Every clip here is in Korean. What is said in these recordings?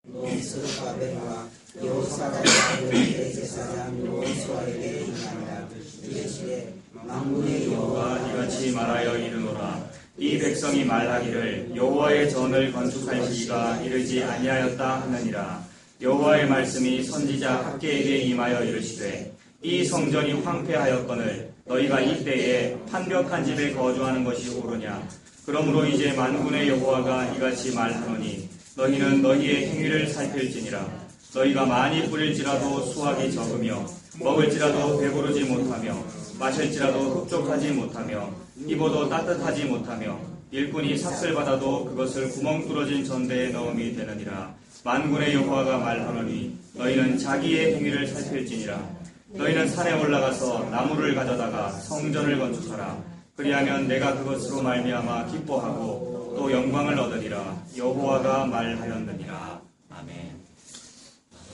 스룹바벨과 여호사밧의 아들 대제사장 여호수아에게 일하니라. 이르시되 만군의 여호와 이같이 말하여 이르노라. 이 백성이 말하기를 여호와의 전을 건축할 시기가 이르지 아니하였다 하느니라. 여호와의 말씀이 선지자 학개에게 임하여 이르시되 이 성전이 황폐하였거늘 너희가 이때에 판벽한 집에 거주하는 것이 옳으냐. 그러므로 이제 만군의 여호와가 이같이 말하노니 너희는 너희의 행위를 살필지니라. 너희가 많이 뿌릴지라도 수확이 적으며 먹을지라도 배부르지 못하며 마실지라도 흡족하지 못하며 입어도 따뜻하지 못하며 일꾼이 삭슬 받아도 그것을 구멍 뚫어진 전대에 넣음이 되느니라. 만군의 여호와가 말하노니 너희는 자기의 행위를 살필지니라. 너희는 산에 올라가서 나무를 가져다가 성전을 건축하라. 그리하면 내가 그것으로 말미암아 기뻐하고 또 영광을 얻으리라. 여호와가 말하였느니라. 아멘.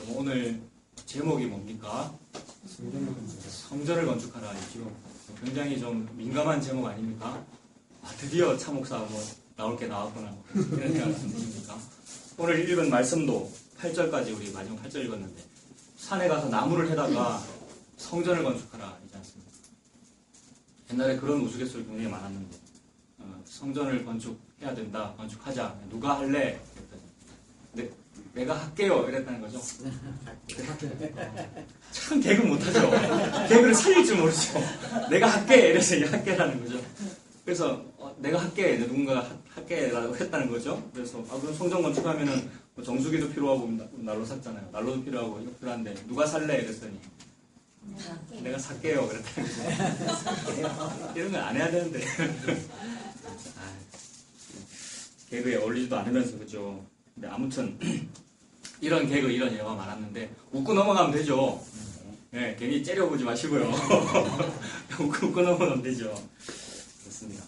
그럼 오늘 제목이 뭡니까? 성전을 건축하라 이죠. 굉장히 좀 민감한 제목 아닙니까? 드디어 차 목사 뭐 나올 게 나왔구나 이런 생각 드십니까? 오늘 읽은 말씀도 8절까지 우리 마지막 8절 읽었는데 산에 가서 나무를 해다가 성전을 건축하라 이지 않습니까? 옛날에 그런 우스갯소리 굉장히 많았는데 성전을 건축해야 된다, 건축하자, 누가 할래? 그랬더니 내가 할게요 이랬다는 거죠. 참 개그 못하죠. 개그를 살릴 줄 모르죠. 내가 할게 이래서 할게라는 거죠. 그래서 내가 할게, 누군가가 할게라고 했다는 거죠. 그래서 그럼 성전 건축하면은 뭐 정수기도 필요하고 난로 샀잖아요. 난로도 필요하고 이거 필요한데 누가 살래? 이랬더니 내가 살게요 그랬다는 거죠. 이런 건 안 해야 되는데 개그에 어울리지도 않으면서 그죠. 근데 아무튼 이런 개그 이런 예가 많았는데 웃고 넘어가면 되죠. 네, 괜히 째려보지 마시고요. 웃고 넘어가면 되죠. 그렇습니다.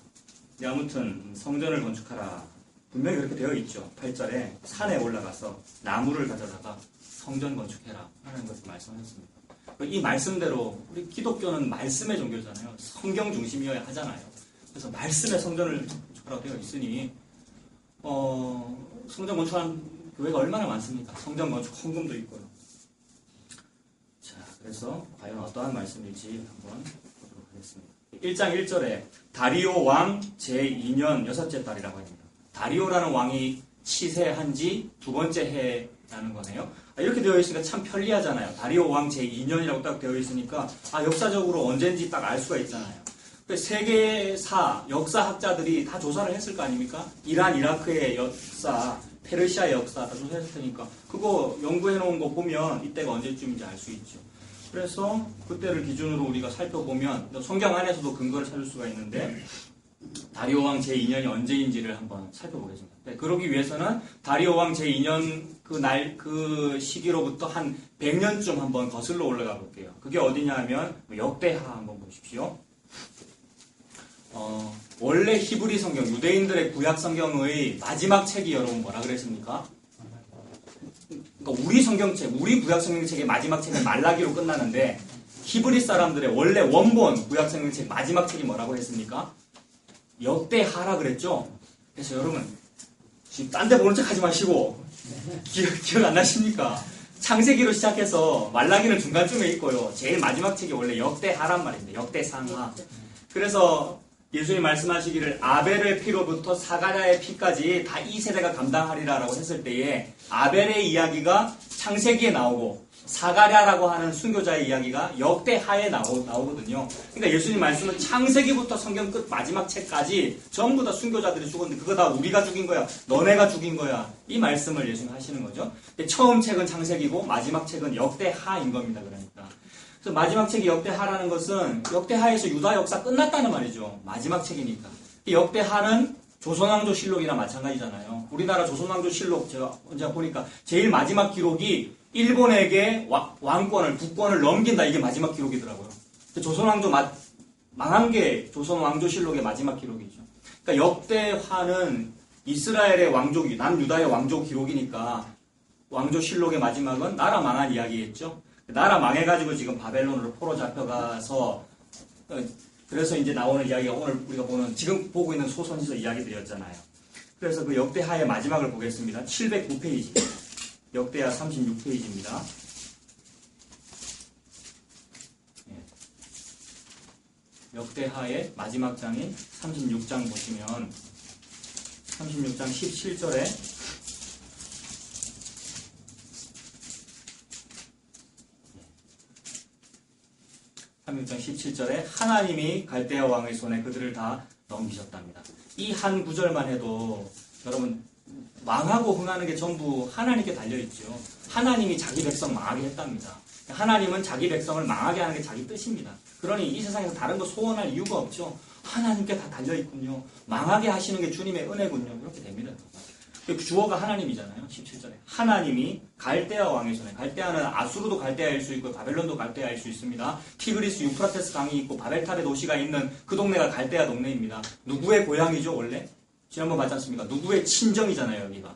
네, 아무튼 성전을 건축하라. 분명히 그렇게 되어 있죠. 8절에 산에 올라가서 나무를 가져다가 성전 건축해라 하는 것을 말씀하셨습니다. 이 말씀대로 우리 기독교는 말씀의 종교잖아요. 성경 중심이어야 하잖아요. 그래서 말씀의 성전을 건축하라고 되어 있으니 성전 건축하는 교회가 얼마나 많습니까? 성전 건축 헌금도 있고요. 자, 그래서 과연 어떠한 말씀일지 한번 보도록 하겠습니다. 1장 1절에 다리오 왕 제2년 여섯째 달이라고 합니다. 다리오라는 왕이 치세한 지 두 번째 해라는 거네요. 이렇게 되어 있으니까 참 편리하잖아요. 다리오 왕 제2년이라고 딱 되어 있으니까 역사적으로 언제인지 딱 알 수가 있잖아요. 세계사, 역사학자들이 다 조사를 했을 거 아닙니까? 이란, 이라크의 역사, 페르시아의 역사 다 조사했을 테니까 그거 연구해 놓은 거 보면 이때가 언제쯤인지 알 수 있죠. 그래서 그때를 기준으로 우리가 살펴보면 성경 안에서도 근거를 찾을 수가 있는데 다리오 왕 제2년이 언제인지를 한번 살펴보겠습니다. 그러기 위해서는 다리오 왕 제2년 그 시기로부터 한 100년쯤 한번 거슬러 올라가 볼게요. 그게 어디냐 하면 역대하 한번 보십시오. 원래 히브리 성경, 유대인들의 구약 성경의 마지막 책이 여러분 뭐라 그랬습니까? 그러니까 우리 성경책, 우리 구약 성경책의 마지막 책은 말라기로 끝나는데 히브리 사람들의 원래 원본 구약 성경책 마지막 책이 뭐라고 했습니까? 역대하라 그랬죠? 그래서 여러분 지금 딴 데 보는 척 하지 마시고 기억 안 나십니까? 창세기로 시작해서 말라기는 중간쯤에 있고요. 제일 마지막 책이 원래 역대하란 말입니다. 역대상하. 그래서 예수님이 말씀하시기를 아벨의 피로부터 사가랴의 피까지 다 이 세대가 감당하리라라고 했을 때에 아벨의 이야기가 창세기에 나오고 사가랴라고 하는 순교자의 이야기가 역대하에 나오거든요. 그러니까 예수님 말씀은 창세기부터 성경 끝 마지막 책까지 전부 다 순교자들이 죽었는데 그거 다 우리가 죽인 거야, 너네가 죽인 거야, 이 말씀을 예수님 하시는 거죠. 근데 처음 책은 창세기고 마지막 책은 역대하인 겁니다. 그러니까 그래서 마지막 책이 역대하라는 것은 역대하에서 유다 역사 끝났다는 말이죠. 마지막 책이니까. 역대하는 조선왕조실록이랑 마찬가지잖아요. 우리나라 조선왕조실록 제가 언제 보니까 제일 마지막 기록이 일본에게 왕권을, 국권을 넘긴다, 이게 마지막 기록이더라고요. 조선왕조 망한 게 조선왕조실록의 마지막 기록이죠. 그러니까 역대하는 이스라엘의 왕조, 남유다의 왕조 기록이니까 왕조실록의 마지막은 나라 망한 이야기겠죠. 나라 망해가지고 지금 바벨론으로 포로 잡혀가서 그래서 이제 나오는 이야기가 오늘 우리가 지금 보고 있는 소선지서 이야기들이었잖아요. 그래서 그 역대하의 마지막을 보겠습니다. 709페이지. 역대하 36페이지입니다. 역대하의 마지막 장인 36장 보시면 36장 17절에 36장 17절에 하나님이 갈대아 왕의 손에 그들을 다 넘기셨답니다. 이 한 구절만 해도 여러분 망하고 흥하는 게 전부 하나님께 달려있죠. 하나님이 자기 백성 망하게 했답니다. 하나님은 자기 백성을 망하게 하는 게 자기 뜻입니다. 그러니 이 세상에서 다른 거 소원할 이유가 없죠. 하나님께 다 달려있군요. 망하게 하시는 게 주님의 은혜군요. 이렇게 됩니다. 주어가 하나님이잖아요. 17절에 하나님이 갈대아 왕의 손에, 갈대아는 아수르도 갈대아일 수 있고 바벨론도 갈대아일 수 있습니다. 티그리스 유프라테스 강이 있고 바벨탑의 도시가 있는 그 동네가 갈대아 동네입니다. 누구의 고향이죠 원래? 지난번 봤지 않습니까? 누구의 친정이잖아요 여기가.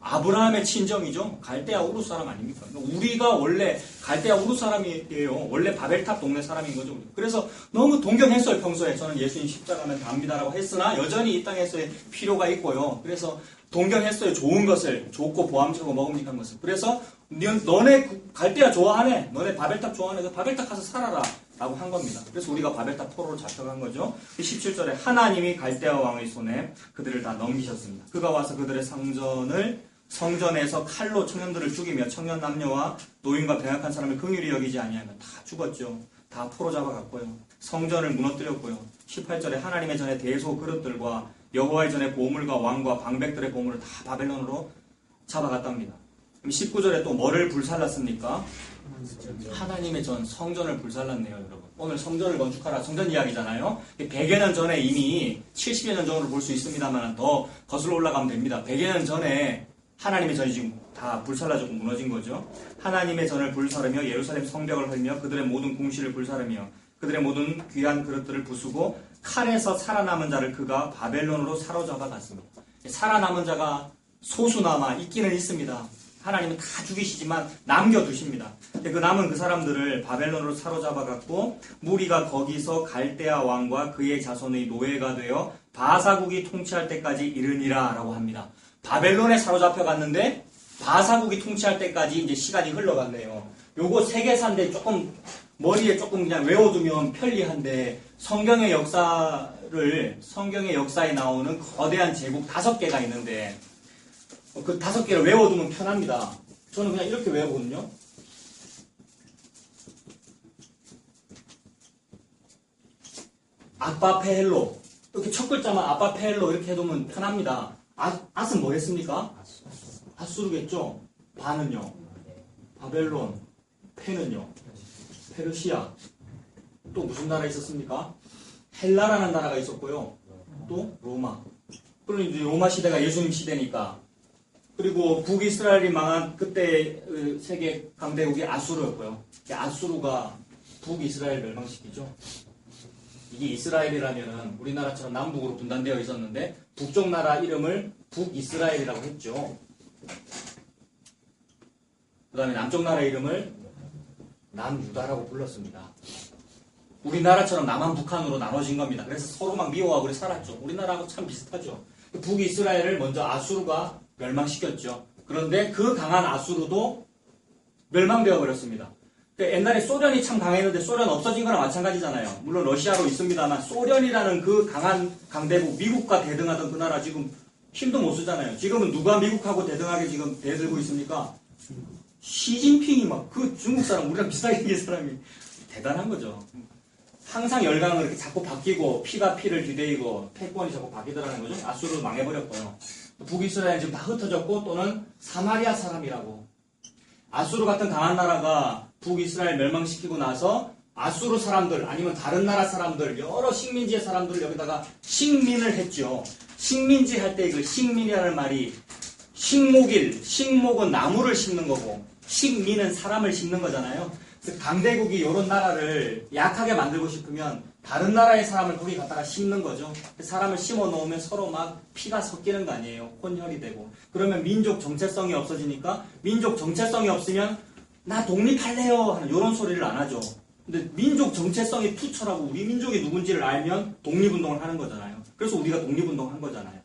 아브라함의 친정이죠. 갈대아 우르 사람 아닙니까? 우리가 원래 갈대아 우르 사람이에요. 원래 바벨탑 동네 사람인 거죠. 그래서 너무 동경했어요. 평소에 저는 예수님 십자가면 답니다라고 했으나 여전히 이 땅에서의 필요가 있고요. 그래서 동경했어요. 좋은 것을, 좋고 보암직하고 먹음직한 것을. 그래서 너네 갈대아 좋아하네. 너네 바벨탑 좋아하네. 그래서 바벨탑 가서 살아라. 라고 한 겁니다. 그래서 우리가 바벨탑 포로로 잡혀간 거죠. 17절에 하나님이 갈대아 왕의 손에 그들을 다 넘기셨습니다. 그가 와서 그들의 성전에서 칼로 청년들을 죽이며 청년 남녀와 노인과 병약한 사람을 긍휼히 여기지 아니하면 다 죽었죠. 다 포로 잡아갔고요. 성전을 무너뜨렸고요. 18절에 하나님의 전에 대소 그릇들과 여호와의 전에 보물과 왕과 방백들의 보물을 다 바벨론으로 잡아갔답니다. 19절에 또 뭐를 불살랐습니까? 하나님의 전 성전을 불살랐네요, 여러분. 오늘 성전을 건축하라 성전 이야기잖아요. 100여 년 전에 이미 70여 년 전으로 볼 수 있습니다만 더 거슬러 올라가면 됩니다. 100여 년 전에 하나님의 전이 지금 다 불살라지고 무너진 거죠. 하나님의 전을 불사르며 예루살렘 성벽을 헐며 그들의 모든 궁실을 불사르며 그들의 모든 귀한 그릇들을 부수고 칼에서 살아남은 자를 그가 바벨론으로 사로잡아 갔습니다. 살아남은 자가 소수나마 있기는 있습니다. 하나님은 다 죽이시지만 남겨두십니다. 그 남은 그 사람들을 바벨론으로 사로잡아 갔고 무리가 거기서 갈대아 왕과 그의 자손의 노예가 되어 바사국이 통치할 때까지 이르니라 라고 합니다. 바벨론에 사로잡혀 갔는데 바사국이 통치할 때까지 이제 시간이 흘러갔네요. 요거 세계사인데 조금 머리에 조금 그냥 외워두면 편리한데 성경의 역사에 나오는 거대한 제국 5개가 있는데 그 5개를 외워두면 편합니다. 저는 그냥 이렇게 외우거든요. 아빠페헬로 이렇게 첫 글자만 아빠페헬로 이렇게 해두면 편합니다. 앗은 뭐 했습니까? 아수르겠죠? 바는요? 바벨론. 페는요? 페르시아. 또 무슨 나라 있었습니까? 헬라라는 나라가 있었고요. 또 로마. 그럼 이제 로마 시대가 예수님 시대니까. 그리고 북이스라엘이 망한 그때 세계 강대국이 아수르였고요. 아수르가 북이스라엘 멸망시키죠. 이게 이스라엘이라면 우리나라처럼 남북으로 분단되어 있었는데 북쪽 나라 이름을 북이스라엘이라고 했죠. 그 다음에 남쪽 나라 이름을 남유다라고 불렀습니다. 우리나라처럼 남한 북한으로 나눠진 겁니다. 그래서 서로 막 미워하고 그래 살았죠. 우리나라하고 참 비슷하죠. 북이스라엘을 먼저 아수르가 멸망시켰죠. 그런데 그 강한 아수르도 멸망되어 버렸습니다. 옛날에 소련이 참 강했는데 소련 없어진 거랑 마찬가지잖아요. 물론 러시아로 있습니다만 소련이라는 그 강한 강대국 미국과 대등하던 그 나라 지금 힘도 못 쓰잖아요. 지금은 누가 미국하고 대등하게 지금 대들고 있습니까? 시진핑이 막 그 중국 사람 우리랑 비슷하게 생긴 사람이 대단한 거죠. 항상 열강은 이렇게 자꾸 바뀌고 피가 피를 뒤대이고 패권이 자꾸 바뀌더라는 거죠. 아수르는 망해버렸고요. 북이스라엘 지금 다 흩어졌고 또는 사마리아 사람이라고. 아수르 같은 강한 나라가 북이스라엘 멸망시키고 나서 아수르 사람들 아니면 다른 나라 사람들 여러 식민지의 사람들을 여기다가 식민을 했죠. 식민지 할 때 그 식민이라는 말이 식목은 나무를 심는 거고 식민은 사람을 심는 거잖아요. 그래서 강대국이 이런 나라를 약하게 만들고 싶으면 다른 나라의 사람을 거기 갖다가 심는 거죠. 사람을 심어 놓으면 서로 막 피가 섞이는 거 아니에요. 혼혈이 되고. 그러면 민족 정체성이 없어지니까 민족 정체성이 없으면 나 독립할래요 하는 이런 소리를 안 하죠. 근데 민족 정체성이 투철하고 우리 민족이 누군지를 알면 독립운동을 하는 거잖아요. 그래서 우리가 독립운동을 한 거잖아요.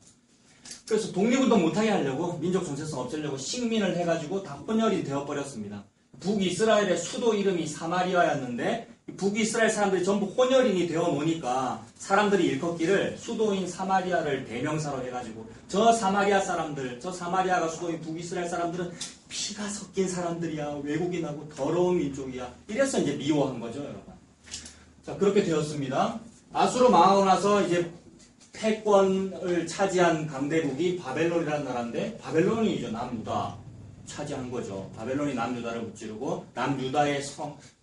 그래서 독립운동 못하게 하려고 민족 정체성 없애려고 식민을 해가지고 다 혼혈이 되어버렸습니다. 북이스라엘의 수도 이름이 사마리아였는데 북이스라엘 사람들이 전부 혼혈인이 되어 놓으니까 사람들이 일컫기를 수도인 사마리아를 대명사로 해가지고 저 사마리아 사람들, 저 사마리아가 수도인 북이스라엘 사람들은 피가 섞인 사람들이야, 외국인하고 더러운 민족이야. 이래서 이제 미워한 거죠, 여러분. 자, 그렇게 되었습니다. 아수르 망하고 나서 이제 패권을 차지한 강대국이 바벨론이라는 나라인데 바벨론이죠, 남유다 차지한 거죠. 바벨론이 남유다를 무찌르고 남유다의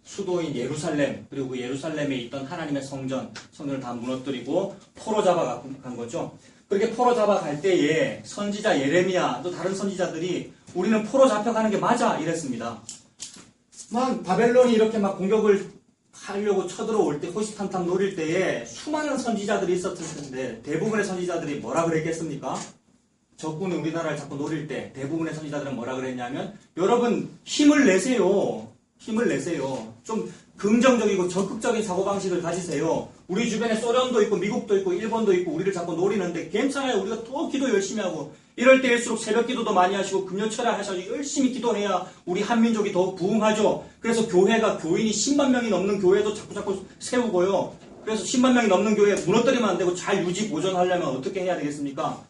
수도인 예루살렘, 그리고 그 예루살렘에 있던 하나님의 성전을 다 무너뜨리고 포로 잡아간 거죠. 그렇게 포로 잡아갈 때에 선지자 예레미야 또 다른 선지자들이 우리는 포로 잡혀가는 게 맞아 이랬습니다. 막 바벨론이 이렇게 막 공격을 하려고 쳐들어올 때 호시탐탐 노릴 때에 수많은 선지자들이 있었을 텐데 대부분의 선지자들이 뭐라 그랬겠습니까? 적군이 우리나라를 자꾸 노릴 때 대부분의 선지자들은 뭐라 그랬냐면 여러분 힘을 내세요. 힘을 내세요. 좀 긍정적이고 적극적인 사고방식을 가지세요. 우리 주변에 소련도 있고 미국도 있고 일본도 있고 우리를 자꾸 노리는데 괜찮아요. 우리가 또 기도 열심히 하고 이럴 때일수록 새벽 기도도 많이 하시고 금요철야 하셔서 열심히 기도해야 우리 한민족이 더욱 부흥하죠. 그래서 교회가 교인이 10만 명이 넘는 교회도 자꾸 세우고요. 그래서 10만 명이 넘는 교회 무너뜨리면 안 되고 잘 유지 보존하려면 어떻게 해야 되겠습니까?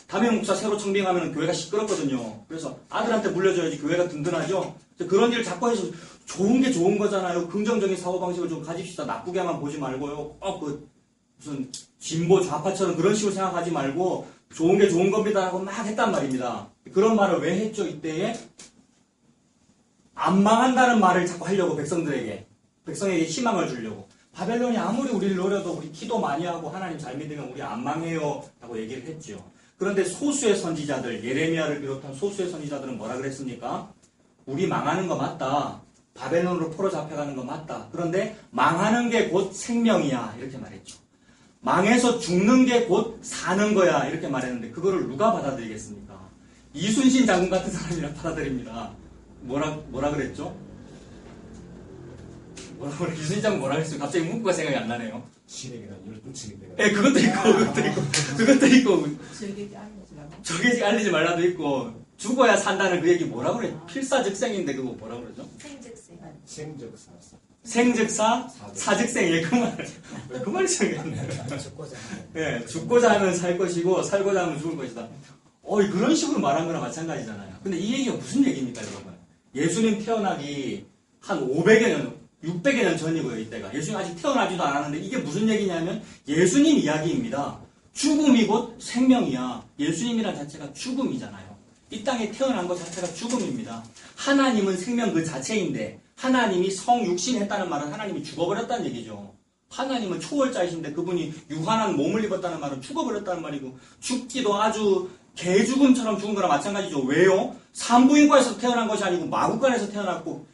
담임 목사 새로 청빙하면 교회가 시끄럽거든요. 그래서 아들한테 물려줘야지 교회가 든든하죠. 그런 일을 자꾸 해서 좋은 게 좋은 거잖아요. 긍정적인 사고방식을 좀 가집시다. 나쁘게만 보지 말고요. 무슨 진보 좌파처럼 그런 식으로 생각하지 말고 좋은 게 좋은 겁니다 하고 막 했단 말입니다. 그런 말을 왜 했죠? 이때에 안 망한다는 말을 자꾸 하려고 백성에게 희망을 주려고. 바벨론이 아무리 우리를 노려도 우리 기도 많이 하고 하나님 잘 믿으면 우리 안 망해요 라고 얘기를 했죠. 그런데 소수의 선지자들, 예레미야를 비롯한 소수의 선지자들은 뭐라 그랬습니까? 우리 망하는 거 맞다. 바벨론으로 포로 잡혀가는 거 맞다. 그런데 망하는 게 곧 생명이야. 이렇게 말했죠. 망해서 죽는 게 곧 사는 거야. 이렇게 말했는데 그거를 누가 받아들이겠습니까? 이순신 장군 같은 사람이라 받아들입니다. 뭐라 그랬죠? 이순신 장군 뭐라 그랬어요? 갑자기 문구가 생각이 안 나네요. 진액이나 열두치인데. 예, 그것도 있고. 적에게 알리지 말라도 있고. 죽어야 산다는 그 얘기 뭐라 그래? 필사즉생인데 그거 뭐라 그러죠? 생즉생. 생즉사, 사즉생. 예, 그 말이 생겼네. 예, 죽고자 하면 살 것이고 살고자 하면 죽을 것이다. 그런 식으로 말한 거나 마찬가지잖아요. 근데 이 얘기가 무슨 얘기입니까, 여러분? 예수님 태어나기 한 500여 년, 600여 년 전이고요, 이때가. 예수님 아직 태어나지도 않았는데 이게 무슨 얘기냐면 예수님 이야기입니다. 죽음이 곧 생명이야. 예수님이란 자체가 죽음이잖아요. 이 땅에 태어난 것 자체가 죽음입니다. 하나님은 생명 그 자체인데 하나님이 성육신했다는 말은 하나님이 죽어버렸다는 얘기죠. 하나님은 초월자이신데 그분이 유한한 몸을 입었다는 말은 죽어버렸다는 말이고 죽기도 아주 개죽음처럼 죽은 거랑 마찬가지죠. 왜요? 산부인과에서 태어난 것이 아니고 마구간에서 태어났고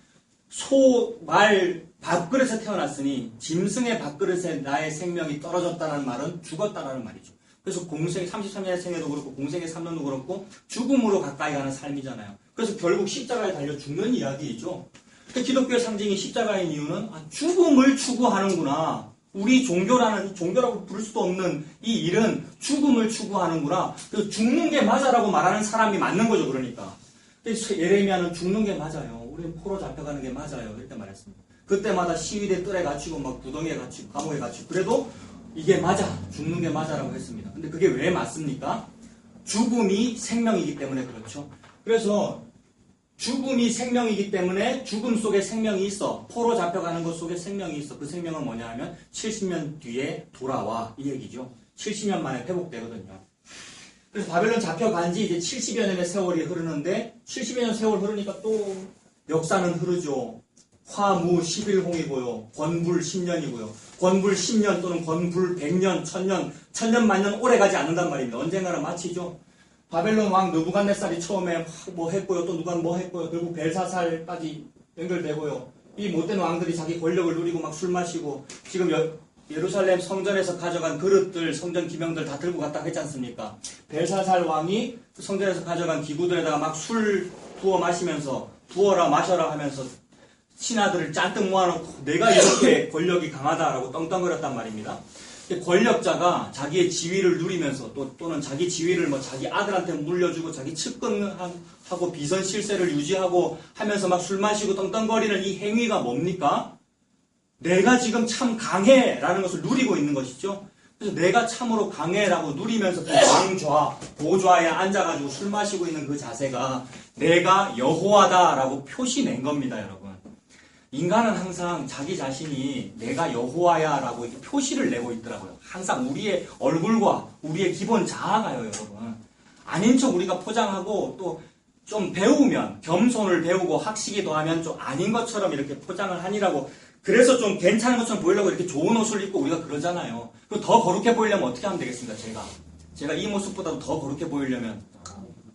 소, 말, 밥그릇에 태어났으니 짐승의 밥그릇에 나의 생명이 떨어졌다는 말은 죽었다는 말이죠. 그래서 공생 33년의 생애도 그렇고 공생의 3년도 그렇고 죽음으로 가까이 가는 삶이잖아요. 그래서 결국 십자가에 달려 죽는 이야기이죠. 기독교의 상징이 십자가인 이유는 죽음을 추구하는구나. 우리 종교라고 부를 수도 없는 이 일은 죽음을 추구하는구나. 그래서 죽는 게 맞아라고 말하는 사람이 맞는 거죠. 그러니까. 예레미야는 죽는 게 맞아요. 우리는 포로 잡혀가는 게 맞아요. 이렇게 말했습니다. 그때마다 시위대 뜰에 갇히고 막 구덩이에 갇히고 감옥에 갇히고 그래도 이게 맞아. 죽는 게 맞아라고 했습니다. 근데 그게 왜 맞습니까? 죽음이 생명이기 때문에 그렇죠. 그래서 죽음이 생명이기 때문에 죽음 속에 생명이 있어. 포로 잡혀가는 것 속에 생명이 있어. 그 생명은 뭐냐 하면 70년 뒤에 돌아와. 이 얘기죠. 70년 만에 회복되거든요. 그래서 바벨론 잡혀간 지 이제 70여 년의 세월이 흐르는데 70여 년 세월 흐르니까 또 역사는 흐르죠. 화무 11홍이고요. 권불 10년이고요. 권불 10년 또는 권불 100년, 1000년, 1000년 만년 오래 가지 않는단 말입니다. 언젠가는 마치죠. 바벨론 왕 느부갓네살이 처음에 뭐 했고요. 또 누가 뭐 했고요. 결국 벨사살까지 연결되고요. 이 못된 왕들이 자기 권력을 누리고 막 술 마시고 지금 예루살렘 성전에서 가져간 그릇들, 성전 기명들 다 들고 갔다 했지 않습니까? 벨사살 왕이 성전에서 가져간 기구들에다가 막 술 부어 마시면서 부어라 마셔라 하면서 신하들을 잔뜩 모아놓고 내가 이렇게 권력이 강하다라고 떵떵거렸단 말입니다. 권력자가 자기의 지위를 누리면서 또는 자기 지위를 뭐 자기 아들한테 물려주고 자기 측근하고 비선 실세를 유지하고 하면서 막 술 마시고 떵떵거리는 이 행위가 뭡니까? 내가 지금 참 강해라는 것을 누리고 있는 것이죠. 그래서 내가 참으로 강해라고 누리면서 그 왕좌, 보좌에 앉아가지고 술 마시고 있는 그 자세가 내가 여호와다라고 표시낸 겁니다, 여러분. 인간은 항상 자기 자신이 내가 여호와야라고 이렇게 표시를 내고 있더라고요. 항상 우리의 얼굴과 우리의 기본 자아가요, 여러분. 아닌 척 우리가 포장하고 또 좀 배우면 겸손을 배우고 학식이 더하면 좀 아닌 것처럼 이렇게 포장을 하니라고 그래서 좀 괜찮은 것처럼 보이려고 이렇게 좋은 옷을 입고 우리가 그러잖아요. 그리고 더 거룩해 보이려면 어떻게 하면 되겠습니까, 제가 이 모습보다도 더 거룩해 보이려면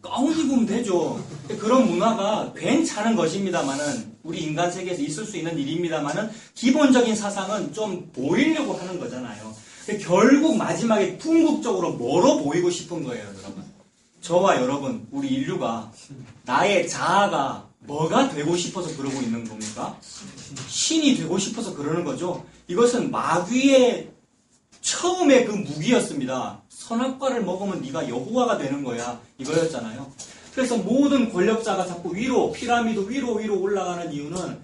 가운 입으면 되죠. 그런 문화가 괜찮은 것입니다만은 우리 인간 세계에서 있을 수 있는 일입니다만은 기본적인 사상은 좀 보이려고 하는 거잖아요. 결국 마지막에 궁극적으로 뭐로 보이고 싶은 거예요, 여러분. 저와 여러분, 우리 인류가 나의 자아가 뭐가 되고 싶어서 그러고 있는 겁니까? 신이 되고 싶어서 그러는 거죠. 이것은 마귀의 처음에 그 무기였습니다. 선악과를 먹으면 네가 여호와가 되는 거야. 이거였잖아요. 그래서 모든 권력자가 자꾸 위로, 피라미드 위로 올라가는 이유는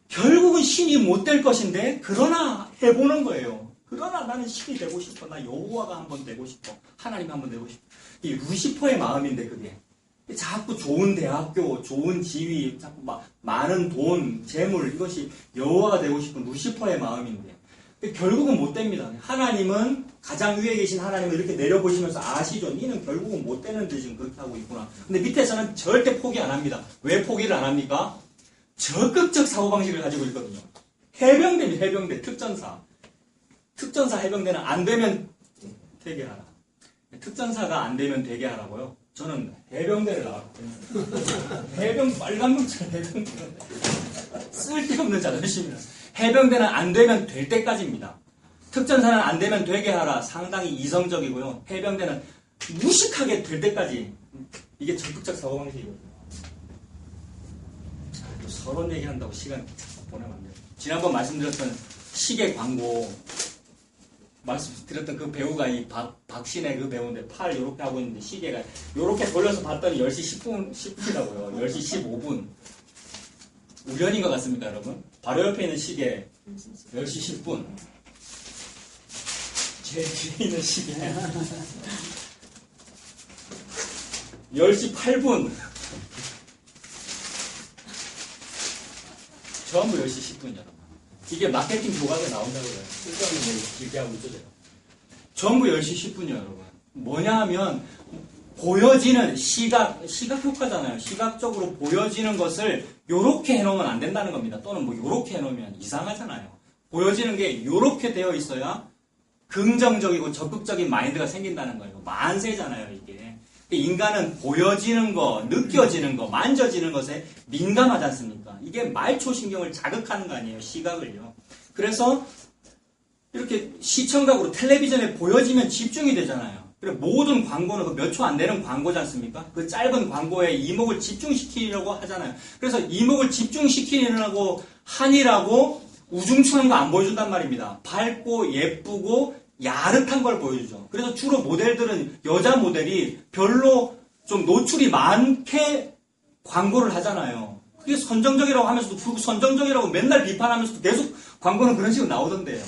결국은 신이 못 될 것인데 그러나 해보는 거예요. 그러나 나는 신이 되고 싶어. 나 여호와가 한번 되고 싶어. 하나님 한번 되고 싶어. 이 루시퍼의 마음인데 그게. 자꾸 좋은 대학교, 좋은 지위, 자꾸 많은 돈, 재물 이것이 여호와가 되고 싶은 루시퍼의 마음인데 결국은 못 됩니다. 하나님은 가장 위에 계신 하나님을 이렇게 내려보시면서 아시죠? 니는 결국은 못 되는데 지금 그렇게 하고 있구나. 근데 밑에서는 절대 포기 안 합니다. 왜 포기를 안 합니까? 적극적 사고방식을 가지고 있거든요. 해병대입니다. 해병대, 특전사. 특전사 해병대는 안 되면 대개하라. 특전사가 안 되면 대개하라고요. 저는 해병대를 나왔거든요. 빨간병처럼 해병대. 쓸데없는 자존심이라. 해병대는 안 되면 될 때까지입니다. 특전사는 안 되면 되게 하라. 상당히 이성적이고요. 해병대는 무식하게 될 때까지. 이게 적극적 사고방식이거든요. 서론 얘기한다고 시간 보내면 안 돼요. 지난번 말씀드렸던 시계 광고 말씀드렸던 그 배우가 이 박신혜 그 배우인데 팔 요렇게 하고 있는데 시계가 요렇게 돌려서 봤더니 10시 10분이라고요. 10시 15분. 우연인 것 같습니까, 여러분? 바로 옆에 있는 시계 10시 10분. 제 뒤에 있는 시계 10시 8분. 전부 10시 10분이잖아. 이게 마케팅 교과서에 나온다고 그래요. 쓸데없는 얘기 길게 하고 있죠, 제가. 전부 10시 10분이요, 여러분. 뭐냐 하면, 보여지는 시각 효과잖아요. 시각적으로 보여지는 것을 요렇게 해놓으면 안 된다는 겁니다. 또는 뭐 요렇게 해놓으면 이상하잖아요. 보여지는 게 요렇게 되어 있어야 긍정적이고 적극적인 마인드가 생긴다는 거예요. 만세잖아요, 이게. 인간은 보여지는 거, 느껴지는 거, 만져지는 것에 민감하지 않습니까? 이게 말초신경을 자극하는 거 아니에요, 시각을요. 그래서 이렇게 시청각으로 텔레비전에 보여지면 집중이 되잖아요. 그리고 모든 광고는 그 몇 초 안 되는 광고지 않습니까? 그 짧은 광고에 이목을 집중시키려고 하잖아요. 그래서 이목을 집중시키려고 하니라고 우중충한 거 안 보여준단 말입니다. 밝고 예쁘고 야릇한 걸 보여주죠. 그래서 주로 모델들은 여자 모델이 별로 좀 노출이 많게 광고를 하잖아요. 그게 선정적이라고 하면서도 선정적이라고 맨날 비판하면서도 계속 광고는 그런 식으로 나오던데요.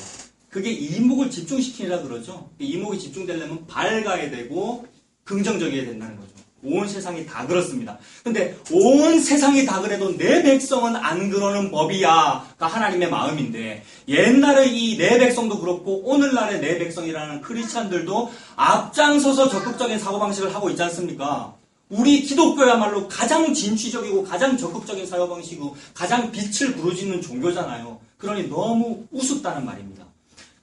그게 이목을 집중시키라 그러죠. 이목이 집중되려면 밝아야 되고 긍정적이어야 된다는 거죠. 온 세상이 다 그렇습니다. 근데 온 세상이 다 그래도 내 백성은 안 그러는 법이야가 하나님의 마음인데 옛날의 이 내 백성도 그렇고 오늘날의 내 백성이라는 크리스찬들도 앞장서서 적극적인 사고방식을 하고 있지 않습니까? 우리 기독교야말로 가장 진취적이고 가장 적극적인 사고방식이고 가장 빛을 부르짖는 종교잖아요. 그러니 너무 우습다는 말입니다.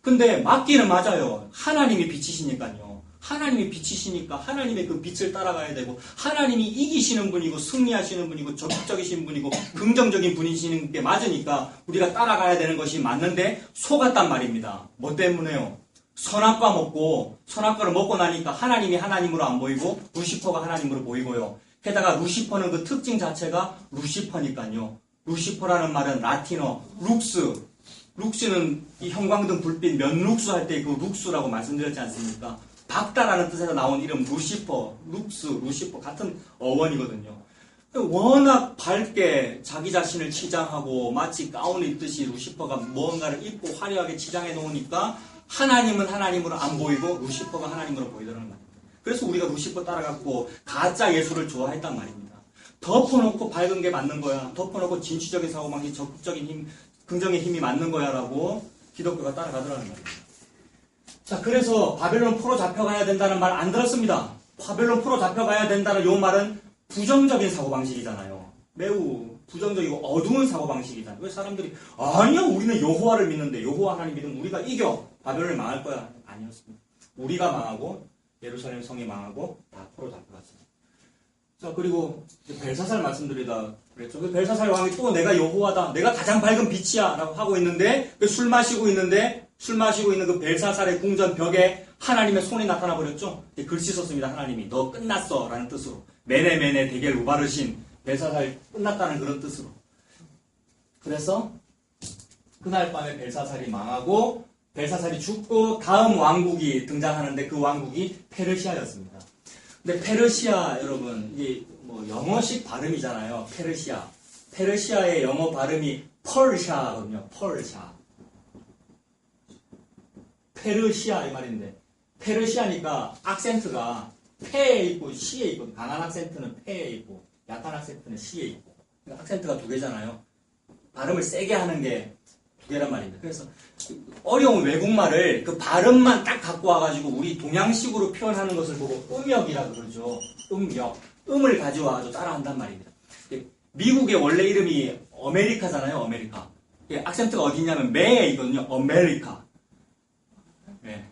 근데 맞기는 맞아요. 하나님이 빛이시니까요. 하나님이 빛이시니까 하나님의 그 빛을 따라가야 되고 하나님이 이기시는 분이고 승리하시는 분이고 적극적이신 분이고 긍정적인 분이시는 게 맞으니까 우리가 따라가야 되는 것이 맞는데 속았단 말입니다. 뭐 때문에요? 선악과 먹고 선악과를 먹고 나니까 하나님이 하나님으로 안 보이고 루시퍼가 하나님으로 보이고요. 게다가 루시퍼는 그 특징 자체가 루시퍼니까요. 루시퍼라는 말은 라틴어 룩스 룩스는 이 형광등 불빛 면룩수 할 때 그 룩스라고 말씀드렸지 않습니까? 박다라는 뜻에서 나온 이름 루시퍼, 룩스, 루시퍼 같은 어원이거든요. 워낙 밝게 자기 자신을 치장하고 마치 가운을 입듯이 루시퍼가 무언가를 입고 화려하게 치장해 놓으니까 하나님은 하나님으로 안 보이고 루시퍼가 하나님으로 보이더라는 말입니다. 그래서 우리가 루시퍼 따라갖고 가짜 예수를 좋아했단 말입니다. 덮어놓고 밝은 게 맞는 거야. 덮어놓고 진취적인 사고방식, 적극적인 힘, 긍정의 힘이 맞는 거야 라고 기독교가 따라가더라는 말입니다. 자, 그래서 바벨론 포로 잡혀가야 된다는 말 안 들었습니다. 바벨론 포로 잡혀가야 된다는 요 말은 부정적인 사고방식이잖아요. 매우 부정적이고 어두운 사고방식이잖아요. 왜 사람들이 아니야 우리는 여호와를 믿는데 여호와 하나님 믿으면 우리가 이겨 바벨론이 망할 거야. 아니었습니다. 우리가 망하고 예루살렘 성이 망하고 다 포로 잡혀갔어요. 자, 그리고 벨사살 말씀드리다 그랬죠. 그 벨사살 왕이 또 내가 여호와다, 내가 가장 밝은 빛이야 라고 하고 있는데 술 마시고 있는 그 벨사살의 궁전 벽에 하나님의 손이 나타나 버렸죠. 글씨 썼습니다. 하나님이 너 끝났어 라는 뜻으로 메네 데겔 우바르신 벨사살 끝났다는 그런 뜻으로. 그래서 그날 밤에 벨사살이 망하고 벨사살이 죽고 다음 왕국이 등장하는데 그 왕국이 페르시아였습니다. 근데 페르시아 여러분 이게 뭐 영어식 발음이잖아요. 페르시아의 영어 발음이 펄샤거든요. 페르시아 이 말인데 페르시아니까 악센트가 페에 있고 시에 있고 강한 악센트는 페에 있고 약한 악센트는 시에 있고 그러니까 악센트가 두 개잖아요. 발음을 세게 하는 게 두 개란 말입니다. 그래서 어려운 외국말을 그 발음만 딱 갖고 와가지고 우리 동양식으로 표현하는 것을 보고 음역이라고 그러죠. 음을 가져와가지고 따라한단 말입니다. 미국의 원래 이름이 아메리카잖아요. 아메리카. 악센트가 어디냐면 매에 있거든요. 아메리카. 네.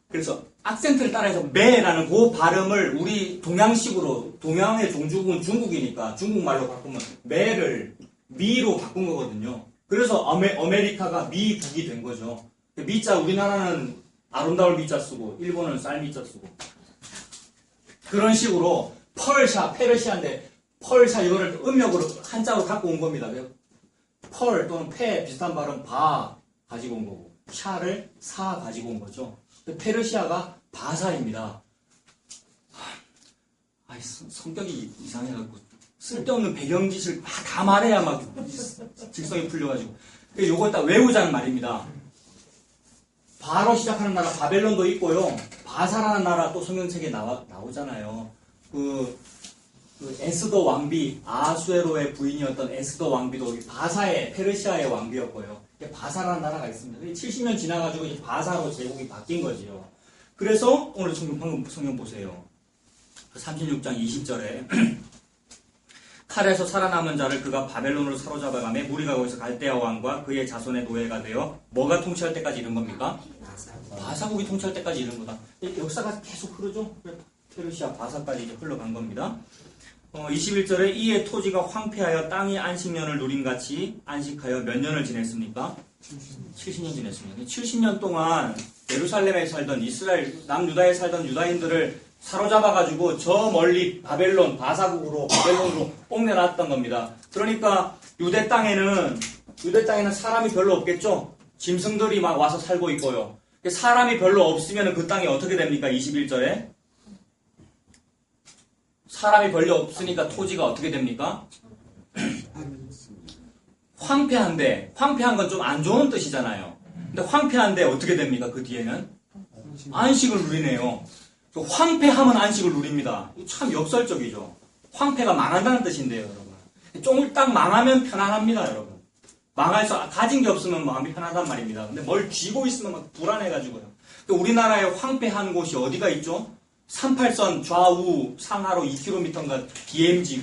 그래서 악센트를 따라해서 매라는 그 발음을 우리 동양식으로, 동양의 종주국은 중국이니까 중국말로 바꾸면 매를 미로 바꾼 거거든요. 그래서 아메리카가 미국이 된 거죠. 미자 우리나라는 아름다울 미자 쓰고 일본은 쌀 미자 쓰고 그런 식으로 페르시아인데 펄샤 이거를 음역으로 한자로 갖고 온 겁니다. 펄 또는 페 비슷한 발음 바 가지고 온 거고 샤를 사 가지고 온 거죠. 페르시아가 바사입니다. 성격이 이상해갖고 쓸데없는 배경짓을 다 말해야 막 직성이 풀려가지고 요걸 딱 외우자는 말입니다. 바로 시작하는 나라 바벨론도 있고요. 바사라는 나라 또 성경책에 나오잖아요. 그 에스더 왕비 아수에로의 부인이었던 에스더 왕비도 바사의 페르시아의 왕비였고요. 바사라는 나라가 있습니다. 70년 지나가지고 이제 바사로 제국이 바뀐 거지요. 그래서 오늘 방금 성경 보세요. 36장 20절에 칼에서 살아남은 자를 그가 바벨론으로 사로잡아가며 무리가 거기서 갈대아 왕과 그의 자손의 노예가 되어 뭐가 통치할 때까지 이른 겁니까? 바사국이 통치할 때까지 이른 거다. 역사가 계속 흐르죠. 페르시아 바사까지 이제 흘러간 겁니다. 21절에 이에 토지가 황폐하여 땅이 안식년을 누림같이 안식하여 몇 년을 지냈습니까? 70년 지냈습니다. 70년 동안 예루살렘에 살던 이스라엘 남유다에 살던 유다인들을 사로잡아가지고 저 멀리 바벨론으로 옮겨놨던 겁니다. 그러니까 유대 땅에는 사람이 별로 없겠죠? 짐승들이 막 와서 살고 있고요. 사람이 별로 없으면 그 땅이 어떻게 됩니까? 21절에 사람이 별로 없으니까 토지가 어떻게 됩니까? 황폐한데 황폐한 건 좀 안 좋은 뜻이잖아요. 근데 황폐한데 어떻게 됩니까? 그 뒤에는 안식을 누리네요. 황폐하면 안식을 누립니다. 참 역설적이죠. 황폐가 망한다는 뜻인데요, 여러분. 쫑딱 망하면 편안합니다, 여러분. 망해서 가진 게 없으면 마음이 편하단 말입니다. 근데 뭘 쥐고 있으면 막 불안해가지고요. 우리나라에 황폐한 곳이 어디가 있죠? 38선 좌우 상하로 2km인가 DMZ.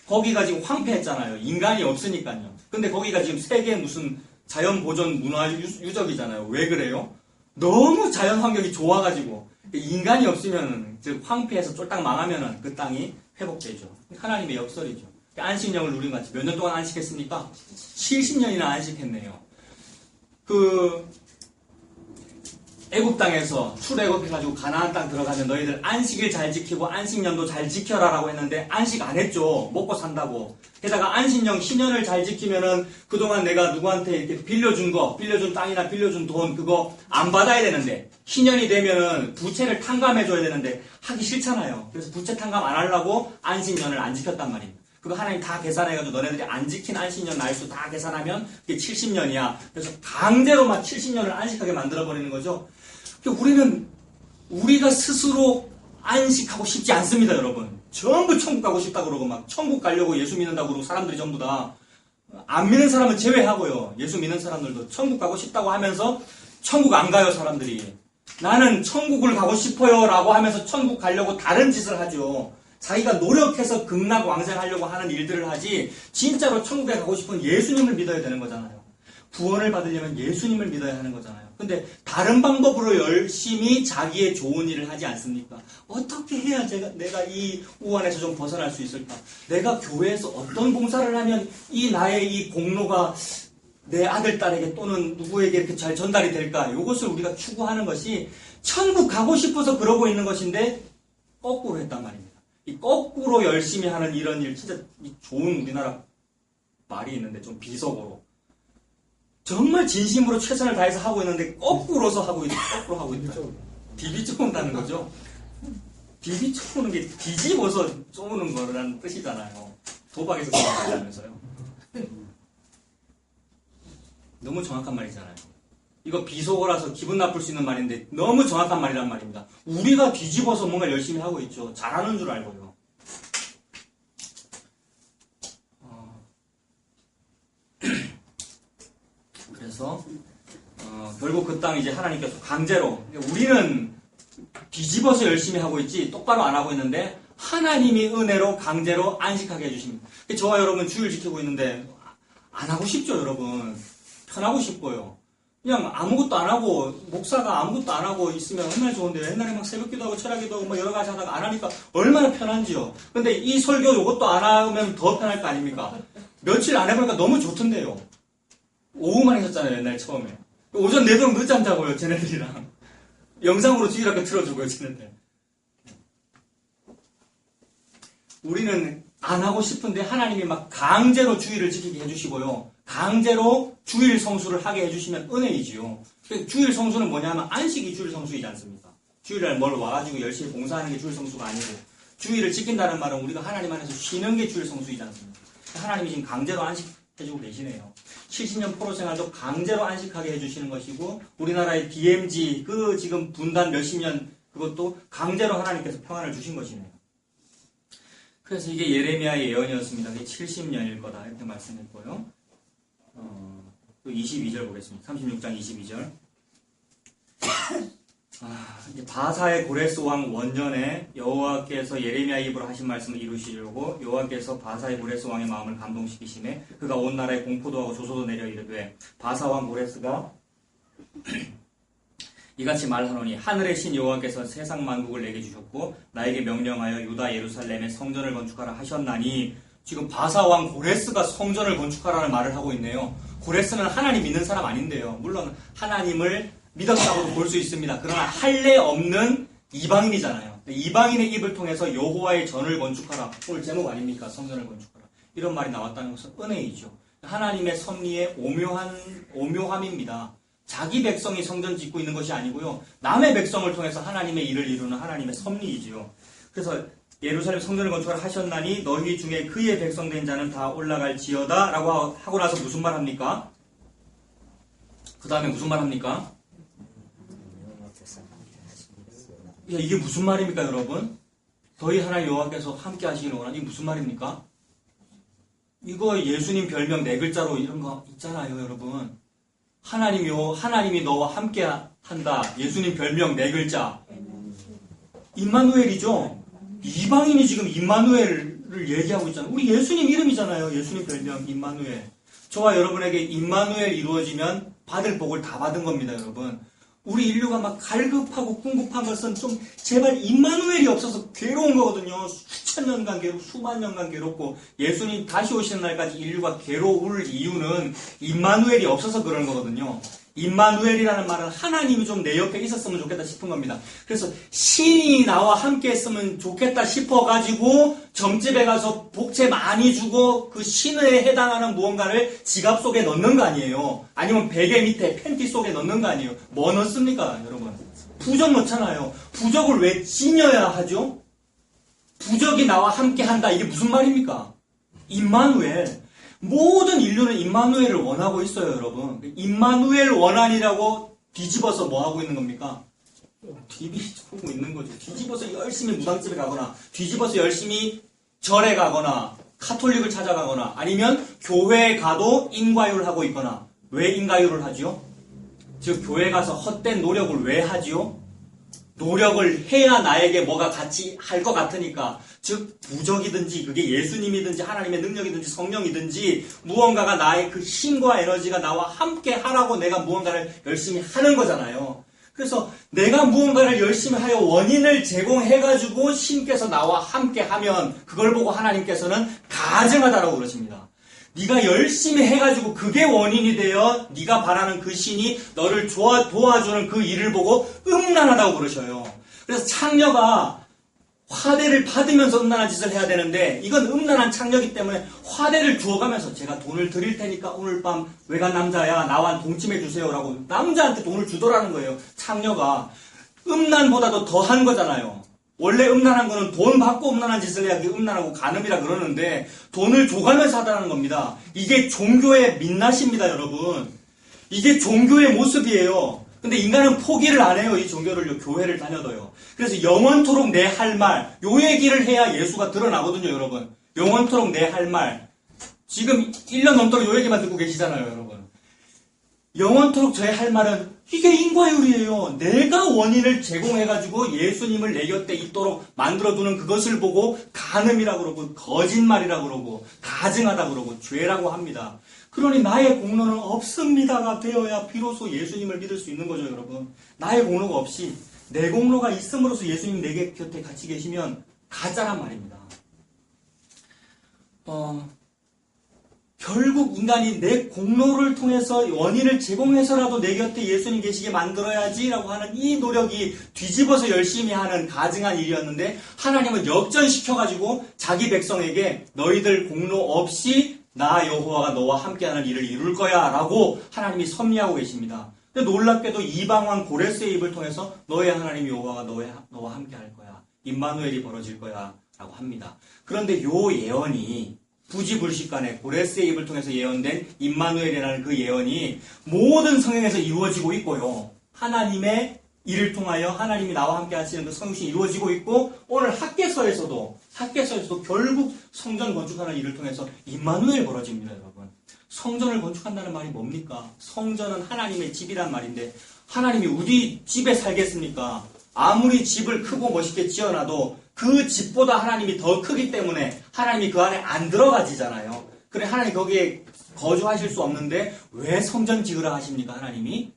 거기가 지금 황폐했잖아요. 인간이 없으니까요. 근데 거기가 지금 세계 무슨 자연보존 문화유적이잖아요. 왜 그래요? 너무 자연 환경이 좋아가지고. 인간이 없으면, 즉, 황폐해서 쫄딱 망하면 그 땅이 회복되죠. 하나님의 역설이죠. 안식년을 누린 것 같이 몇 년 동안 안식했습니까? 70년이나 안식했네요. 애굽 땅에서 출애굽해가지고 가나안 땅 들어가면 너희들 안식일 잘 지키고 안식년도 잘 지켜라라고 했는데 안식 안 했죠. 먹고 산다고. 게다가 안식년 희년을 잘 지키면은 그동안 내가 누구한테 이렇게 빌려준 땅이나 빌려준 돈 그거 안 받아야 되는데 희년이 되면은 부채를 탕감해줘야 되는데 하기 싫잖아요. 그래서 부채 탕감 안 하려고 안식년을 안 지켰단 말입니다. 그거 하나님 다 계산해가지고 너네들이 안 지킨 안식년 날수 다 계산하면 그게 70년이야. 그래서 강제로 막 70년을 안식하게 만들어버리는 거죠. 우리가 스스로 안식하고 싶지 않습니다, 여러분. 전부 천국 가고 싶다 그러고 막 천국 가려고 예수 믿는다고 그러고 사람들이 전부 다 안 믿는 사람은 제외하고요. 예수 믿는 사람들도 천국 가고 싶다고 하면서 천국 안 가요, 사람들이. 나는 천국을 가고 싶어요 라고 하면서 천국 가려고 다른 짓을 하죠. 자기가 노력해서 극락왕생하려고 하는 일들을 하지 진짜로 천국에 가고 싶은 예수님을 믿어야 되는 거잖아요. 구원을 받으려면 예수님을 믿어야 하는 거잖아요. 근데 다른 방법으로 열심히 자기의 좋은 일을 하지 않습니까? 어떻게 해야 내가 이 우환에서 좀 벗어날 수 있을까? 내가 교회에서 어떤 봉사를 하면 나의 이 공로가 내 아들, 딸에게 또는 누구에게 이렇게 잘 전달이 될까? 이것을 우리가 추구하는 것이 천국 가고 싶어서 그러고 있는 것인데 거꾸로 했단 말입니다. 이 거꾸로 열심히 하는 이런 일 진짜 좋은 우리나라 말이 있는데 좀 비속어로 정말 진심으로 최선을 다해서 하고 있는데 거꾸로서 하고 있다. 거꾸로 하고 있다. 디비쪼는다는 거죠. 디비쪼는 게 뒤집어서 쪼는 거라는 뜻이잖아요. 도박에서 그런 거 하면서요. 너무 정확한 말이잖아요. 이거 비속어라서 기분 나쁠 수 있는 말인데 너무 정확한 말이란 말입니다. 우리가 뒤집어서 뭔가 열심히 하고 있죠. 잘하는 줄 알고요. 그래서 결국 그 땅 이제 하나님께서 강제로 우리는 뒤집어서 열심히 하고 있지 똑바로 안 하고 있는데 하나님이 은혜로 강제로 안식하게 해주십니다. 저와 여러분 주일 지키고 있는데 안 하고 싶죠, 여러분. 편하고 싶고요. 그냥 아무것도 안 하고 목사가 아무것도 안 하고 있으면 얼마나 좋은데요. 옛날에 막 새벽기도 하고 철학기도 하고 뭐 여러 가지 하다가 안 하니까 얼마나 편한지요. 근데 이 설교 이것도 안 하면 더 편할 거 아닙니까? 며칠 안 해보니까 너무 좋던데요. 오후만 하셨잖아요, 옛날 처음에. 오전 내도록 늦잠 자고요, 쟤네들이랑. 영상으로 주일학교 틀어주고요, 쟤네들. 우리는 안 하고 싶은데 하나님이 막 강제로 주일을 지키게 해주시고요. 강제로 주일 성수를 하게 해주시면 은혜이지요. 주일 성수는 뭐냐면 안식이 주일 성수이지 않습니까? 주일날 뭘 와가지고 열심히 봉사하는 게 주일 성수가 아니고 주일을 지킨다는 말은 우리가 하나님 안에서 쉬는 게 주일 성수이지 않습니까? 하나님이 지금 강제로 안식해주고 계시네요. 70년 포로 생활도 강제로 안식하게 해주시는 것이고 우리나라의 DMZ 그 지금 분단 몇십 년 그것도 강제로 하나님께서 평안을 주신 것이네요. 그래서 이게 예레미야의 예언이었습니다. 이게 70년일 거다 이렇게 말씀했고요. 22절 보겠습니다. 36장 22절. 이제 바사의 고레스 왕 원년에 여호와께서 예레미야 입으로 하신 말씀을 이루시려고 여호와께서 바사의 고레스 왕의 마음을 감동시키시매 그가 온 나라에 공포도 하고 조소도 내려 이르되 바사 왕 고레스가 이같이 말하노니 하늘의 신 여호와께서 세상 만국을 내게 주셨고 나에게 명령하여 유다 예루살렘에 성전을 건축하라 하셨나니 지금 바사 왕 고레스가 성전을 건축하라는 말을 하고 있네요. 고레스는 하나님 믿는 사람 아닌데요. 물론 하나님을 믿었다고도 볼 수 있습니다. 그러나 할례 없는 이방인이잖아요. 이방인의 입을 통해서 여호와의 전을 건축하라. 오늘 제목 아닙니까? 성전을 건축하라. 이런 말이 나왔다는 것은 은혜이죠. 하나님의 섭리의 오묘함입니다. 자기 백성이 성전 짓고 있는 것이 아니고요. 남의 백성을 통해서 하나님의 일을 이루는 하나님의 섭리이지요. 그래서 예루살렘 성전을 건축하라 하셨나니 너희 중에 그의 백성된 자는 다 올라갈지어다 라고 하고 나서 무슨 말 합니까? 그 다음에 무슨 말 합니까? 이게 무슨 말입니까, 여러분? 너희 하나님 여호와께서 함께 하시기를 원하니 이게 무슨 말입니까? 이거 예수님 별명 4글자로 이런 거 있잖아요, 여러분. 하나님이 너와 함께 한다. 예수님 별명 4글자. 임마누엘이죠. 이방인이 지금 임마누엘을 얘기하고 있잖아요. 우리 예수님 이름이잖아요. 예수님 별명 임마누엘. 저와 여러분에게 임마누엘 이루어지면 받을 복을 다 받은 겁니다, 여러분. 우리 인류가 막 갈급하고 궁급한 것은 좀 제발 임마누엘이 없어서 괴로운 거거든요. 수천 년간 괴롭고 수만 년간 괴롭고 예수님 다시 오시는 날까지 인류가 괴로울 이유는 임마누엘이 없어서 그런 거거든요. 임마누엘이라는 말은 하나님이 좀 내 옆에 있었으면 좋겠다 싶은 겁니다. 그래서 신이 나와 함께 했으면 좋겠다 싶어가지고 점집에 가서 복채 많이 주고 그 신에 해당하는 무언가를 지갑 속에 넣는 거 아니에요. 아니면 베개 밑에 팬티 속에 넣는 거 아니에요. 뭐 넣습니까, 여러분? 부적 넣잖아요. 부적을 왜 지녀야 하죠? 부적이 나와 함께 한다. 이게 무슨 말입니까? 임마누엘. 모든 인류는 임마누엘을 원하고 있어요, 여러분. 임마누엘 원한이라고 뒤집어서 뭐 하고 있는 겁니까? 뒤집고 있는 거죠. 뒤집어서 열심히 무당집에 가거나, 뒤집어서 열심히 절에 가거나, 카톨릭을 찾아가거나, 아니면 교회에 가도 인과율을 하고 있거나. 왜 인과율을 하지요? 즉, 교회 가서 헛된 노력을 왜 하지요? 노력을 해야 나에게 뭐가 같이 할 것 같으니까. 즉 부적이든지 그게 예수님이든지 하나님의 능력이든지 성령이든지 무언가가 나의 그 힘과 에너지가 나와 함께 하라고 내가 무언가를 열심히 하는 거잖아요. 그래서 내가 무언가를 열심히 하여 원인을 제공해가지고 신께서 나와 함께 하면 그걸 보고 하나님께서는 가증하다라고 그러십니다. 네가 열심히 해가지고 그게 원인이 되어 네가 바라는 그 신이 너를 도와주는 그 일을 보고 음란하다고 그러셔요. 그래서 창녀가 화대를 받으면서 음란한 짓을 해야 되는데 이건 음란한 창녀이기 때문에 화대를 주어가면서 제가 돈을 드릴 테니까 오늘 밤 외간 남자야 나와 동침해 주세요라고 남자한테 돈을 주더라는 거예요. 창녀가 음란보다도 더한 거잖아요. 원래 음란한 거는 돈 받고 음란한 짓을 해야 그게 음란하고 간음이라 그러는데 돈을 줘가면서 하다는 겁니다. 이게 종교의 민낯입니다, 여러분. 이게 종교의 모습이에요. 근데 인간은 포기를 안 해요. 이 종교를요. 교회를 다녀도요. 그래서 영원토록 내 할 말, 요 얘기를 해야 예수가 드러나거든요, 여러분. 영원토록 내 할 말. 지금 1년 넘도록 요 얘기만 듣고 계시잖아요, 여러분. 영원토록 저의 할 말은 이게 인과율이에요. 내가 원인을 제공해가지고 예수님을 내 곁에 있도록 만들어두는 그것을 보고 간음이라고 그러고 거짓말이라고 그러고 가증하다고 그러고 죄라고 합니다. 그러니 나의 공로는 없습니다가 되어야 비로소 예수님을 믿을 수 있는 거죠, 여러분. 나의 공로가 없이 내 공로가 있음으로써 예수님 내 곁에 같이 계시면 가짜란 말입니다. 결국 인간이 내 공로를 통해서 원인을 제공해서라도 내 곁에 예수님 계시게 만들어야지라고 하는 이 노력이 뒤집어서 열심히 하는 가증한 일이었는데 하나님은 역전시켜가지고 자기 백성에게 너희들 공로 없이 나 여호와가 너와 함께하는 일을 이룰 거야 라고 하나님이 섭리하고 계십니다. 근데 놀랍게도 이방왕 고레스의 입을 통해서 너의 하나님 여호와가 너와 함께할 거야. 임마누엘이 벌어질 거야 라고 합니다. 그런데 요 예언이 부지불식간에 고레스의 입을 통해서 예언된 임마누엘이라는 그 예언이 모든 성경에서 이루어지고 있고요. 하나님의 이를 통하여 하나님이 나와 함께 하시는 그 성육신이 이루어지고 있고 오늘 학개서에서도 결국 성전 건축하는 일을 통해서 임마누엘 벌어집니다, 여러분. 성전을 건축한다는 말이 뭡니까? 성전은 하나님의 집이란 말인데 하나님이 어디 집에 살겠습니까? 아무리 집을 크고 멋있게 지어놔도 그 집보다 하나님이 더 크기 때문에 하나님이 그 안에 안 들어가지잖아요. 그래 하나님 거기에 거주하실 수 없는데 왜 성전 지으라 하십니까, 하나님이?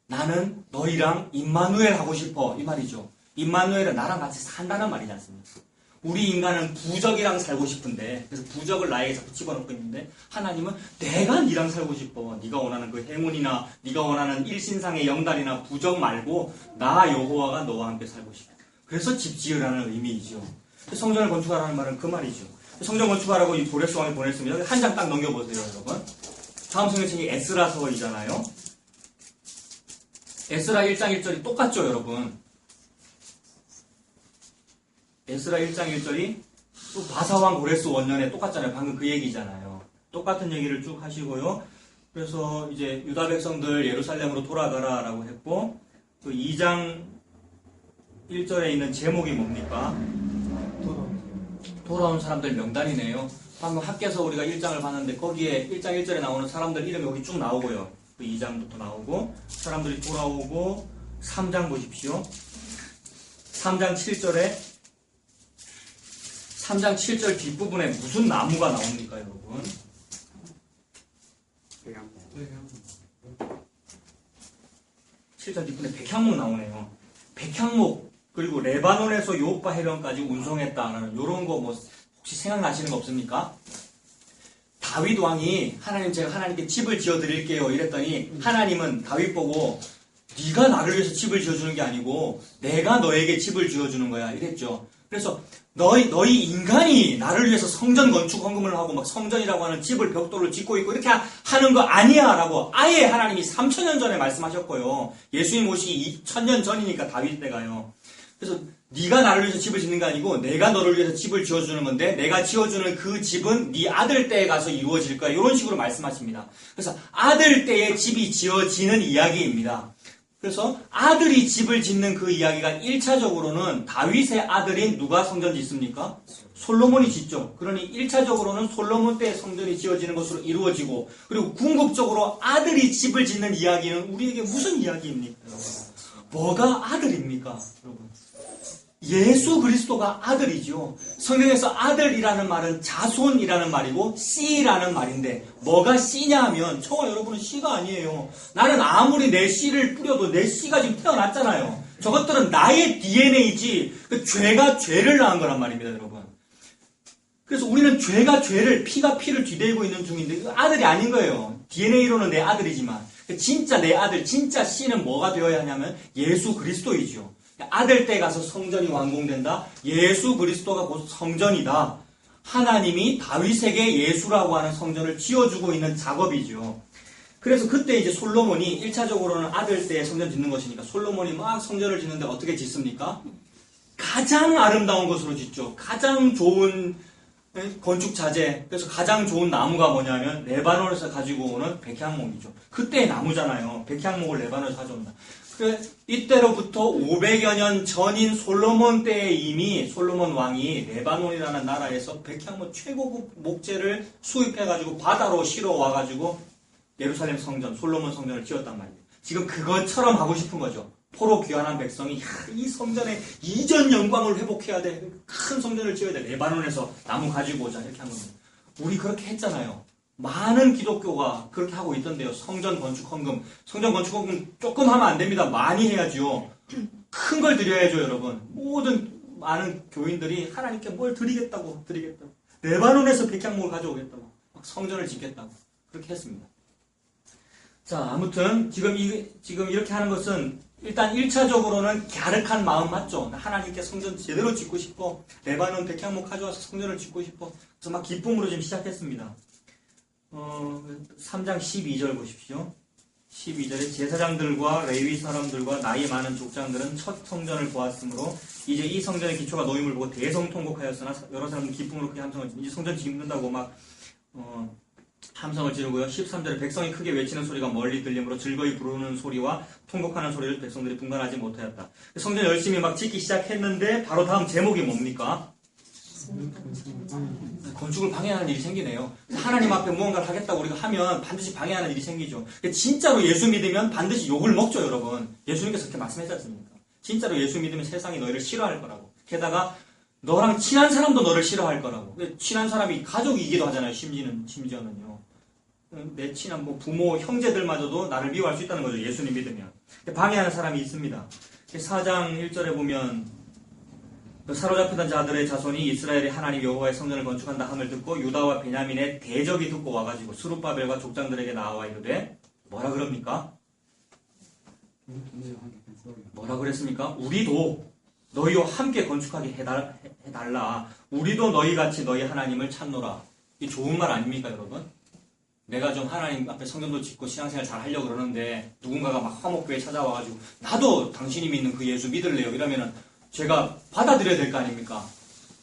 나는 너희랑 임마누엘 하고 싶어 이 말이죠. 임마누엘은 나랑 같이 산다는 말이지 않습니까? 우리 인간은 부적이랑 살고 싶은데 그래서 부적을 나에게 자꾸 집어넣고 있는데 하나님은 내가 니랑 살고 싶어. 네가 원하는 그 행운이나 네가 원하는 일신상의 영달이나 부적 말고 나 여호와가 너와 함께 살고 싶어. 그래서 집 지으라는 의미이죠. 성전을 건축하라는 말은 그 말이죠. 성전 건축하라고 이 고레스 왕이 보냈습니다. 한 장 딱 넘겨보세요, 여러분. 다음 성경책이 에스라서이잖아요. 에스라 1장 1절이 똑같죠, 여러분. 에스라 1장 1절이 또 바사왕 고레스 원년에 똑같잖아요. 방금 그 얘기잖아요. 똑같은 얘기를 쭉 하시고요. 그래서 이제 유다 백성들 예루살렘으로 돌아가라 라고 했고 또 2장 1절에 있는 제목이 뭡니까? 돌아온 사람들 명단이네요. 방금 학교에서 우리가 1장을 봤는데 거기에 1장 1절에 나오는 사람들 이름이 여기 쭉 나오고요. 그 2장부터 나오고 사람들이 돌아오고 3장 보십시오. 3장 7절 뒷부분에 무슨 나무가 나옵니까, 여러분? 7절 뒷부분에 백향목 나오네요. 백향목 그리고 레바논에서 요빠 해변까지 운송했다는 이런 거 뭐 혹시 생각나시는 거 없습니까? 다윗 왕이 하나님 제가 하나님께 집을 지어 드릴게요 이랬더니 하나님은 다윗 보고 네가 나를 위해서 집을 지어주는 게 아니고 내가 너에게 집을 지어주는 거야 이랬죠. 그래서 너희 인간이 나를 위해서 성전 건축 헌금을 하고 막 성전이라고 하는 집을 벽돌을 짓고 있고 이렇게 하는 거 아니야 라고 아예 하나님이 3000년 전에 말씀하셨고요. 예수님 오시기 2000년 전이니까 다윗 때가요. 그래서 네가 나를 위해서 집을 짓는 게 아니고 내가 너를 위해서 집을 지어주는 건데 내가 지어주는 그 집은 네 아들 때에 가서 이루어질 거야. 이런 식으로 말씀하십니다. 그래서 아들 때에 집이 지어지는 이야기입니다. 그래서 아들이 집을 짓는 그 이야기가 1차적으로는 다윗의 아들인 누가 성전 짓습니까? 솔로몬이 짓죠. 그러니 1차적으로는 솔로몬 때 성전이 지어지는 것으로 이루어지고 그리고 궁극적으로 아들이 집을 짓는 이야기는 우리에게 무슨 이야기입니까? 뭐가 아들입니까? 여러분. 예수 그리스도가 아들이죠. 성경에서 아들이라는 말은 자손이라는 말이고 씨라는 말인데 뭐가 씨냐 하면 저와 여러분은 씨가 아니에요. 나는 아무리 내 씨를 뿌려도 내 씨가 지금 태어났잖아요. 저것들은 나의 DNA지 그 죄가 죄를 낳은 거란 말입니다, 여러분. 그래서 우리는 죄가 죄를 피가 피를 뒤대고 있는 중인데 아들이 아닌 거예요. DNA로는 내 아들이지만 진짜 내 아들, 진짜 씨는 뭐가 되어야 하냐면 예수 그리스도이죠. 아들 때 가서 성전이 완공된다. 예수 그리스도가 곧 성전이다. 하나님이 다윗에게 예수라고 하는 성전을 지어주고 있는 작업이죠. 그래서 그때 이제 솔로몬이 1차적으로는 아들 때에 성전 짓는 것이니까 솔로몬이 막 성전을 짓는데 어떻게 짓습니까? 가장 아름다운 것으로 짓죠. 가장 좋은 건축 자재. 그래서 가장 좋은 나무가 뭐냐면 레바논에서 가지고 오는 백향목이죠. 그때의 나무잖아요. 백향목을 레바논에서 가져온다. 이때로부터 500여 년 전인 솔로몬 때에 이미 솔로몬 왕이 레바논이라는 나라에서 백향목 최고급 목재를 수입해가지고 바다로 실어와가지고 예루살렘 성전, 솔로몬 성전을 지었단 말이에요. 지금 그것처럼 하고 싶은 거죠. 포로 귀환한 백성이 이 성전의 이전 영광을 회복해야 돼. 큰 성전을 지어야 돼. 레바논에서 나무 가지고 오자. 이렇게 한 겁니다. 우리 그렇게 했잖아요. 많은 기독교가 그렇게 하고 있던데요. 성전 건축 헌금. 성전 건축 헌금 조금 하면 안 됩니다. 많이 해야죠. 큰 걸 드려야죠, 여러분. 모든 많은 교인들이 하나님께 뭘 드리겠다고. 레바논에서 백향목을 가져오겠다고. 막 성전을 짓겠다고. 그렇게 했습니다. 자, 아무튼 지금 이렇게 하는 것은 일단 1차적으로는 갸륵한 마음 맞죠? 하나님께 성전 제대로 짓고 싶어. 레바논 백향목 가져와서 성전을 짓고 싶어. 그래서 막 기쁨으로 지금 시작했습니다. 3장 12절 보십시오. 12절에 제사장들과 레위 사람들과 나이 많은 족장들은 첫 성전을 보았으므로 이제 이 성전의 기초가 놓임을 보고 대성통곡하였으나 여러 사람은 기쁨으로 그 함성을 이제 성전 짓는다고 막 함성을 지르고요. 13절에 백성이 크게 외치는 소리가 멀리 들리므로 즐거이 부르는 소리와 통곡하는 소리를 백성들이 분간하지 못하였다. 성전 열심히 막 짓기 시작했는데 바로 다음 제목이 뭡니까? 건축을 방해하는 일이 생기네요. 하나님 앞에 무언가를 하겠다고 우리가 하면 반드시 방해하는 일이 생기죠. 진짜로 예수 믿으면 반드시 욕을 먹죠, 여러분. 예수님께서 그렇게 말씀하지 않습니까? 진짜로 예수 믿으면 세상이 너희를 싫어할 거라고. 게다가 너랑 친한 사람도 너를 싫어할 거라고. 친한 사람이 가족이기도 하잖아요. 심지어는요. 내 친한 부모, 형제들마저도 나를 미워할 수 있다는 거죠. 예수님 믿으면. 방해하는 사람이 있습니다. 4장 1절에 보면 사로잡히던 자들의 자손이 이스라엘이 하나님 여호와의 성전을 건축한다 함을 듣고 유다와 베냐민의 대적이 듣고 와가지고 스룹바벨과 족장들에게 나와 이르되 뭐라 그럽니까? 뭐라 그랬습니까? 우리도 너희와 함께 건축하게 해달라. 우리도 너희같이 너희 하나님을 찾노라. 이 좋은 말 아닙니까, 여러분? 내가 좀 하나님 앞에 성전도 짓고 신앙생활 잘 하려고 그러는데 누군가가 막 화목교회 찾아와가지고 나도 당신이 믿는 그 예수 믿을래요. 이러면은 제가 받아들여야 될 거 아닙니까?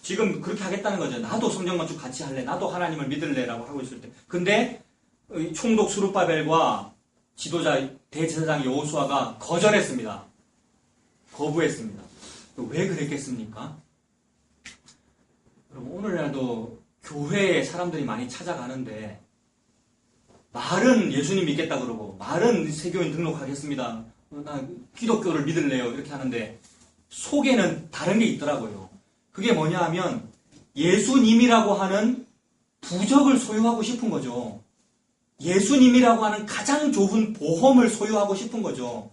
지금 그렇게 하겠다는 거죠. 나도 성전 건축 같이 할래. 나도 하나님을 믿을래라고 하고 있을 때. 근데 총독 스룹바벨과 지도자 대제사장 여호수아가 거절했습니다. 거부했습니다. 왜 그랬겠습니까? 여러분, 오늘날도 교회에 사람들이 많이 찾아가는데 말은 예수님 믿겠다 그러고 말은 세교인 등록하겠습니다. 나 기독교를 믿을래요. 이렇게 하는데 속에는 다른 게 있더라고요. 그게 뭐냐 하면 예수님이라고 하는 부적을 소유하고 싶은 거죠. 예수님이라고 하는 가장 좋은 보험을 소유하고 싶은 거죠.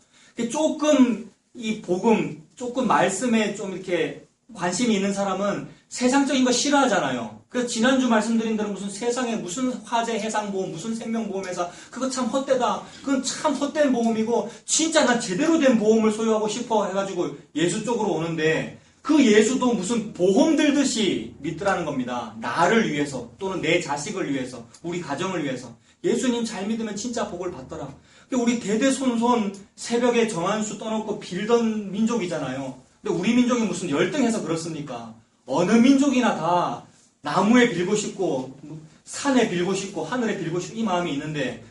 조금 이 복음, 조금 말씀에 좀 이렇게 관심이 있는 사람은 세상적인 거 싫어하잖아요. 그래서 지난주 말씀드린 대로 무슨 세상에 무슨 화재 해상보험, 무슨 생명보험회사, 그거 참 헛되다. 그건 참 헛된 보험이고, 진짜 난 제대로 된 보험을 소유하고 싶어 해가지고 예수 쪽으로 오는데, 그 예수도 무슨 보험 들듯이 믿더라는 겁니다. 나를 위해서, 또는 내 자식을 위해서, 우리 가정을 위해서. 예수님 잘 믿으면 진짜 복을 받더라. 우리 대대손손 새벽에 정한수 떠놓고 빌던 민족이잖아요. 근데 우리 민족이 무슨 열등해서 그렇습니까? 어느 민족이나 다 나무에 빌고 싶고 산에 빌고 싶고 하늘에 빌고 싶고 이 마음이 있는데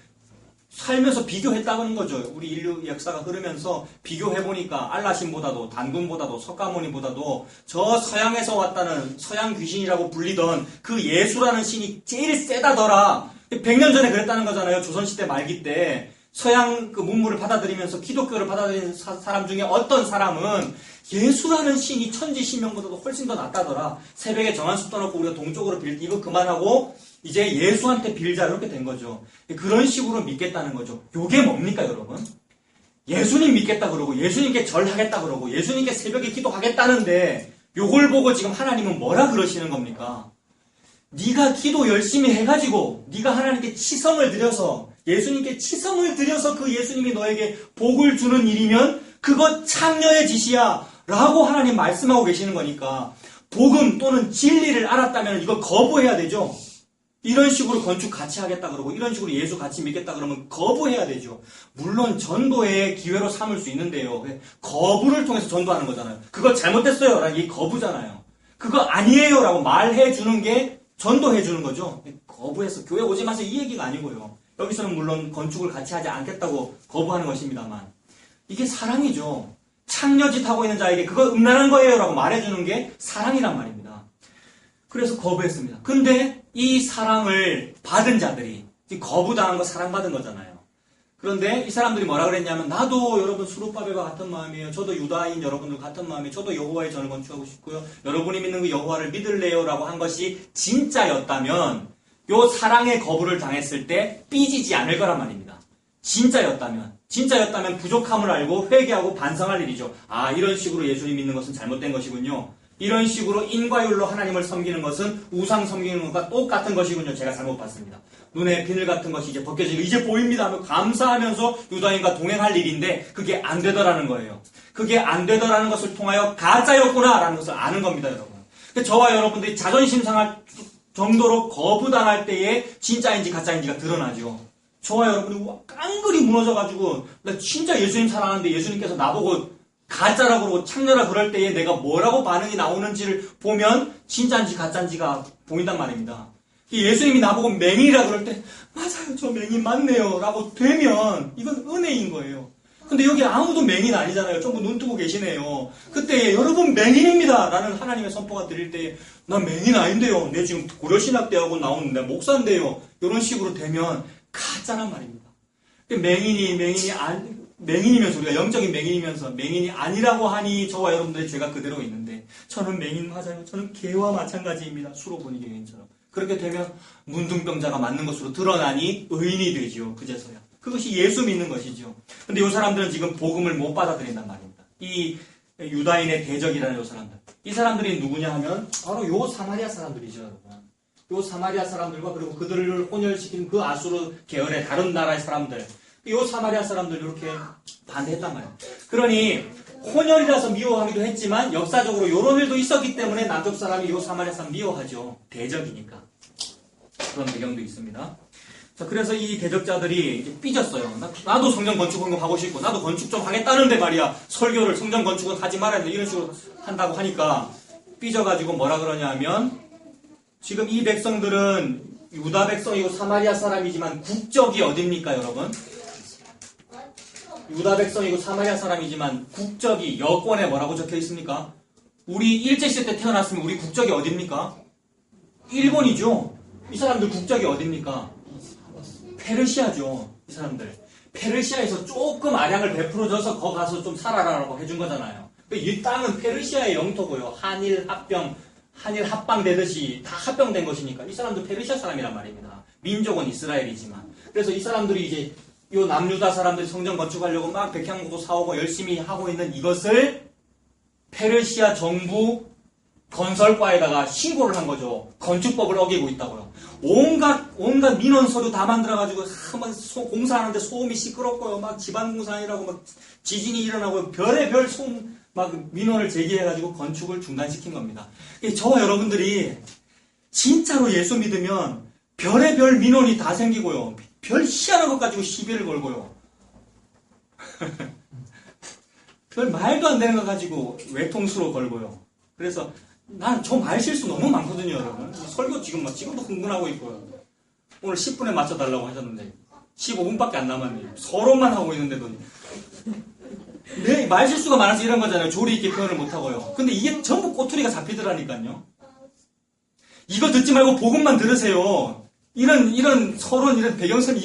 살면서 비교했다는 거죠. 우리 인류 역사가 흐르면서 비교해보니까 알라신보다도 단군보다도 석가모니보다도 저 서양에서 왔다는 서양 귀신이라고 불리던 그 예수라는 신이 제일 세다더라. 100년 전에 그랬다는 거잖아요. 조선시대 말기 때 서양 그 문물을 받아들이면서 기독교를 받아들이는 사람 중에 어떤 사람은 예수라는 신이 천지신명보다도 훨씬 더 낫다더라. 새벽에 정한수 떠놓고 우리가 동쪽으로 빌 이거 그만하고 이제 예수한테 빌자 이렇게 된 거죠. 그런 식으로 믿겠다는 거죠. 요게 뭡니까 여러분? 예수님 믿겠다 그러고 예수님께 절하겠다 그러고 예수님께 새벽에 기도하겠다는데 요걸 보고 지금 하나님은 뭐라 그러시는 겁니까? 네가 기도 열심히 해가지고 네가 하나님께 치성을 드려서 예수님께 치성을 드려서 그 예수님이 너에게 복을 주는 일이면 그거 창녀의 짓이야 라고 하나님 말씀하고 계시는 거니까 복음 또는 진리를 알았다면 이거 거부해야 되죠. 이런 식으로 건축 같이 하겠다 그러고 이런 식으로 예수 같이 믿겠다 그러면 거부해야 되죠. 물론 전도의 기회로 삼을 수 있는데요. 거부를 통해서 전도하는 거잖아요. 그거 잘못됐어요 라는 게 거부잖아요. 그거 아니에요 라고 말해 주는 게 전도해 주는 거죠. 거부해서 교회 오지 마세요 이 얘기가 아니고요. 여기서는 물론 건축을 같이 하지 않겠다고 거부하는 것입니다만 이게 사랑이죠. 창녀짓 하고 있는 자에게 그거 음란한 거예요 라고 말해주는 게 사랑이란 말입니다. 그래서 거부했습니다. 근데 이 사랑을 받은 자들이 거부당한 거 사랑받은 거잖아요. 그런데 이 사람들이 뭐라 그랬냐면 나도 여러분 수룹바벨과 같은 마음이에요. 저도 유다인 여러분들 같은 마음이에요. 저도 여호와의 전을 건축하고 싶고요. 여러분이 믿는 그 여호와를 믿을래요 라고 한 것이 진짜였다면 요 사랑의 거부를 당했을 때 삐지지 않을 거란 말입니다. 진짜였다면 부족함을 알고 회개하고 반성할 일이죠. 아 이런 식으로 예수님 믿는 것은 잘못된 것이군요. 이런 식으로 인과율로 하나님을 섬기는 것은 우상 섬기는 것과 똑같은 것이군요. 제가 잘못 봤습니다. 눈에 비늘 같은 것이 이제 벗겨지고 이제 보입니다 하며 감사하면서 유다인과 동행할 일인데 그게 안 되더라는 거예요. 그게 안 되더라는 것을 통하여 가짜였구나라는 것을 아는 겁니다. 여러분. 저와 여러분들이 자존심 상할 정도로 거부당할 때에 진짜인지 가짜인지가 드러나죠. 저와 여러분이 깡그리 무너져가지고 나 진짜 예수님 사랑하는데 예수님께서 나보고 가짜라고 그러고 창녀라 그럴 때에 내가 뭐라고 반응이 나오는지를 보면 진짜인지 가짜인지가 보인단 말입니다. 예수님이 나보고 맹인이라 그럴 때 맞아요 저 맹인 맞네요 라고 되면 이건 은혜인 거예요. 근데 여기 아무도 맹인 아니잖아요. 전부 눈 뜨고 계시네요. 그때 여러분 맹인입니다 라는 하나님의 선포가 드릴 때 난 맹인 아닌데요. 내 지금 고려신학대하고 나오는데 목사인데요. 이런 식으로 되면 가짜란 말입니다. 맹인이면서 우리가 영적인 맹인이면서 맹인이 아니라고 하니 저와 여러분들의 죄가 그대로 있는데 저는 맹인 맞아요. 저는 개와 마찬가지입니다. 수로보니 개인처럼. 그렇게 되면 문둥병자가 맞는 것으로 드러나니 의인이 되죠. 그제서야. 그것이 예수 믿는 것이죠. 근데 이 사람들은 지금 복음을 못 받아들인단 말입니다. 이 유다인의 대적이라는 이 사람들. 이 사람들이 누구냐 하면 바로 요 사마리아 사람들이죠. 여러분. 요 사마리아 사람들과 그리고 그들을 혼혈시킨 그 아수르 계열의 다른 나라의 사람들. 요 사마리아 사람들 이렇게 반대했단 말이에요. 그러니 혼혈이라서 미워하기도 했지만 역사적으로 이런 일도 있었기 때문에 남쪽 사람이 요 사마리아 사람 미워하죠. 대적이니까. 그런 배경도 있습니다. 자, 그래서 이 대적자들이 이제 삐졌어요. 나도 성전 건축을 하고 싶고 나도 건축 좀 하겠다는데 말이야. 설교를 성전 건축은 하지 말아야 돼. 이런 식으로 한다고 하니까 삐져가지고 뭐라 그러냐 하면 지금 이 백성들은 유다 백성이고 사마리아 사람이지만 국적이 어딥니까 여러분? 유다 백성이고 사마리아 사람이지만 국적이 여권에 뭐라고 적혀 있습니까? 우리 일제시대 때 태어났으면 우리 국적이 어딥니까? 일본이죠. 이 사람들 국적이 어딥니까? 페르시아죠. 이 사람들. 페르시아에서 조금 아량을 베풀어줘서 거 가서 좀 살아라라고 해준 거잖아요. 이 땅은 페르시아의 영토고요. 한일 합방 되듯이 다 합병된 것이니까 이 사람도 페르시아 사람이란 말입니다. 민족은 이스라엘이지만. 그래서 이 사람들이 이제 요 남유다 사람들이 성전 건축하려고 막 백향목도 사오고 열심히 하고 있는 이것을 페르시아 정부 건설과에다가 신고를 한 거죠. 건축법을 어기고 있다고요. 온갖 민원 서류 다 만들어가지고 막 공사하는데 소음이 시끄럽고요. 막 집안 공사이라고 막 지진이 일어나고 별의별 소음 막 민원을 제기해가지고 건축을 중단시킨 겁니다. 저와 여러분들이 진짜로 예수 믿으면 별의별 민원이 다 생기고요. 별 희한한 것 가지고 시비를 걸고요. 별 말도 안 되는 거 가지고 외통수로 걸고요. 그래서 난 저 말실수 너무 많거든요, 여러분. 설교 지금도 흥분하고 있고요. 오늘 10분에 맞춰달라고 하셨는데 15분밖에 안 남았네요. 서론만 하고 있는데도 내 말실수가 많아서 이런 거잖아요. 조리 있게 표현을 못하고요. 근데 이게 전부 꼬투리가 잡히더라니까요. 이거 듣지 말고 복음만 들으세요. 이런 서론, 이런 배경선,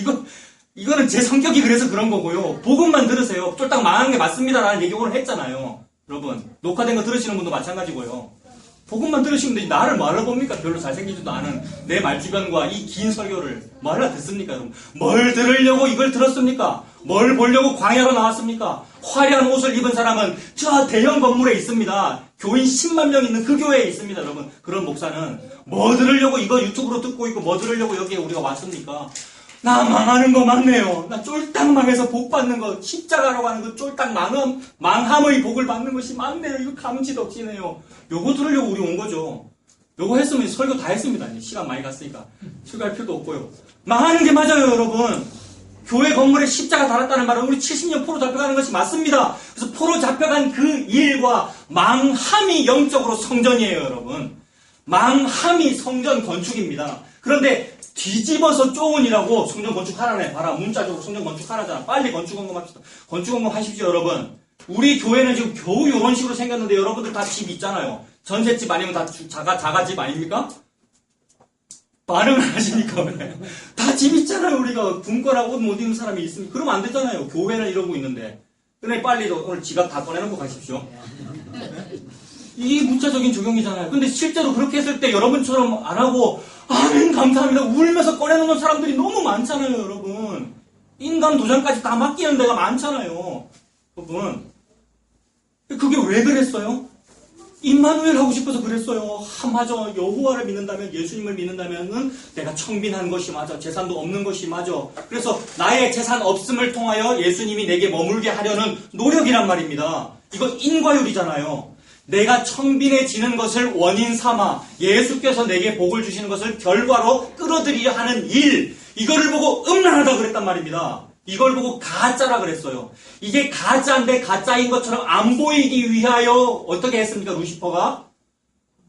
이거는 제 성격이 그래서 그런 거고요. 복음만 들으세요. 쫄딱 망한 게 맞습니다라는 얘기 오늘 했잖아요. 여러분, 녹화된 거 들으시는 분도 마찬가지고요. 복음만 들으시면 되지. 나를 말을 봅니까? 별로 잘생기지도 않은 내 말주변과 이 긴 설교를 말라 듣습니까, 여러분? 뭘 들으려고 이걸 들었습니까? 뭘 보려고 광야로 나왔습니까? 화려한 옷을 입은 사람은 저 대형 건물에 있습니다. 교인 10만 명 있는 그 교회에 있습니다, 여러분. 그런 목사는 뭐 들으려고 이거 유튜브로 듣고 있고 뭐 들으려고 여기에 우리가 왔습니까? 나 망하는 거 맞네요. 나 쫄딱 망해서 복 받는 거, 십자가로 가는 거 쫄딱 망함의 복을 받는 것이 맞네요. 이거 감지덕지네요. 요거 들으려고 우리 온 거죠. 요거 했으면 설교 다 했습니다. 시간 많이 갔으니까. 설교할 필요도 없고요. 망하는 게 맞아요, 여러분. 교회 건물에 십자가 달았다는 말은 우리 70년 포로 잡혀가는 것이 맞습니다. 그래서 포로 잡혀간 그 일과 망함이 영적으로 성전이에요, 여러분. 망함이 성전 건축입니다. 그런데 뒤집어서 쪼은이라고 성전 건축하라네. 봐라. 문자적으로 성전 건축하라잖아. 빨리 건축원금 하십시오, 여러분. 우리 교회는 지금 겨우 이런 식으로 생겼는데 여러분들 다 집 있잖아요. 전셋집 아니면 다 자가집 아닙니까? 반응을 하시니까 왜? 다 집 있잖아요. 우리가 군거나 옷 못 입는 사람이 있으면 그러면 안 되잖아요. 교회는 이러고 있는데. 그래 빨리 오늘 지갑 다 꺼내놓고 가십시오. 이게 문자적인 적용이잖아요. 근데 실제로 그렇게 했을 때 여러분처럼 안 하고 아멘 감사합니다 울면서 꺼내놓는 사람들이 너무 많잖아요, 여러분. 인감 도장까지 다 맡기는 데가 많잖아요, 여러분. 그게 왜 그랬어요? 임마누엘 하고 싶어서 그랬어요. 맞아. 여호와를 믿는다면, 예수님을 믿는다면은 내가 청빈한 것이 맞아. 재산도 없는 것이 맞아. 그래서 나의 재산 없음을 통하여 예수님이 내게 머물게 하려는 노력이란 말입니다. 이거 인과율이잖아요. 내가 청빈해지는 것을 원인 삼아 예수께서 내게 복을 주시는 것을 결과로 끌어들이려 하는 일, 이거를 보고 음란하다 그랬단 말입니다. 이걸 보고 가짜라 그랬어요. 이게 가짜인데 가짜인 것처럼 안 보이기 위하여 어떻게 했습니까, 루시퍼가?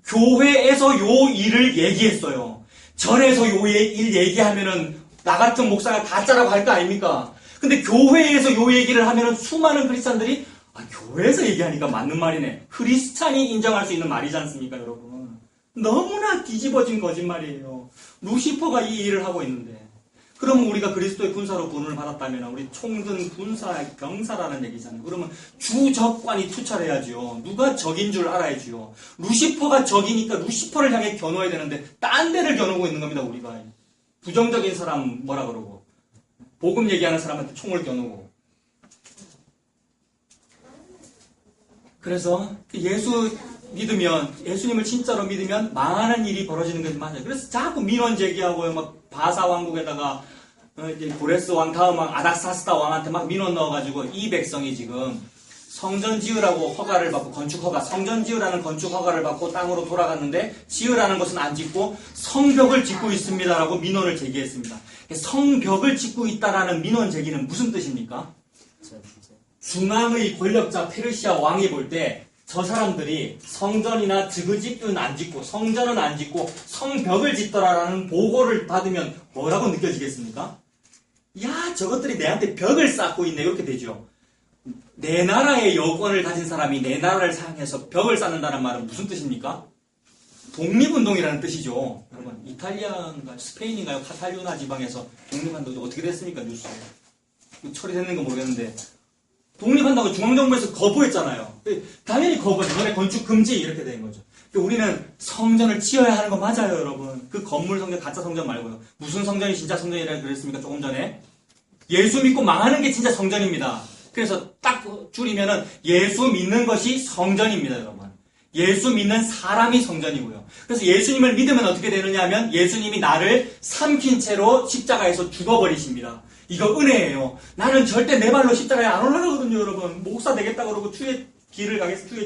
교회에서 요 일을 얘기했어요. 절에서 요 일 얘기하면은 나 같은 목사가 가짜라고 할 거 아닙니까? 근데 교회에서 요 얘기를 하면은 수많은 크리스찬들이 교회에서 얘기하니까 맞는 말이네. 크리스찬이 인정할 수 있는 말이지 않습니까, 여러분? 너무나 뒤집어진 거짓말이에요. 루시퍼가 이 일을 하고 있는데. 그러면 우리가 그리스도의 군사로 부름을 받았다면 우리 총등 군사 병사라는 얘기잖아요. 그러면 주적관이 투철해야지요. 누가 적인 줄 알아야지요. 루시퍼가 적이니까 루시퍼를 향해 겨누어야 되는데 딴 데를 겨누고 있는 겁니다, 우리가. 부정적인 사람 뭐라 그러고 복음 얘기하는 사람한테 총을 겨누고. 그래서 예수 믿으면, 예수님을 진짜로 믿으면 망하는 일이 벌어지는 것이 맞아요. 그래서 자꾸 민원 제기하고요. 막 바사 왕국에다가 이제 고레스 왕 다음 왕 아닥사스다 왕한테 막 민원 넣어가지고 이 백성이 지금 성전 지으라고 허가를 받고 건축 허가, 성전 지으라는 건축 허가를 받고 땅으로 돌아갔는데 지으라는 것은 안 짓고 성벽을 짓고 있습니다라고 민원을 제기했습니다. 성벽을 짓고 있다라는 민원 제기는 무슨 뜻입니까? 중앙의 권력자 페르시아 왕이 볼 때 저 사람들이 성전이나 지그집은 안 짓고 성전은 안 짓고 성벽을 짓더라라는 보고를 받으면 뭐라고 느껴지겠습니까? 야, 저것들이 내한테 벽을 쌓고 있네, 이렇게 되죠. 내 나라의 여권을 가진 사람이 내 나라를 사용해서 벽을 쌓는다는 말은 무슨 뜻입니까? 독립운동이라는 뜻이죠. 여러분, 이탈리아인가 스페인인가요? 카탈루나 지방에서 독립한다고 어떻게 됐습니까, 뉴스에? 처리됐는 거 모르겠는데 독립한다고 중앙정부에서 거부했잖아요. 당연히 거부하죠. 너네 건축 금지 이렇게 된 거죠. 우리는 성전을 지어야 하는 거 맞아요, 여러분. 그 건물 성전, 가짜 성전 말고요. 무슨 성전이 진짜 성전이라고 그랬습니까, 조금 전에? 예수 믿고 망하는 게 진짜 성전입니다. 그래서 딱 줄이면은 예수 믿는 것이 성전입니다, 여러분. 예수 믿는 사람이 성전이고요. 그래서 예수님을 믿으면 어떻게 되느냐 하면 예수님이 나를 삼킨 채로 십자가에서 죽어버리십니다. 이거 은혜예요. 나는 절대 내 발로 십자가에 안 올라가거든요, 여러분. 목사 되겠다 그러고 주의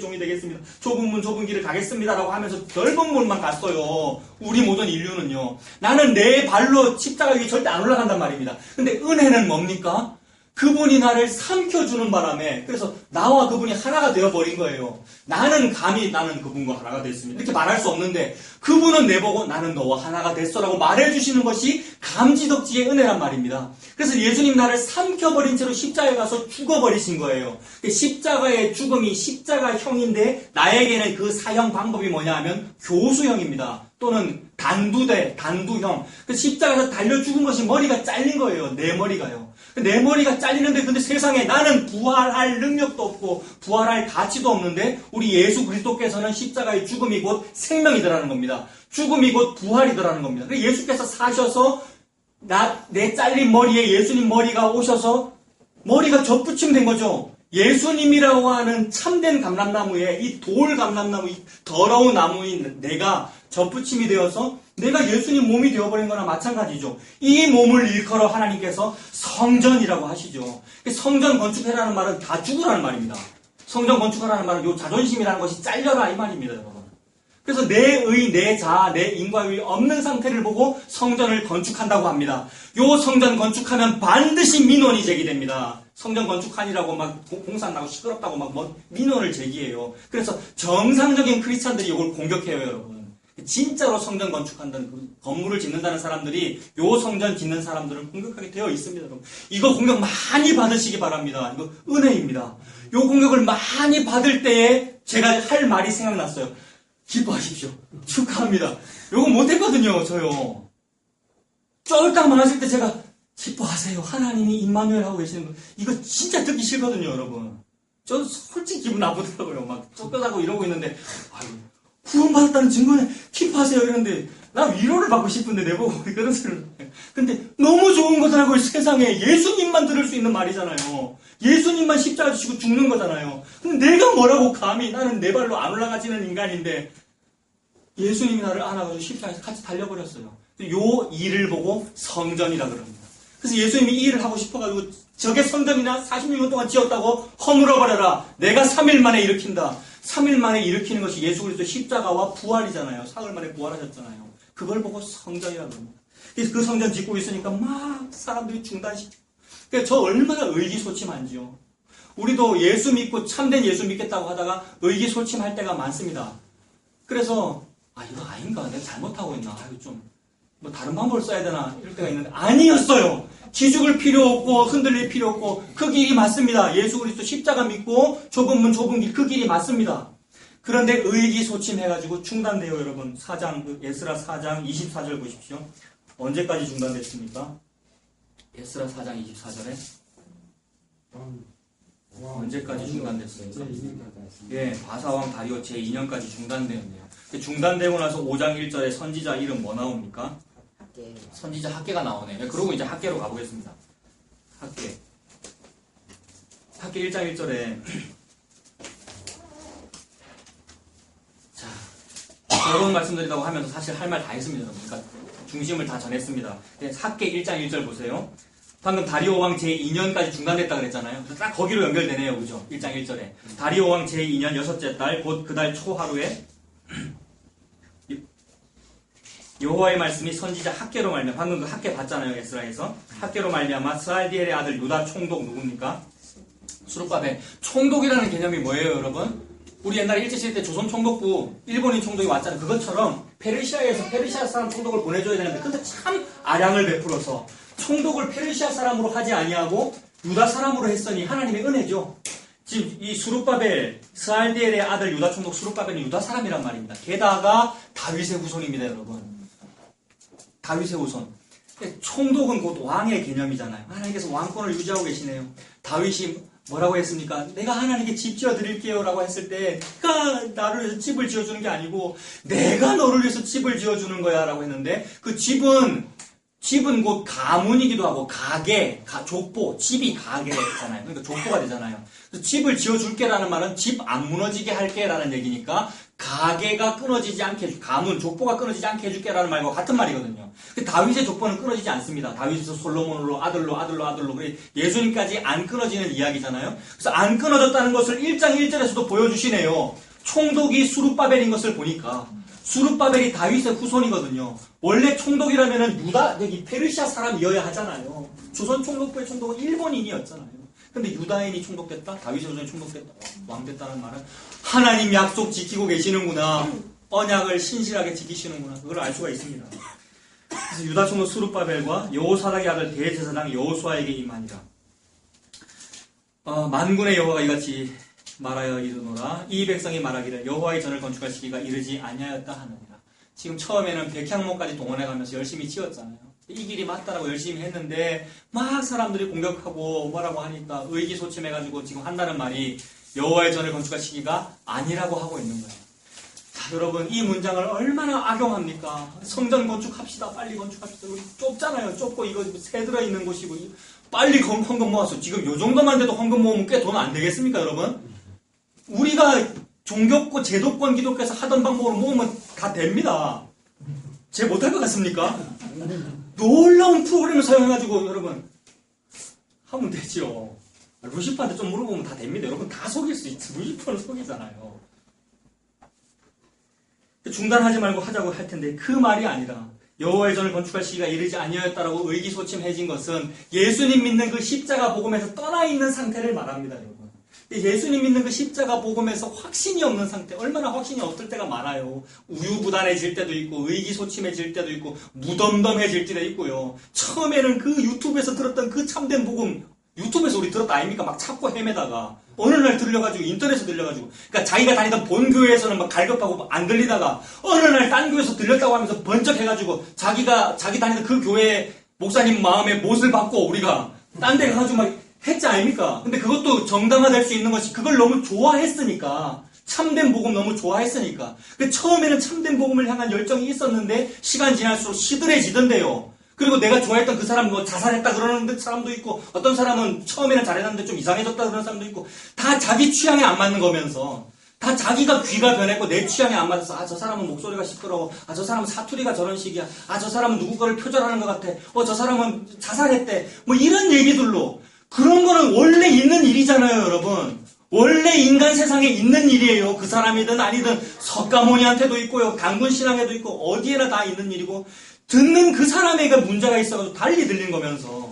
종이 되겠습니다. 좁은 문 좁은 길을 가겠습니다라고 하면서 넓은 문만 갔어요. 우리 모든 인류는요. 나는 내 발로 십자가 위에 절대 안 올라간단 말입니다. 근데 은혜는 뭡니까? 그분이 나를 삼켜주는 바람에 그래서 나와 그분이 하나가 되어버린 거예요. 나는 감히 나는 그분과 하나가 됐습니다. 이렇게 말할 수 없는데 그분은 내보고 나는 너와 하나가 됐어라고 말해주시는 것이 감지덕지의 은혜란 말입니다. 그래서 예수님 나를 삼켜버린 채로 십자가에 가서 죽어버리신 거예요. 십자가의 죽음이 십자가형인데 나에게는 그 사형 방법이 뭐냐 하면 교수형입니다. 또는 단두형. 십자가에서 달려 죽은 것이 머리가 잘린 거예요. 내 머리가요. 내 머리가 잘리는데 근데 세상에 나는 부활할 능력도 없고 부활할 가치도 없는데 우리 예수 그리스도께서는 십자가의 죽음이 곧 생명이더라는 겁니다. 죽음이 곧 부활이더라는 겁니다. 그래서 예수께서 사셔서 내 잘린 머리에 예수님 머리가 오셔서 머리가 접붙임된 거죠. 예수님이라고 하는 참된 감람나무에 이 돌 감람나무, 이 더러운 나무인 내가 접붙임이 되어서 내가 예수님 몸이 되어버린 거나 마찬가지죠. 이 몸을 일컬어 하나님께서 성전이라고 하시죠. 성전 건축해라는 말은 다 죽으라는 말입니다. 성전 건축하라는 말은 요 자존심이라는 것이 잘려라 이 말입니다, 여러분. 그래서 내 의, 내 자아, 내 인과의 없는 상태를 보고 성전을 건축한다고 합니다. 요 성전 건축하면 반드시 민원이 제기됩니다. 성전 건축하니라고 막 공사 나고 시끄럽다고 막 민원을 제기해요. 그래서 정상적인 크리스찬들이 이걸 공격해요, 여러분. 진짜로 성전 건축한다는 그 건물을 짓는다는 사람들이 요 성전 짓는 사람들을 공격하게 되어 있습니다, 여러분. 이거 공격 많이 받으시기 바랍니다. 이거 은혜입니다. 요 공격을 많이 받을 때에 제가 할 말이 생각났어요. 기뻐하십시오. 축하합니다. 요거 못했거든요, 저요. 쫄딱 많았을 때 제가 기뻐하세요. 하나님이 임마누엘 하고 계시는 거. 이거 진짜 듣기 싫거든요, 여러분. 저 솔직히 기분 나쁘더라고요. 막 쫓겨나고 이러고 있는데, 아유, 구원받았다는 증거는 기뻐하세요. 이러는데, 나 위로를 받고 싶은데 내보고 그런 소리를. 근데 너무 좋은 거더라고요, 세상에. 예수님만 들을 수 있는 말이잖아요. 예수님만 십자가 지시고 죽는 거잖아요. 근데 내가 뭐라고 감히, 나는 내 발로 안 올라가지는 인간인데, 예수님이 나를 안아가지고 십자가에서 같이 달려버렸어요. 요 일을 보고 성전이라 그럽니다. 그래서 예수님이 이 일을 하고 싶어가지고 저게 성전이나 46년 동안 지었다고 허물어버려라. 내가 3일 만에 일으킨다. 3일 만에 일으키는 것이 예수 그리스도 십자가와 부활이잖아요. 사흘 만에 부활하셨잖아요. 그걸 보고 성전이라고 합니다. 그래서 그 성전 짓고 있으니까 막 사람들이 중단시켜. 그러니까 저 얼마나 의기소침한지요. 우리도 예수 믿고 참된 예수 믿겠다고 하다가 의기소침할 때가 많습니다. 그래서 이거 아닌가? 내가 잘못하고 있나? 뭐 다른 방법을 써야 되나? 이럴 때가 있는데 아니었어요. 기죽을 필요 없고 흔들릴 필요 없고 그 길이 맞습니다. 예수 그리스도 십자가 믿고 좁은 문 좁은 길 그 길이 맞습니다. 그런데 의기소침해가지고 중단돼요, 여러분. 에스라 4장 24절 보십시오. 언제까지 중단됐습니까? 에스라 4장 24절에 언제까지 중단됐습니까? 예, 바사왕 다리오 제2년까지 중단되었네요. 중단되고 나서 5장 1절에 선지자 이름 뭐 나옵니까? 학계. 선지자 학계가 나오네. 그러고 이제 학계로 가보겠습니다. 학계 1장 1절에 자, 여러분 말씀드리다고 하면서 사실 할 말 다 했습니다, 여러분. 그러니까 중심을 다 전했습니다. 학계 1장 1절 보세요. 방금 다리오 왕 제2년까지 중단됐다 그랬잖아요. 그래서 딱 거기로 연결되네요, 그죠? 1장 1절에 다리오 왕 제2년 여섯째 달 곧 그 달 초하루에 여호와의 말씀이 선지자 학계로 말미암아, 방금 그 학계 봤잖아요, 에스라에서. 학계로 말미암아 스알디엘의 아들 유다 총독 누굽니까? 수룹바벨. 총독이라는 개념이 뭐예요, 여러분? 우리 옛날에 일제시대 때 조선 총독부 일본인 총독이 왔잖아요. 그것처럼 페르시아에서 페르시아 사람 총독을 보내줘야 되는데 근데 참 아량을 베풀어서 총독을 페르시아 사람으로 하지 아니하고 유다 사람으로 했으니 하나님의 은혜죠. 지금 이 수룹바벨, 스알디엘의 아들 유다 총독 수룹바벨은 유다 사람이란 말입니다. 게다가 다윗의 후손입니다, 여러분. 다윗의 후손. 총독은 곧 왕의 개념이잖아요. 하나님께서 왕권을 유지하고 계시네요. 다윗이 뭐라고 했습니까? 내가 하나님께 집 지어드릴게요 라고 했을 때 내가 나를 위해서 집을 지어주는 게 아니고 내가 너를 위해서 집을 지어주는 거야 라고 했는데 그 집은 집은 곧 가문이기도 하고 가게, 족보, 집이 가게잖아요. 그러니까 족보가 되잖아요. 그래서 집을 지어줄게라는 말은 집 안 무너지게 할게라는 얘기니까 가게가 끊어지지 않게, 가문, 족보가 끊어지지 않게 해줄게라는 말과 같은 말이거든요. 다윗의 족보는 끊어지지 않습니다. 다윗에서 솔로몬으로 아들로 그래 예수님까지 안 끊어지는 이야기잖아요. 그래서 안 끊어졌다는 것을 1장 1절에서도 보여주시네요. 총독이 수룹바벨인 것을 보니까 수룹바벨이 다윗의 후손이거든요. 원래 총독이라면은 여기 페르시아 사람이어야 하잖아요. 조선 총독부의 총독은 일본인이었잖아요. 근데 유다인이 총독됐다? 다윗의 후손이 총독됐다? 왕 됐다는 말은 하나님 약속 지키고 계시는구나. 언약을 신실하게 지키시는구나. 그걸 알 수가 있습니다. 그래서 유다 총독 수룹바벨과 여호사닥의 아들 대제사장 여호수아에게 임하니라. 만군의 여호와가 이같이 말하여 이르노라. 이 백성이 말하기를 여호와의 전을 건축할 시기가 이르지 아니하였다 하느니라. 지금 처음에는 백향목까지 동원해가면서 열심히 지었잖아요. 이 길이 맞다라고 열심히 했는데 막 사람들이 공격하고 뭐라고 하니까 의기소침해가지고 지금 한다는 말이 여호와의 전을 건축할 시기가 아니라고 하고 있는 거예요. 자, 여러분 이 문장을 얼마나 악용합니까? 성전 건축합시다. 빨리 건축합시다. 좁잖아요. 좁고 이거 새 들어있는 곳이고 빨리 헌금 모아서 지금 요 정도만 돼도 헌금 모으면 꽤 돈 안 되겠습니까 여러분? 우리가 종교권, 제도권 기독교에서 하던 방법으로 모으면 다 됩니다. 제 못할 것 같습니까? 놀라운 프로그램을 사용해가지고 여러분 하면 되죠. 루시퍼한테 좀 물어보면 다 됩니다. 여러분 다 속일 수 있지. 루시퍼는 속이잖아요. 중단하지 말고 하자고 할 텐데 그 말이 아니라 여호와의 전을 건축할 시기가 이르지 아니하였다라고 의기소침해진 것은 예수님 믿는 그 십자가 복음에서 떠나 있는 상태를 말합니다. 여러분. 예수님 믿는 그 십자가 복음에서 확신이 없는 상태, 얼마나 확신이 없을 때가 많아요. 우유부단해질 때도 있고 의기소침해질 때도 있고 무덤덤해질 때도 있고요. 처음에는 그 유튜브에서 들었던 그 참된 복음 유튜브에서 우리 들었다 아닙니까? 막 찾고 헤매다가 어느 날 들려가지고 인터넷에서 들려가지고 그러니까 자기가 다니던 본 교회에서는 막 갈급하고 안 들리다가 어느 날 딴 교회에서 들렸다고 하면서 번쩍해가지고 자기 다니던 그 교회 목사님 마음에 못을 받고 우리가 딴 데 가가지고 막 했지 아닙니까? 근데 그것도 정당화될 수 있는 것이 그걸 너무 좋아했으니까 참된 복음 너무 좋아했으니까 처음에는 참된 복음을 향한 열정이 있었는데 시간 지날수록 시들해지던데요. 그리고 내가 좋아했던 그 사람 뭐 자살했다 그러는 사람도 있고 어떤 사람은 처음에는 잘했는데 좀 이상해졌다 그러는 사람도 있고 다 자기 취향에 안 맞는 거면서 다 자기가 귀가 변했고 내 취향에 안 맞아서 저 사람은 목소리가 시끄러워. 저 사람은 사투리가 저런 식이야. 저 사람은 누구 거를 표절하는 것 같아. 저 사람은 자살했대. 뭐 이런 얘기들로 그런 거는 원래 있는 일이잖아요, 여러분. 원래 인간 세상에 있는 일이에요. 그 사람이든 아니든 석가모니한테도 있고요. 당군 신앙에도 있고 어디에나 다 있는 일이고 듣는 그 사람에게 문제가 있어가지고 달리 들린 거면서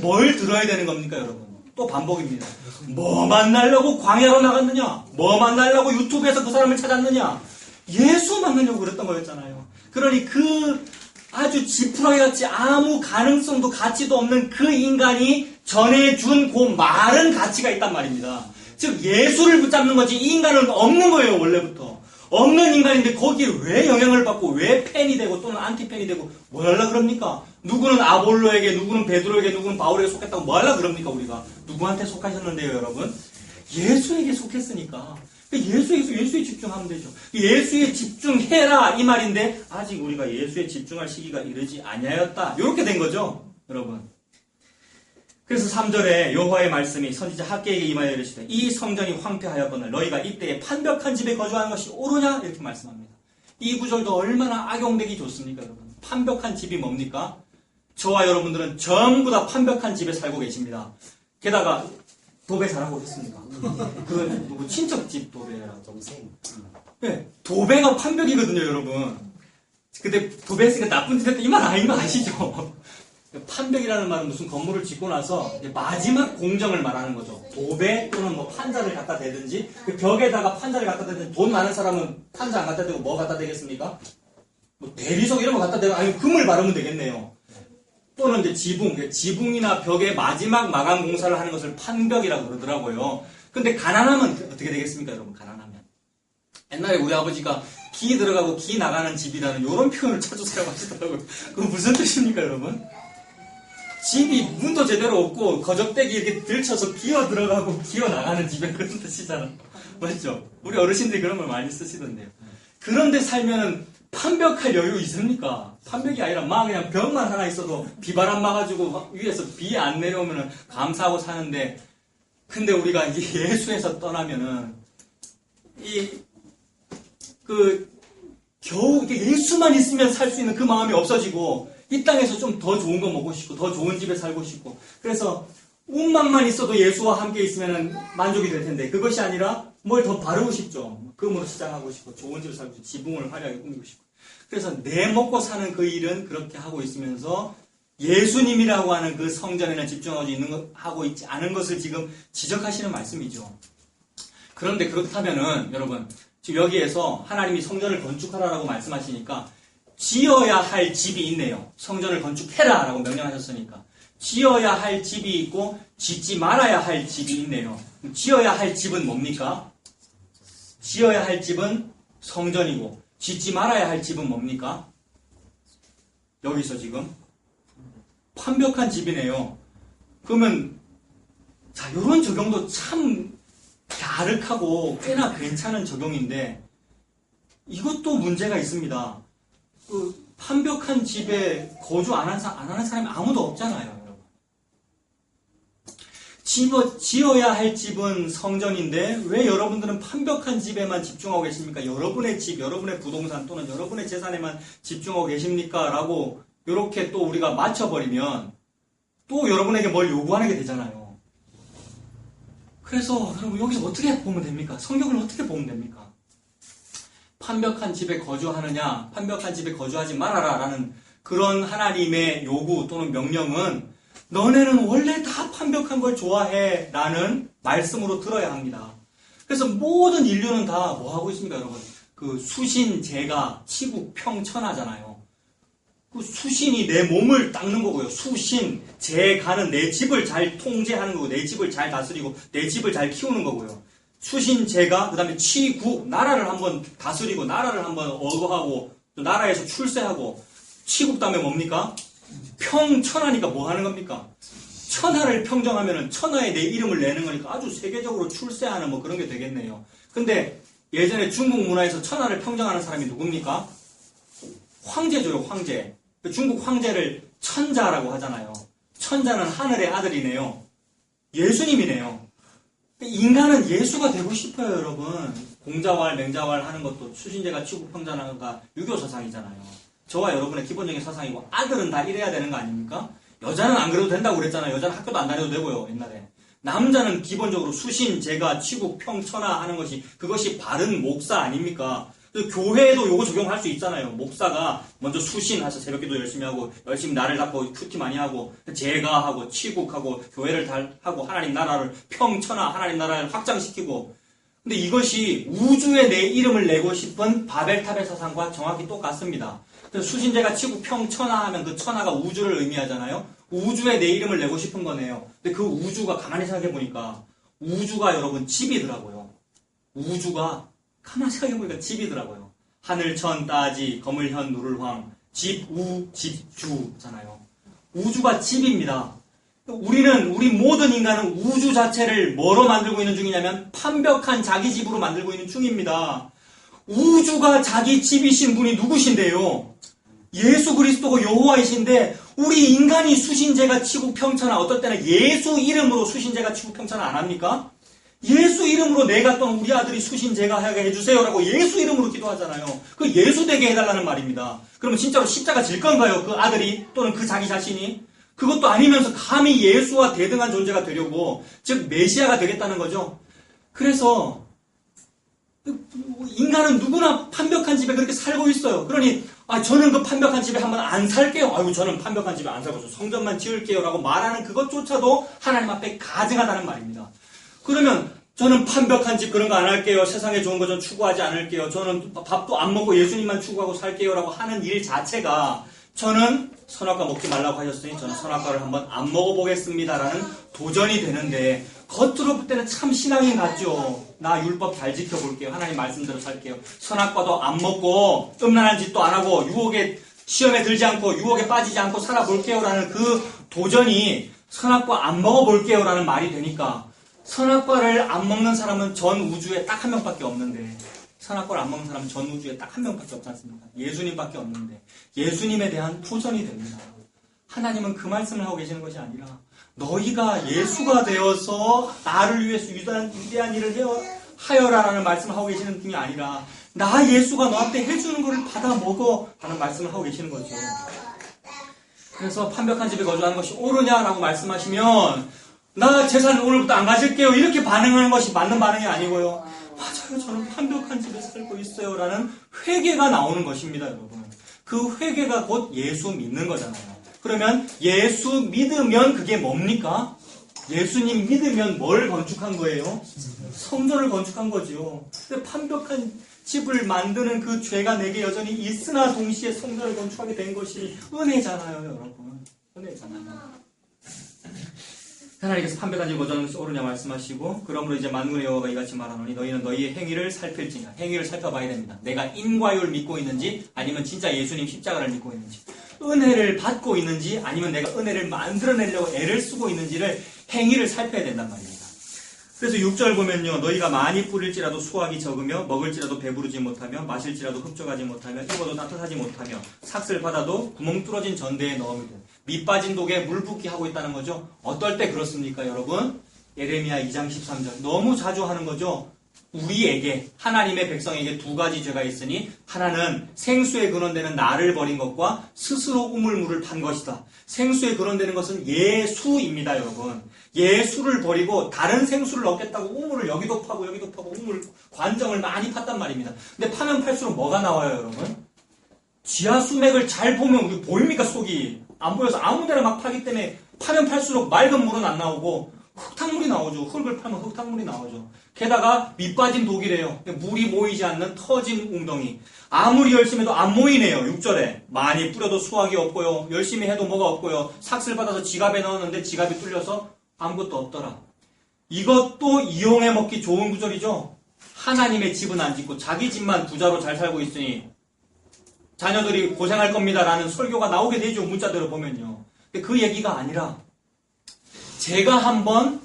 뭘 들어야 되는 겁니까, 여러분? 또 반복입니다. 뭐 만나려고 광야로 나갔느냐? 뭐 만나려고 유튜브에서 그 사람을 찾았느냐? 예수 만나려고 그랬던 거였잖아요. 그러니 그 아주 지푸라기 같이 아무 가능성도 가치도 없는 그 인간이 전해준 그 말은 가치가 있단 말입니다. 즉 예수를 붙잡는 거지 이 인간은 없는 거예요. 원래부터. 없는 인간인데 거기에 왜 영향을 받고 왜 팬이 되고 또는 안티팬이 되고 뭐 하려고 그럽니까? 누구는 아볼로에게 누구는 베드로에게 누구는 바울에게 속했다고 뭐 하려고 그럽니까 우리가? 누구한테 속하셨는데요 여러분? 예수에게 속했으니까 예수에 집중하면 되죠. 예수에 집중해라 이 말인데 아직 우리가 예수에 집중할 시기가 이르지 아니하였다. 이렇게 된 거죠 여러분. 그래서 3절에 여호와의 말씀이 선지자 학개에게 임하여 이르시되 이 성전이 황폐하였거늘 너희가 이때에 판벽한 집에 거주하는 것이 옳으냐 이렇게 말씀합니다. 이 구절도 얼마나 악용되기 좋습니까 여러분. 판벽한 집이 뭡니까? 저와 여러분들은 전부 다 판벽한 집에 살고 계십니다. 게다가 도배 잘하고 있습니까? 누구 친척집 도배라 동생. 네, 도배가 판벽이거든요 여러분. 근데 도배했으니까 나쁜 짓 했다 이 말 아닌 거 아시죠? 판벽이라는 말은 무슨 건물을 짓고 나서 마지막 공정을 말하는 거죠. 도배 또는 뭐 판자를 갖다 대든지 그 벽에다가 판자를 갖다 대든지 돈 많은 사람은 판자 안 갖다 대고 뭐 갖다 대겠습니까? 뭐 대리석 이런 거 갖다 대고 아니 금을 바르면 되겠네요. 또는 이제 지붕이나 벽에 마지막 마감 공사를 하는 것을 판벽이라고 그러더라고요. 근데 가난하면 어떻게 되겠습니까 여러분? 가난하면 옛날에 우리 아버지가 기 들어가고 기 나가는 집이라는 이런 표현을 자주 사용하시더라고요. 그거 무슨 뜻입니까 여러분? 집이 문도 제대로 없고 거적대기 이렇게 들쳐서 기어 들어가고 기어 나가는 집에 그런 뜻이잖아. 맞죠? 우리 어르신들이 그런 걸 많이 쓰시던데요. 그런데 살면은 판벽할 여유 있습니까? 판벽이 아니라 막 그냥 벽만 하나 있어도 비바람 막아주고 위에서 비 안 내려오면 감사하고 사는데, 근데 우리가 이제 예수에서 떠나면은 겨우 예수만 있으면 살 수 있는 그 마음이 없어지고, 이 땅에서 좀 더 좋은 거 먹고 싶고 더 좋은 집에 살고 싶고, 그래서 운만만 있어도 예수와 함께 있으면 만족이 될 텐데, 그것이 아니라 뭘 더 바르고 싶죠. 금으로 시장하고 싶고 좋은 집에 살고 싶고 지붕을 화려하게 꾸미고 싶고. 그래서 내 먹고 사는 그 일은 그렇게 하고 있으면서 예수님이라고 하는 그 성전에는 하고 있지 않은 것을 지금 지적하시는 말씀이죠. 그런데 그렇다면은 여러분, 지금 여기에서 하나님이 성전을 건축하라라고 말씀하시니까 지어야 할 집이 있네요. 성전을 건축해라라고 명령하셨으니까 지어야 할 집이 있고 짓지 말아야 할 집이 있네요. 지어야 할 집은 뭡니까? 지어야 할 집은 성전이고 짓지 말아야 할 집은 뭡니까? 여기서 지금 완벽한 집이네요. 그러면 자, 이런 적용도 참 갸륵하고 꽤나 괜찮은 적용인데, 이것도 문제가 있습니다. 그 완벽한 집에 거주 안 하는 사람이 아무도 없잖아요, 여러분. 지어야 할 집은 성전인데 왜 여러분들은 완벽한 집에만 집중하고 계십니까? 여러분의 집, 여러분의 부동산 또는 여러분의 재산에만 집중하고 계십니까? 라고 이렇게 또 우리가 맞춰버리면 또 여러분에게 뭘 요구하는 게 되잖아요. 그래서 여러분 여기서 어떻게 보면 됩니까? 성경을 어떻게 보면 됩니까? 완벽한 집에 거주하느냐, 완벽한 집에 거주하지 말아라 라는 그런 하나님의 요구 또는 명령은 너네는 원래 다 완벽한 걸 좋아해 라는 말씀으로 들어야 합니다. 그래서 모든 인류는 다 뭐 하고 있습니까, 여러분? 그 수신, 제가, 치국, 평, 천하잖아요. 그 수신이 내 몸을 닦는 거고요. 수신, 제가는 내 집을 잘 통제하는 거고, 내 집을 잘 다스리고, 내 집을 잘 키우는 거고요. 수신, 제가, 그 다음에 치국, 나라를 한번 다스리고, 나라를 한번 억거하고, 또 나라에서 출세하고, 치국 다음에 뭡니까? 평, 천하니까 뭐 하는 겁니까? 천하를 평정하면은 천하에 내 이름을 내는 거니까 아주 세계적으로 출세하는 뭐 그런 게 되겠네요. 근데 예전에 중국 문화에서 천하를 평정하는 사람이 누굽니까? 황제죠, 황제. 중국 황제를 천자라고 하잖아요. 천자는 하늘의 아들이네요. 예수님이네요. 인간은 예수가 되고 싶어요, 여러분. 공자왈, 맹자왈 하는 것도 수신제가 치국평자가 유교 사상이잖아요. 저와 여러분의 기본적인 사상이고, 아들은 다 이래야 되는 거 아닙니까? 여자는 안 그래도 된다고 그랬잖아요. 여자는 학교도 안 다녀도 되고요, 옛날에. 남자는 기본적으로 수신, 제가, 치국, 평, 천하 하는 것이, 그것이 바른 목사 아닙니까? 교회에도 요거 적용할 수 있잖아요. 목사가 먼저 수신해서 새벽기도 열심히 하고, 열심히 나를 닦고, 큐티 많이 하고, 제가 하고, 치국하고, 교회를 하고, 하나님 나라를, 평, 천하, 하나님 나라를 확장시키고. 근데 이것이 우주에 내 이름을 내고 싶은 바벨탑의 사상과 정확히 똑같습니다. 수신제가 치국, 평, 천하 하면 그 천하가 우주를 의미하잖아요. 우주에 내 이름을 내고 싶은 거네요. 근데 그 우주가 가만히 생각해보니까 우주가 여러분 집이더라고요. 우주가 가만히 생각해보니까 집이더라고요. 하늘, 천, 따지, 거물, 현, 누를, 황, 집, 우, 집주잖아요. 우주가 집입니다. 우리 모든 인간은 우주 자체를 뭐로 만들고 있는 중이냐면 완벽한 자기 집으로 만들고 있는 중입니다. 우주가 자기 집이신 분이 누구신데요? 예수 그리스도고 여호와이신데, 우리 인간이 수신제가 치국 평천하, 어떨 때는 예수 이름으로 수신제가 치국 평천하 안 합니까? 예수 이름으로 내가 또는 우리 아들이 수신제가 하게 해주세요라고 예수 이름으로 기도하잖아요. 그 예수 되게 해달라는 말입니다. 그러면 진짜로 십자가 질 건가요? 그 아들이 또는 그 자기 자신이? 그것도 아니면서 감히 예수와 대등한 존재가 되려고, 즉 메시아가 되겠다는 거죠. 그래서 인간은 누구나 완벽한 집에 그렇게 살고 있어요. 그러니 저는 그 완벽한 집에 한번 안 살게요. 아이고, 저는 완벽한 집에 안 살고 성전만 지을게요 라고 말하는 그것조차도 하나님 앞에 가증하다는 말입니다. 그러면 저는 완벽한 집 그런 거 안 할게요. 세상에 좋은 거 전 추구하지 않을게요. 저는 밥도 안 먹고 예수님만 추구하고 살게요 라고 하는 일 자체가, 저는 선악과 먹지 말라고 하셨으니 저는 선악과를 한번 안 먹어보겠습니다 라는 도전이 되는데, 겉으로 볼 때는 참 신앙인 같죠. 나 율법 잘 지켜볼게요. 하나님 말씀대로 살게요. 선악과도 안 먹고 음란한 짓도 안 하고 유혹에 시험에 들지 않고 유혹에 빠지지 않고 살아볼게요 라는 그 도전이 선악과 안 먹어볼게요 라는 말이 되니까, 선악과를 안 먹는 사람은 전 우주에 딱 한 명밖에 없는데 선악과를 안 먹는 사람은 전 우주에 딱 한 명밖에 없지 않습니까? 예수님밖에 없는데 예수님에 대한 도전이 됩니다. 하나님은 그 말씀을 하고 계시는 것이 아니라 너희가 예수가 되어서 나를 위해서 위대한 일을 하여라라는 말씀을 하고 계시는 분이 아니라 나 예수가 너한테 해주는 것을 받아 먹어 라는 말씀을 하고 계시는 거죠. 그래서 판벽한 집에 거주하는 것이 옳으냐라고 말씀하시면 나 재산 오늘부터 안 가질게요 이렇게 반응하는 것이 맞는 반응이 아니고요. 맞아요, 저는 판벽한 집에 살고 있어요 라는 회개가 나오는 것입니다. 여러분, 그 회개가 곧 예수 믿는 거잖아요. 그러면 예수 믿으면 그게 뭡니까? 예수님 믿으면 뭘 건축한 거예요? 성전을 건축한 거죠. 근데 판벽한 집을 만드는 그 죄가 내게 여전히 있으나 동시에 성전을 건축하게 된 것이 은혜잖아요, 여러분. 은혜잖아요. 하나님께서 판벽한 집에 거주하는 것이 옳으냐 말씀하시고, 그러므로 이제 만군의 여호와가 이같이 말하노니 너희는 너희의 행위를 살필지니라. 행위를 살펴봐야 됩니다. 내가 인과율을 믿고 있는지 아니면 진짜 예수님 십자가를 믿고 있는지, 은혜를 받고 있는지 아니면 내가 은혜를 만들어내려고 애를 쓰고 있는지를 행위를 살펴야 된단 말입니다. 그래서 6절 보면요, 너희가 많이 뿌릴지라도 수확이 적으며 먹을지라도 배부르지 못하며 마실지라도 흡족하지 못하며 입어도 따뜻하지 못하며 삭슬 받아도 구멍 뚫어진 전대에 넣으면 밑 빠진 독에 물 붓기 하고 있다는 거죠. 어떨 때 그렇습니까, 여러분? 예레미야 2장 13절 너무 자주 하는 거죠. 우리에게, 하나님의 백성에게 두 가지 죄가 있으니 하나는 생수에 근원되는 나를 버린 것과 스스로 우물물을 판 것이다. 생수에 근원되는 것은 예수입니다, 여러분. 예수를 버리고 다른 생수를 얻겠다고 우물을 여기도 파고 우물 관정을 많이 팠단 말입니다. 근데 파면 팔수록 뭐가 나와요, 여러분? 지하 수맥을 잘 보면 우리 보입니까? 속이 안 보여서 아무데나 막 파기 때문에 파면 팔수록 맑은 물은 안 나오고 흙탕물이 나오죠. 흙을 파면 흙탕물이 나오죠. 게다가 밑 빠진 독이래요. 물이 모이지 않는 터진 웅덩이. 아무리 열심히 해도 안 모이네요. 6절에 많이 뿌려도 수확이 없고요. 열심히 해도 뭐가 없고요. 삭슬 받아서 지갑에 넣었는데 지갑이 뚫려서 아무것도 없더라. 이것도 이용해 먹기 좋은 구절이죠. 하나님의 집은 안 짓고 자기 집만 부자로 잘 살고 있으니 자녀들이 고생할 겁니다라는 설교가 나오게 되죠. 문자대로 보면요. 근데 그 얘기가 아니라 제가 한번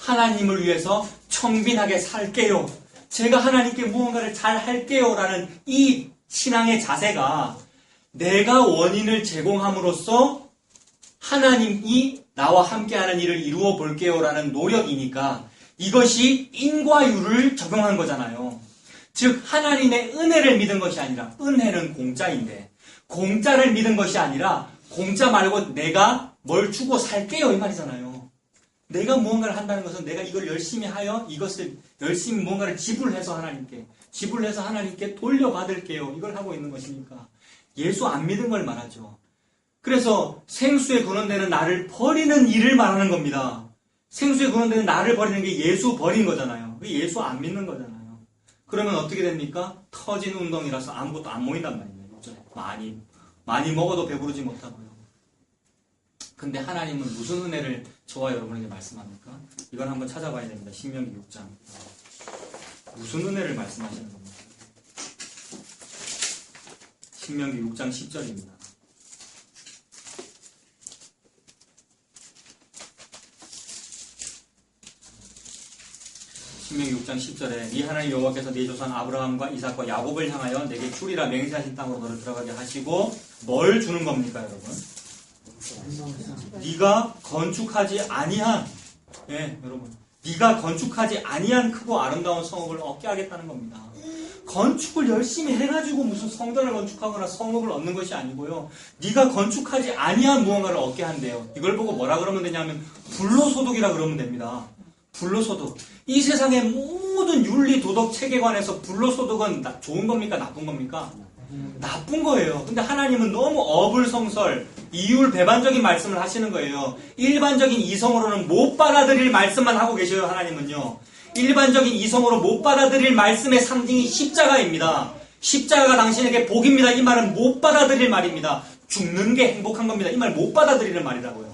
하나님을 위해서 청빈하게 살게요. 제가 하나님께 무언가를 잘 할게요 라는 이 신앙의 자세가 내가 원인을 제공함으로써 하나님이 나와 함께하는 일을 이루어 볼게요 라는 노력이니까 이것이 인과율을 적용한 거잖아요. 즉 하나님의 은혜를 믿은 것이 아니라, 은혜는 공짜인데 공짜를 믿은 것이 아니라 공짜 말고 내가 뭘 주고 살게요 이 말이잖아요. 내가 무언가를 한다는 것은 내가 이걸 열심히 하여 이것을 열심히 무언가를 지불해서 하나님께 돌려받을게요 이걸 하고 있는 것이니까 예수 안 믿은 걸 말하죠. 그래서 생수에 근원되는 나를 버리는 일을 말하는 겁니다. 생수에 근원되는 나를 버리는 게 예수 버린 거잖아요. 그게 예수 안 믿는 거잖아요. 그러면 어떻게 됩니까? 터진 웅덩이라서 아무것도 안 모인단 말이에요. 많이 먹어도 배부르지 못하고요. 근데 하나님은 무슨 은혜를 저와 여러분에게 말씀합니까? 이걸 한번 찾아봐야 됩니다. 신명기 6장. 무슨 은혜를 말씀하시는 겁니까? 신명기 6장 10절입니다. 신명기 6장 10절에 네 하나님 여호와께서 네 조상 아브라함과 이삭과 야곱을 향하여 내게 주리라 맹세하신 땅으로 너를 들어가게 하시고 뭘 주는 겁니까, 여러분? 네가 건축하지 아니한, 여러분, 네가 건축하지 아니한 크고 아름다운 성읍을 얻게 하겠다는 겁니다. 건축을 열심히 해가지고 무슨 성전을 건축하거나 성읍을 얻는 것이 아니고요. 네가 건축하지 아니한 무언가를 얻게 한대요. 이걸 보고 뭐라 그러면 되냐면 불로소득이라 그러면 됩니다. 불로소득. 이 세상의 모든 윤리 도덕 체계관에서 불로소득은 좋은 겁니까? 나쁜 겁니까? 나쁜 거예요. 근데 하나님은 너무 어불성설, 이율배반적인 말씀을 하시는 거예요. 일반적인 이성으로는 못 받아들일 말씀만 하고 계셔요. 하나님은요. 일반적인 이성으로 못 받아들일 말씀의 상징이 십자가입니다. 십자가가 당신에게 복입니다. 이 말은 못 받아들일 말입니다. 죽는 게 행복한 겁니다. 이 말 못 받아들이는 말이라고요.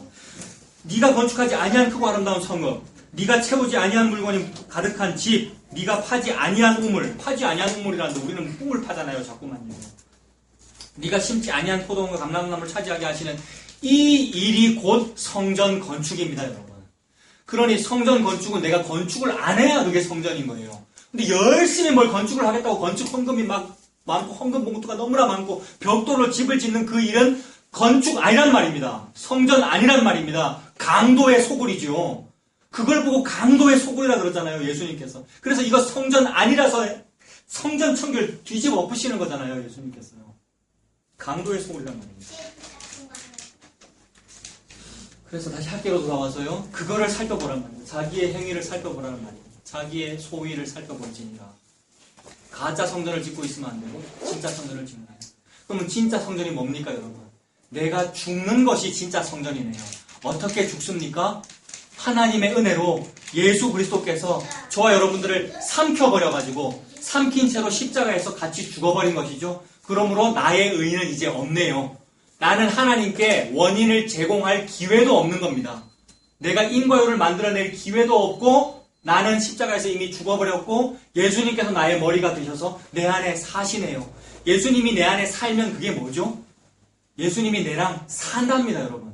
네가 건축하지 아니한 크고 아름다운 성읍, 네가 채우지 아니한 물건이 가득한 집, 네가 파지 아니한 우물, 파지 아니한 우물이라는데 우리는 우물 파잖아요, 자꾸만요. 네가 심지 아니한 포도원과 감람나무를 차지하게 하시는 이 일이 곧 성전 건축입니다, 여러분. 그러니 성전 건축은 내가 건축을 안 해야 그게 성전인 거예요. 근데 열심히 뭘 건축을 하겠다고 건축 헌금이 막 많고 헌금 봉투가 너무나 많고 벽돌로 집을 짓는 그 일은 건축 아니란 말입니다. 성전 아니란 말입니다. 강도의 소굴이죠. 그걸 보고 강도의 소굴이라 그러잖아요, 예수님께서. 그래서 이거 성전 아니라서 성전 청결 뒤집어 엎으시는 거잖아요, 예수님께서요. 강도의 소굴이란 말입니다. 그래서 다시 학교로 돌아와서요, 그거를 살펴보란 말이에요. 자기의 행위를 살펴보라는 말이에요. 자기의 소위를 살펴볼지니라. 가짜 성전을 짓고 있으면 안 되고 진짜 성전을 짓는 거예요. 그러면 진짜 성전이 뭡니까, 여러분? 내가 죽는 것이 진짜 성전이네요. 어떻게 죽습니까? 하나님의 은혜로 예수 그리스도께서 저와 여러분들을 삼켜버려가지고 삼킨 채로 십자가에서 같이 죽어버린 것이죠. 그러므로 나의 의의는 이제 없네요. 나는 하나님께 원인을 제공할 기회도 없는 겁니다. 내가 인과 요를 만들어낼 기회도 없고 나는 십자가에서 이미 죽어버렸고 예수님께서 나의 머리가 되셔서 내 안에 사시네요. 예수님이 내 안에 살면 그게 뭐죠? 예수님이 내랑 산답니다, 여러분.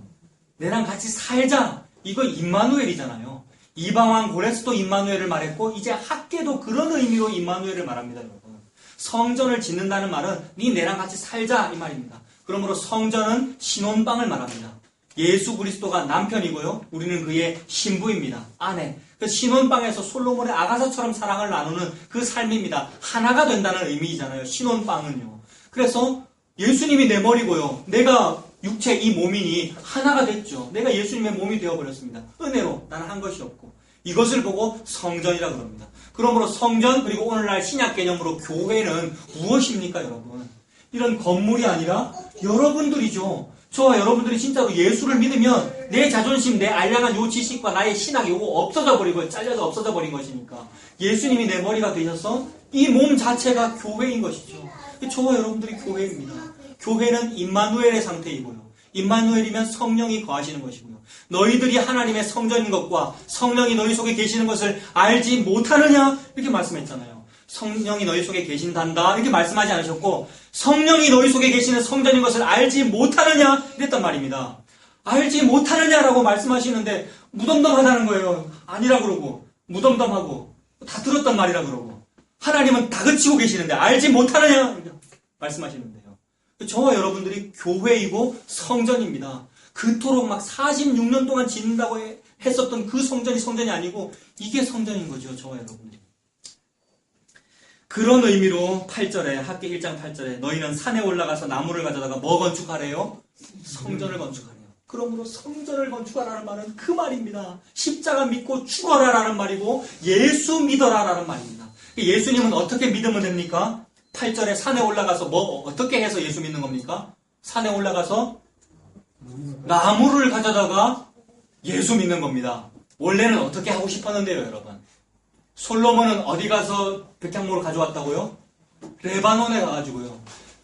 내랑 같이 살자. 이거 임마누엘이잖아요. 이방왕 고레스도 임마누엘을 말했고 이제 학계도 그런 의미로 임마누엘을 말합니다, 여러분. 성전을 짓는다는 말은 네 내랑 같이 살자 이 말입니다. 그러므로 성전은 신혼방을 말합니다. 예수 그리스도가 남편이고요. 우리는 그의 신부입니다. 아내. 그 신혼방에서 솔로몬의 아가사처럼 사랑을 나누는 그 삶입니다. 하나가 된다는 의미이잖아요. 신혼방은요. 그래서 예수님이 내 머리고요. 내가 육체 이 몸이니 하나가 됐죠. 내가 예수님의 몸이 되어버렸습니다. 은혜로 나는 한 것이 없고 이것을 보고 성전이라 그럽니다. 그러므로 성전 그리고 오늘날 신약 개념으로 교회는 무엇입니까, 여러분? 이런 건물이 아니라 여러분들이죠. 저와 여러분들이 진짜로 예수를 믿으면 내 자존심, 내 알량한 요 지식과 나의 신학이 요거 없어져 버리고 잘려서 없어져 버린 것이니까 예수님이 내 머리가 되셔서 이 몸 자체가 교회인 것이죠. 저와 여러분들이 교회입니다. 교회는 임마누엘의 상태이고요. 임마누엘이면 성령이 거하시는 것이고요. 너희들이 하나님의 성전인 것과 성령이 너희 속에 계시는 것을 알지 못하느냐? 이렇게 말씀했잖아요. 성령이 너희 속에 계신단다 이렇게 말씀하지 않으셨고 성령이 너희 속에 계시는 성전인 것을 알지 못하느냐? 이랬단 말입니다. 알지 못하느냐라고 말씀하시는데 무덤덤하다는 거예요. 아니라 그러고 무덤덤하고 다 들었단 말이라 그러고 하나님은 다그치고 계시는데 알지 못하느냐? 이렇게 말씀하시는데요. 저와 여러분들이 교회이고 성전입니다. 그토록 막 46년 동안 짓는다고 했었던 그 성전이 아니고 이게 성전인 거죠. 저와 여러분들이. 그런 의미로 8절에 학계 1장 8절에 너희는 산에 올라가서 나무를 가져다가 뭐 건축하래요? 성전을 건축하래요. 그러므로 성전을 건축하라는 말은 그 말입니다. 십자가 믿고 죽어라라는 말이고 예수 믿어라라는 말입니다. 예수님은 어떻게 믿으면 됩니까? 8절에 산에 올라가서 뭐 어떻게 해서 예수 믿는 겁니까? 산에 올라가서 나무를 가져다가 예수 믿는 겁니다. 원래는 어떻게 하고 싶었는데요, 여러분? 솔로몬은 어디 가서 백향목을 가져왔다고요? 레바논에 가가지고요.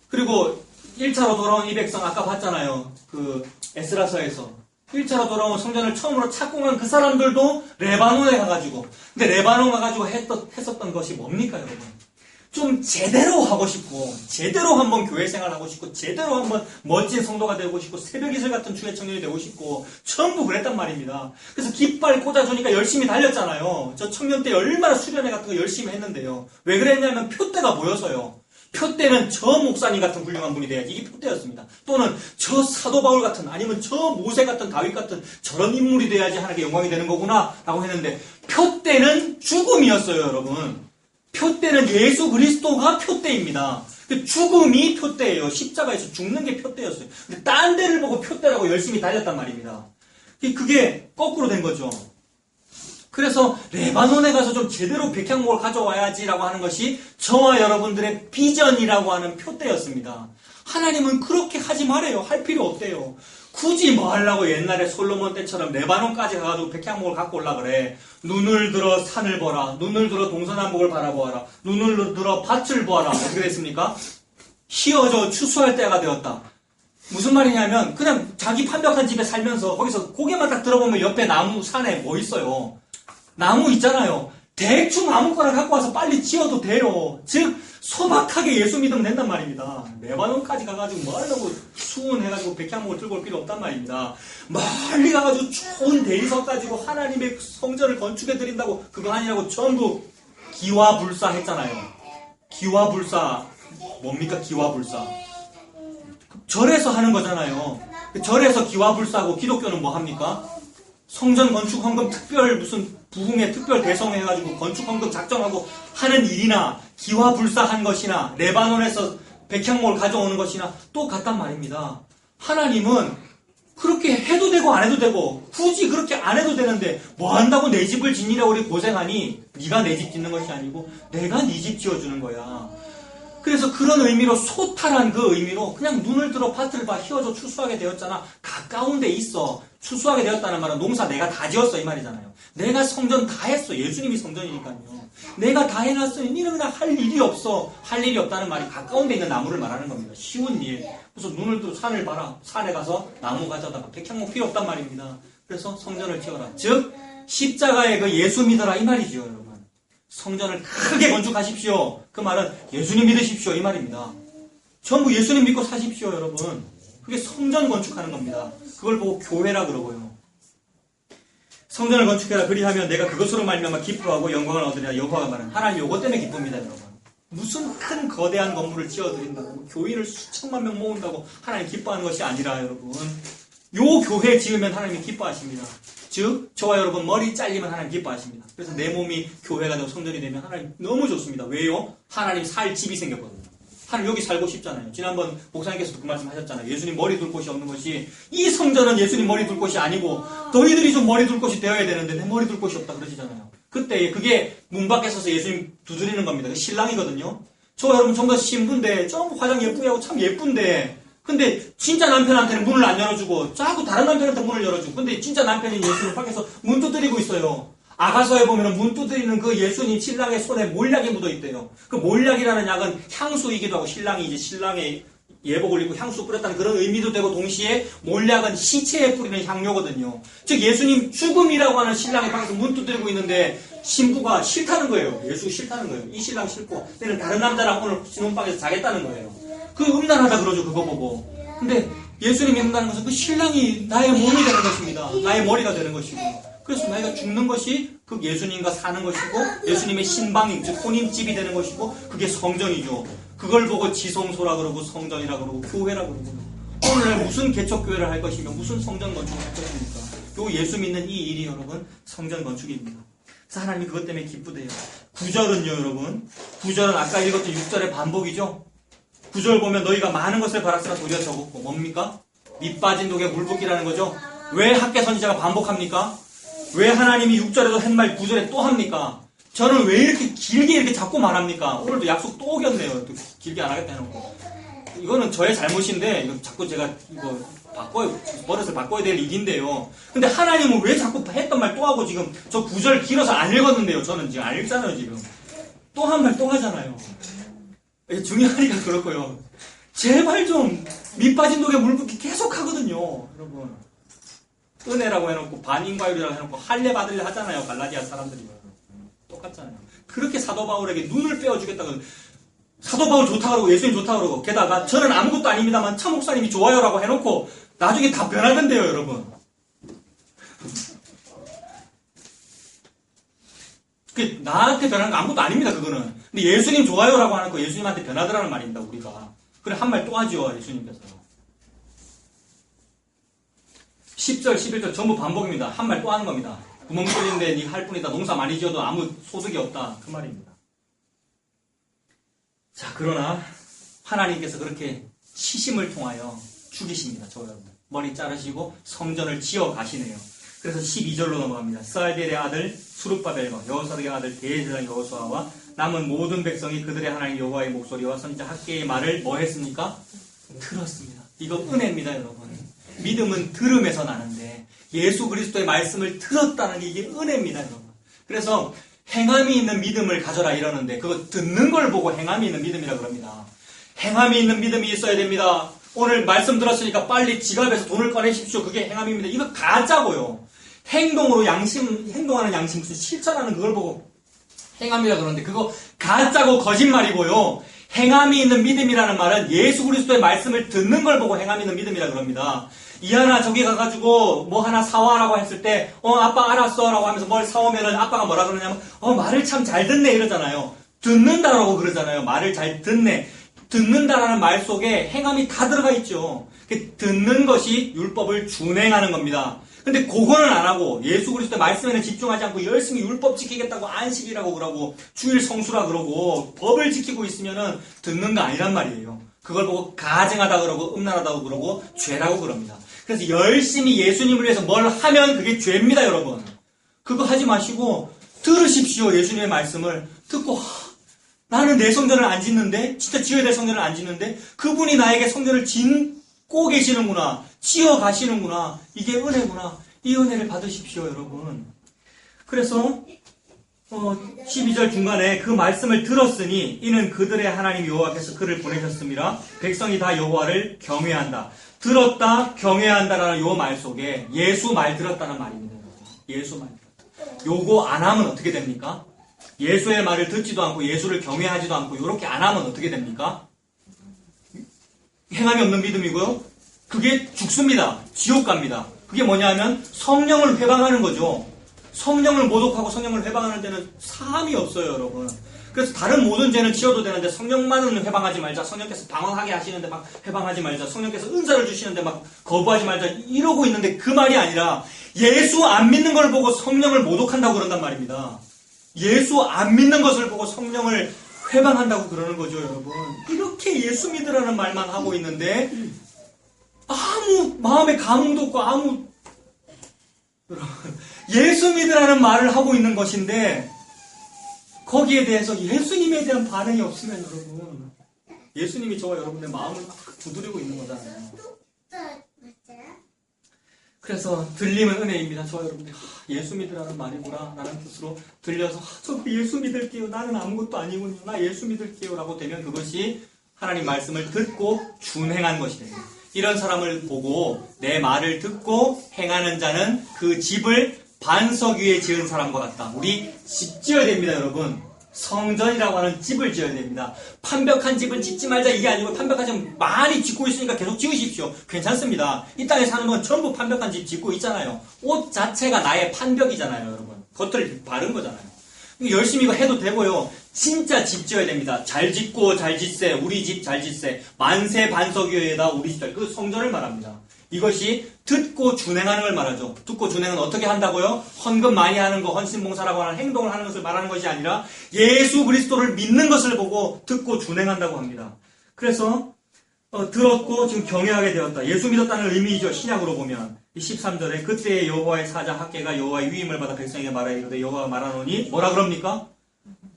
그리고 1차로 돌아온 이 백성 아까 봤잖아요. 그 에스라서에서 1차로 돌아온 성전을 처음으로 착공한 그 사람들도 레바논에 가가지고 근데 레바논 가가지고 했었던 것이 뭡니까, 여러분? 좀 제대로 하고 싶고 제대로 한번 교회 생활하고 싶고 제대로 한번 멋진 성도가 되고 싶고 새벽 이슬 같은 주의 청년이 되고 싶고 전부 그랬단 말입니다. 그래서 깃발 꽂아주니까 열심히 달렸잖아요. 저 청년 때 얼마나 수련회 같은 거 열심히 했는데요. 왜 그랬냐면 표대가 모여서요. 표대는 저 목사님 같은 훌륭한 분이 돼야지 이게 표대였습니다. 또는 저 사도 바울 같은 아니면 저 모세 같은 다윗 같은 저런 인물이 돼야지 하나님께 영광이 되는 거구나 라고 했는데 표대는 죽음이었어요, 여러분. 표대는 예수 그리스도가 표대입니다. 죽음이 표대예요. 십자가에서 죽는 게 표대였어요. 근데 딴 데를 보고 표대라고 열심히 달렸단 말입니다. 그게 거꾸로 된 거죠. 그래서 레바논에 가서 좀 제대로 백향목을 가져와야지라고 하는 것이 저와 여러분들의 비전이라고 하는 표대였습니다. 하나님은 그렇게 하지 말아요. 할 필요 없대요. 굳이 뭐 하려고 옛날에 솔로몬 때처럼 레바논까지 가가지고 백향목을 갖고 올라 그래. 눈을 들어 산을 보라. 눈을 들어 동서남북을 바라보아라. 눈을 들어 밭을 보아라. 어떻게 됐습니까? 희어져 추수할 때가 되었다. 무슨 말이냐면 그냥 자기 판벽한 집에 살면서 거기서 고개만 딱 들어보면 옆에 나무 산에 뭐 있어요? 나무 있잖아요. 대충 아무거나 갖고 와서 빨리 지어도 돼요. 즉 소박하게 예수 믿으면 된단 말입니다. 레바논까지 가가지고 뭐 하려고 수은해가지고 백향목을 들고 올 필요 없단 말입니다. 멀리 가가지고 좋은 대리석 가지고 하나님의 성전을 건축해드린다고 그거 아니라고 전부 기와불사 했잖아요. 기와불사 뭡니까? 기와불사 절에서 하는 거잖아요. 절에서 기와불사하고 기독교는 뭐 합니까? 성전 건축 헌금 특별 무슨 부흥회 특별 대성 해가지고 건축 헌금 작정하고 하는 일이나 기와불사한 것이나 레바논에서 백향목을 가져오는 것이나 똑같단 말입니다. 하나님은 그렇게 해도 되고 안 해도 되고 굳이 그렇게 안 해도 되는데 뭐 한다고 내 집을 짓느라고 우리 고생하니? 네가 내 집 짓는 것이 아니고 내가 네 집 지어주는 거야. 그래서 그런 의미로 소탈한 그 의미로 그냥 눈을 들어 밭을 봐 휘어져 추수하게 되었잖아. 가까운 데 있어. 추수하게 되었다는 말은 농사 내가 다 지었어 이 말이잖아요. 내가 성전 다 했어. 예수님이 성전이니까요. 내가 다 해놨으니 니는 그냥 할 일이 없어. 할 일이 없다는 말이 가까운 데 있는 나무를 말하는 겁니다. 쉬운 일. 그래서 눈을 들어 산을 봐라. 산에 가서 나무 가져다가 백향목 필요 없단 말입니다. 그래서 성전을 지어라. 즉 십자가에 그 예수 믿어라 이 말이죠 여러분. 성전을 크게 건축하십시오. 그 말은 예수님 믿으십시오 이 말입니다. 전부 예수님 믿고 사십시오 여러분. 그게 성전 건축하는 겁니다. 그걸 보고 교회라 그러고요. 성전을 건축해라 그리하면 내가 그것으로 말미암아 기뻐하고 영광을 얻으리라. 여호와가 말은 하나님 요것 때문에 기쁩니다 여러분. 무슨 큰 거대한 건물을 지어드린다고 교인을 수천만 명 모은다고 하나님 기뻐하는 것이 아니라 여러분 요 교회 지으면 하나님이 기뻐하십니다. 즉 저와 여러분 머리 잘리면 하나님 기뻐하십니다. 그래서 내 몸이 교회가 되고 성전이 되면 하나님 너무 좋습니다. 왜요? 하나님 살 집이 생겼거든요. 하나님 여기 살고 싶잖아요. 지난번 목사님께서도 그 말씀 하셨잖아요. 예수님 머리 둘 곳이 없는 것이 이 성전은 예수님 머리 둘 곳이 아니고 너희들이 좀 머리 둘 곳이 되어야 되는데 내 머리 둘 곳이 없다 그러시잖아요. 그때 그게 문 밖에 서서 예수님 두드리는 겁니다. 그 신랑이거든요. 저 여러분 정말 신부인데 좀 화장 예쁘게 하고 참 예쁜데 근데 진짜 남편한테는 문을 안 열어주고 자꾸 다른 남편한테 문을 열어주고 근데 진짜 남편이 예수님 밖에서 문 두드리고 있어요. 아가서에 보면 문 두드리는 그 예수님 신랑의 손에 몰약이 묻어있대요. 그 몰약이라는 약은 향수이기도 하고 신랑이 이제 신랑의 예복을 입고 향수 뿌렸다는 그런 의미도 되고 동시에 몰약은 시체에 뿌리는 향료거든요. 즉 예수님 죽음이라고 하는 신랑의 방에서 문 두드리고 있는데 신부가 싫다는 거예요. 예수 싫다는 거예요. 이 신랑 싫고 내는 다른 남자랑 오늘 신혼방에서 자겠다는 거예요. 그 음란하다 그러죠. 그거 보고. 근데 예수님이 믿는다는 것은 그 신랑이 나의 몸이 되는 것입니다. 나의 머리가 되는 것이고 그래서 나이가 죽는 것이 그 예수님과 사는 것이고 예수님의 신방인 즉 혼인집이 되는 것이고 그게 성전이죠. 그걸 보고 지성소라 그러고 성전이라 그러고 교회라 그러고 오늘 무슨 개척교회를 할 것이며 무슨 성전 건축을 할 것입니까? 요 예수 믿는 이 일이 여러분 성전 건축입니다. 그래서 하나님이 그것 때문에 기쁘대요. 9절은요 여러분 9절은 아까 읽었던 6절의 반복이죠. 9절 보면 너희가 많은 것을 바랐으나 도리어 적었고 뭡니까? 밑 빠진 독에 물 붓기라는 거죠. 왜 학개 선지자가 반복합니까? 왜 하나님이 6절에도 한 말 9절에 또 합니까? 저는 왜 이렇게 길게 이렇게 자꾸 말합니까? 오늘도 약속 또 어겼네요. 또 길게 안 하겠다 해놓고. 이거는 저의 잘못인데 이거 자꾸 제가 이거 버릇을 바꿔야 될 일인데요. 근데 하나님은 왜 자꾸 했던 말 또 하고 지금 저 9절 길어서 안 읽었는데요. 저는 지금 안 읽잖아요 지금. 또 한 말 또 하잖아요. 중요하니까 그렇고요. 제발 좀 밑 빠진 독에 물 붓기 계속 하거든요. 여러분. 은혜라고 해놓고 반인과율이라고 해놓고 할례 받으려 하잖아요. 갈라디아 사람들이. 똑같잖아요. 그렇게 사도 바울에게 눈을 빼어주겠다고 사도 바울 좋다 그러고 예수님 좋다 그러고 게다가 저는 아무것도 아닙니다만 차 목사님이 좋아요라고 해놓고 나중에 다 변하던데요 여러분. 나한테 변하는 거 아무것도 아닙니다 그거는. 근데 예수님 좋아요라고 하는 거 예수님한테 변하더라는 말입니다 우리가. 그래 한 말 또 하죠 예수님께서. 10절 11절 전부 반복입니다. 한 말 또 하는 겁니다. 구멍 뚫린데 네가 할 뿐이다. 농사 많이 지어도 아무 소득이 없다. 그 말입니다. 자 그러나 하나님께서 그렇게 시심을 통하여 죽이십니다. 저 여러분. 머리 자르시고 성전을 지어 가시네요. 그래서 12절로 넘어갑니다. 스알델의 아들 수룹바벨과 여호사닥의 아들 대제사장 여호수아와 남은 모든 백성이 그들의 하나님 여호와의 목소리와 선지자 학개의 말을 뭐 했습니까? 들었습니다. 이거 은혜입니다 여러분. 믿음은 들음에서 나는데 예수 그리스도의 말씀을 들었다는 게 이게 은혜입니다 여러분. 그래서 행함이 있는 믿음을 가져라 이러는데 그거 듣는 걸 보고 행함이 있는 믿음이라 그럽니다. 행함이 있는 믿음이 있어야 됩니다. 오늘 말씀 들었으니까 빨리 지갑에서 돈을 꺼내십시오. 그게 행함입니다. 이거 가짜고요. 행동으로 행동하는 양심, 실천하는 그걸 보고 행함이라 그러는데 그거 가짜고 거짓말이고요. 행함이 있는 믿음이라는 말은 예수 그리스도의 말씀을 듣는 걸 보고 행함이 있는 믿음이라 그럽니다. 이하나 저기 가가지고 뭐 하나 사와라고 했을 때 아빠 알았어 라고 하면서 뭘 사오면은 아빠가 뭐라 그러냐면 말을 참 잘 듣네 이러잖아요. 듣는다라고 그러잖아요. 말을 잘 듣네. 듣는다라는 말 속에 행함이 다 들어가 있죠. 듣는 것이 율법을 준행하는 겁니다. 근데 그거는 안 하고 예수 그리스도의 말씀에는 집중하지 않고 열심히 율법 지키겠다고 안식이라고 그러고 주일 성수라 그러고 법을 지키고 있으면은 듣는 거 아니란 말이에요. 그걸 보고 가증하다 그러고 음란하다고 그러고 죄라고 그럽니다. 그래서 열심히 예수님을 위해서 뭘 하면 그게 죄입니다, 여러분. 그거 하지 마시고 들으십시오. 예수님의 말씀을 듣고 나는 내 성전을 안 짓는데 진짜 지어야 될 성전을 안 짓는데 그분이 나에게 성전을 짓고 계시는구나. 지어 가시는구나. 이게 은혜구나. 이 은혜를 받으십시오, 여러분. 그래서 12절 중간에 그 말씀을 들었으니 이는 그들의 하나님 여호와께서 그를 보내셨습니다. 백성이 다 여호와를 경외한다. 들었다, 경외한다라는 요 말 속에 예수 말 들었다는 말입니다. 예수 말 들었다. 요거 안 하면 어떻게 됩니까? 예수의 말을 듣지도 않고 예수를 경외하지도 않고 이렇게 안 하면 어떻게 됩니까? 행함이 없는 믿음이고요. 그게 죽습니다. 지옥 갑니다. 그게 뭐냐 하면 성령을 회방하는 거죠. 성령을 모독하고 성령을 회방하는 데는 사함이 없어요, 여러분. 그래서 다른 모든 죄는 지어도 되는데 성령만은 회방하지 말자. 성령께서 방황하게 하시는데 막 회방하지 말자. 성령께서 은사를 주시는데 막 거부하지 말자. 이러고 있는데 그 말이 아니라 예수 안 믿는 걸 보고 성령을 모독한다고 그런단 말입니다. 예수 안 믿는 것을 보고 성령을 회방한다고 그러는 거죠, 여러분. 이렇게 예수 믿으라는 말만 하고 있는데 아무 마음에 감흥도 없고 아무 예수 믿으라는 말을 하고 있는 것인데 거기에 대해서 예수님에 대한 반응이 없으면 여러분 예수님이 저와 여러분의 마음을 막 두드리고 있는 거잖아요. 그래서 들림은 은혜입니다. 저와 여러분들 예수 믿으라는 말이구나 라는 뜻으로 들려서 저 예수 믿을게요. 나는 아무것도 아니군요. 나 예수 믿을게요 라고 되면 그것이 하나님 말씀을 듣고 준행한 것이 됩니다. 이런 사람을 보고 내 말을 듣고 행하는 자는 그 집을 반석 위에 지은 사람과 같다. 우리 집 지어야 됩니다, 여러분. 성전이라고 하는 집을 지어야 됩니다. 판벽한 집은 짓지 말자 이게 아니고 판벽한 집은 많이 짓고 있으니까 계속 지으십시오. 괜찮습니다. 이 땅에 사는 건 전부 판벽한 집 짓고 있잖아요. 옷 자체가 나의 판벽이잖아요, 여러분. 겉을 바른 거잖아요. 열심히 이거 해도 되고요. 진짜 집 지어야 됩니다. 잘 짓고 잘 짓세. 우리 집 잘 짓세. 만세 반석 위에다 우리 집 잘. 그 성전을 말합니다. 이것이 듣고 준행하는 걸 말하죠. 듣고 준행은 어떻게 한다고요? 헌금 많이 하는 거, 헌신봉사라고 하는 행동을 하는 것을 말하는 것이 아니라 예수 그리스도를 믿는 것을 보고 듣고 준행한다고 합니다. 그래서 들었고 지금 경외하게 되었다. 예수 믿었다는 의미이죠. 신약으로 보면 13절에 그때의 여호와의 사자 학개가 여호와의 위임을 받아 백성에게 말하여 이르되 여호와가 말하노니 뭐라 그럽니까?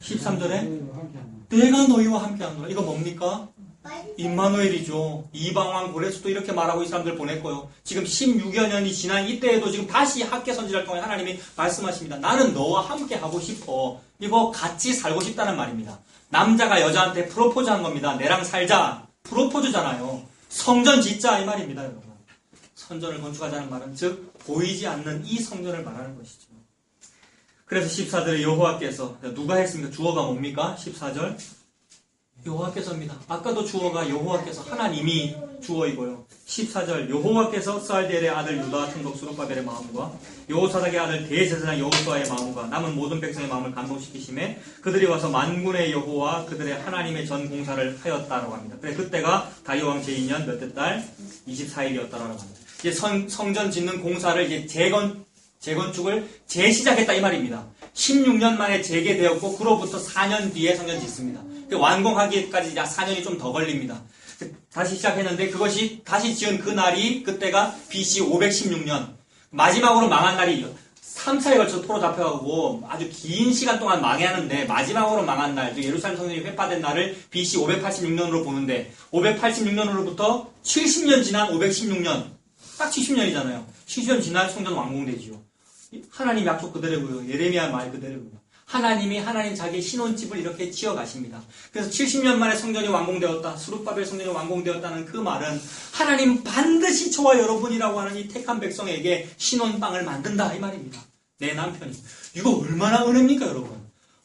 13절에 내가 너희와 함께하노라. 이거 뭡니까? 임마누엘이죠. 이방왕 고레스도 이렇게 말하고 이 사람들 보냈고요. 지금 16여 년이 지난 이때에도 지금 다시 학개 선지자를 통해 하나님이 말씀하십니다. 나는 너와 함께 하고 싶어. 이거 같이 살고 싶다는 말입니다. 남자가 여자한테 프로포즈한 겁니다. 내랑 살자. 프로포즈잖아요. 성전 짓자 이 말입니다, 여러분. 성전을 건축하자는 말은 즉 보이지 않는 이 성전을 말하는 것이죠. 그래서 14절에 여호와께서 누가 했습니까? 주어가 뭡니까? 14절 여호와께서입니다. 아까도 주어가 여호와께서 하나님이 주어이고요. 14절 여호와께서 스알디엘의 아들 유다 총독 스룹바벨의 마음과 여호사닥의 아들 대제사장 여호수아의 마음과 남은 모든 백성의 마음을 감동시키심에 그들이 와서 만군의 여호와 그들의 하나님의 전 공사를 하였다라고 합니다. 그래 그때가 다리오 왕 제2년 몇째 달 24일이었다라고 합니다. 이제 성전 짓는 공사를 이제 재건축을 재시작했다 이 말입니다. 16년 만에 재개되었고 그로부터 4년 뒤에 성전 짓습니다. 완공하기까지 4년이 좀 더 걸립니다. 다시 시작했는데 그것이 다시 지은 그 날이 그때가 BC 516년 마지막으로 망한 날이 3차에 걸쳐 토로 잡혀가고 아주 긴 시간 동안 망해하는데 마지막으로 망한 날, 즉 예루살렘 성전이 회파된 날을 BC 586년으로 보는데 586년으로부터 70년 지난 516년 딱 70년이잖아요. 70년 지난 성전 완공되지요. 하나님 약속 그대로고요. 예레미야 말 그대로고요. 하나님이 하나님 자기의 신혼집을 이렇게 지어가십니다. 그래서 70년 만에 성전이 완공되었다. 스룹바벨 성전이 완공되었다는 그 말은 하나님 반드시 저와 여러분이라고 하는 이 택한 백성에게 신혼방을 만든다 이 말입니다. 내 남편이. 이거 얼마나 은혜입니까 여러분.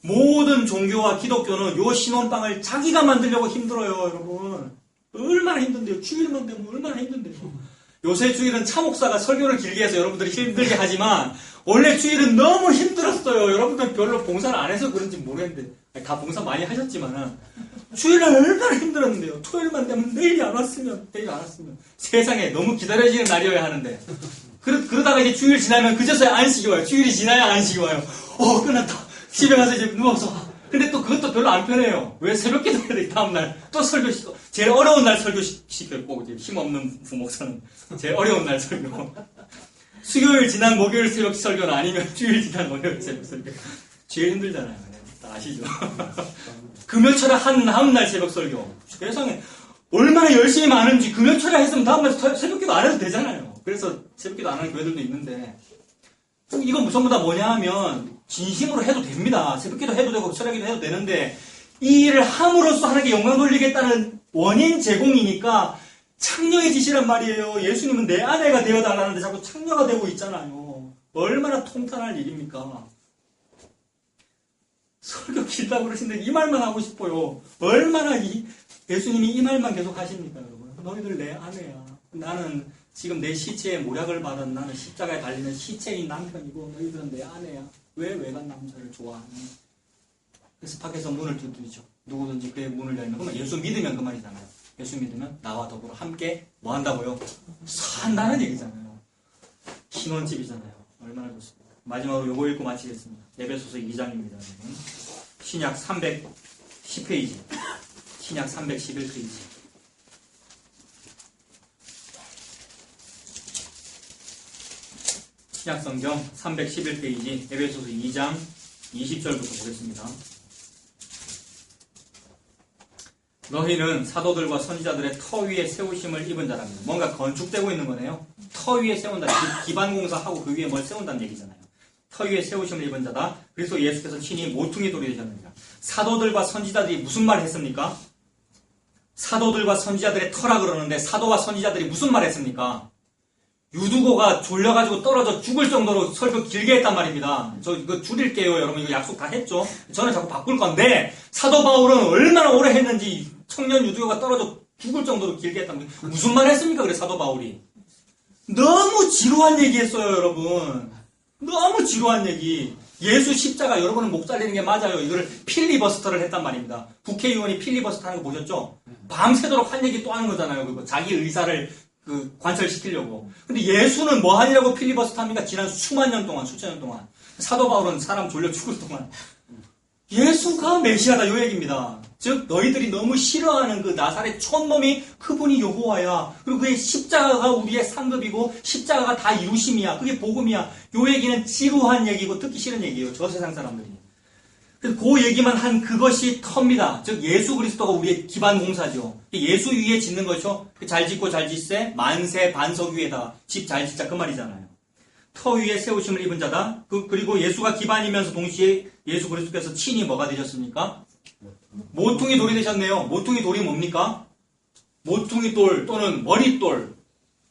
모든 종교와 기독교는 요 신혼방을 자기가 만들려고 힘들어요 여러분. 얼마나 힘든데요. 주일만 되면 얼마나 힘든데요. 요새 주일은 차 목사가 설교를 길게 해서 여러분들이 힘들게 하지만 원래 주일은 너무 힘들었어요. 여러분들 별로 봉사를 안 해서 그런지 모르겠는데 다 봉사 많이 하셨지만은 주일날 얼마나 힘들었는데요. 토요일만 되면 내일 안 왔으면 세상에 너무 기다려지는 날이어야 하는데 그러다가 이제 주일 지나면 그제서야 안식이 와요. 주일이 지나야 안식이 와요. 끝났다. 집에 가서 이제 누워서. 근데 또 그것도 별로 안 편해요. 왜 새벽 기도해야 돼? 다음날 또 설교시켜. 제일 어려운 날 설교시켜요. 꼭 이제 힘없는 부목사는 제일 어려운 날 설교. 수요일 지난 목요일 새벽 설교는 아니면 주일 지난 월요일 새벽 설교. 제일 힘들잖아요. 다 아시죠? 금요철에 다음날 새벽 설교. 세상에 얼마나 열심히 많은지 금요철에 했으면 다음날 새벽 기도 안 해도 되잖아요. 그래서 새벽 기도 안 하는 교회들도 있는데 이건 전부 다 뭐냐 하면 진심으로 해도 됩니다. 새벽 기도 해도 되고 철야 기도 해도 되는데 이 일을 함으로써 하나님께 영광 돌리겠다는 원인 제공이니까 창녀의 짓이란 말이에요. 예수님은 내 아내가 되어달라는데 자꾸 창녀가 되고 있잖아요. 얼마나 통탄할 일입니까? 설교 길다고 그러시는데 이 말만 하고 싶어요. 얼마나 예수님이 이 말만 계속 하십니까, 여러분? 너희들 내 아내야. 나는 지금 내 시체에 모략을 받은 나는 십자가에 달리는 시체인 남편이고 너희들은 내 아내야. 왜 외간 남자를 좋아하니? 그래서 밖에서 문을 두드리죠. 누구든지 그의 문을 열면 그러면 예수 믿으면 그 말이잖아요. 예수 믿으면 나와 더불어 함께 뭐 한다고요? 산다는 얘기잖아요. 신혼집이잖아요. 얼마나 좋습니까? 마지막으로 요거 읽고 마치겠습니다. 에베소서 2장입니다. 신약 310페이지. 신약 311페이지. 신약 성경 311페이지 에베소서 2장 20절부터 보겠습니다. 너희는 사도들과 선지자들의 터 위에 세우심을 입은 자랍니다. 뭔가 건축되고 있는 거네요. 터 위에 세운다. 기반 공사하고 그 위에 뭘 세운다는 얘기잖아요. 터 위에 세우심을 입은 자다. 그래서 예수께서 친히 모퉁이 돌이 되셨느니라. 사도들과 선지자들이 무슨 말을 했습니까? 사도들과 선지자들의 터라 그러는데 사도와 선지자들이 무슨 말을 했습니까? 유두고가 졸려가지고 떨어져 죽을 정도로 설교 길게 했단 말입니다. 저 이거 줄일게요. 여러분 이거 약속 다 했죠? 저는 자꾸 바꿀 건데 사도 바울은 얼마나 오래 했는지 청년 유두고가 떨어져 죽을 정도로 길게 했단 말이에요. 무슨 말 했습니까? 그래 사도 바울이. 너무 지루한 얘기 했어요. 여러분. 너무 지루한 얘기. 예수 십자가 여러분은 목 잘리는 게 맞아요. 이거를 필리버스터를 했단 말입니다. 국회의원이 필리버스터 하는 거 보셨죠? 밤새도록 한 얘기 또 하는 거잖아요. 그거 자기 의사를 관철시키려고. 근데 예수는 뭐 하느라고 필리버스터 합니까? 지난 수만 년 동안, 수천 년 동안. 사도 바울은 사람 졸려 죽을 동안. 예수가 메시아다, 요 얘기입니다. 즉, 너희들이 너무 싫어하는 그 나사렛 촌놈이 그분이 여호와야. 그리고 그의 십자가가 우리의 상급이고, 십자가가 다 이루심이야. 그게 복음이야. 요 얘기는 지루한 얘기고, 듣기 싫은 얘기예요. 저 세상 사람들이. 그래서 그 얘기만 한 그것이 터입니다. 즉 예수 그리스도가 우리의 기반 공사죠. 예수 위에 짓는 거죠. 잘 짓고 잘 짓세 만세 반석 위에다 집 잘 짓자 그 말이잖아요. 터 위에 세우심을 입은 자다. 그리고 예수가 기반이면서 동시에 예수 그리스도께서 친히 뭐가 되셨습니까? 모퉁이 돌이 되셨네요. 모퉁이 돌이 뭡니까? 모퉁이 돌 또는 머릿돌.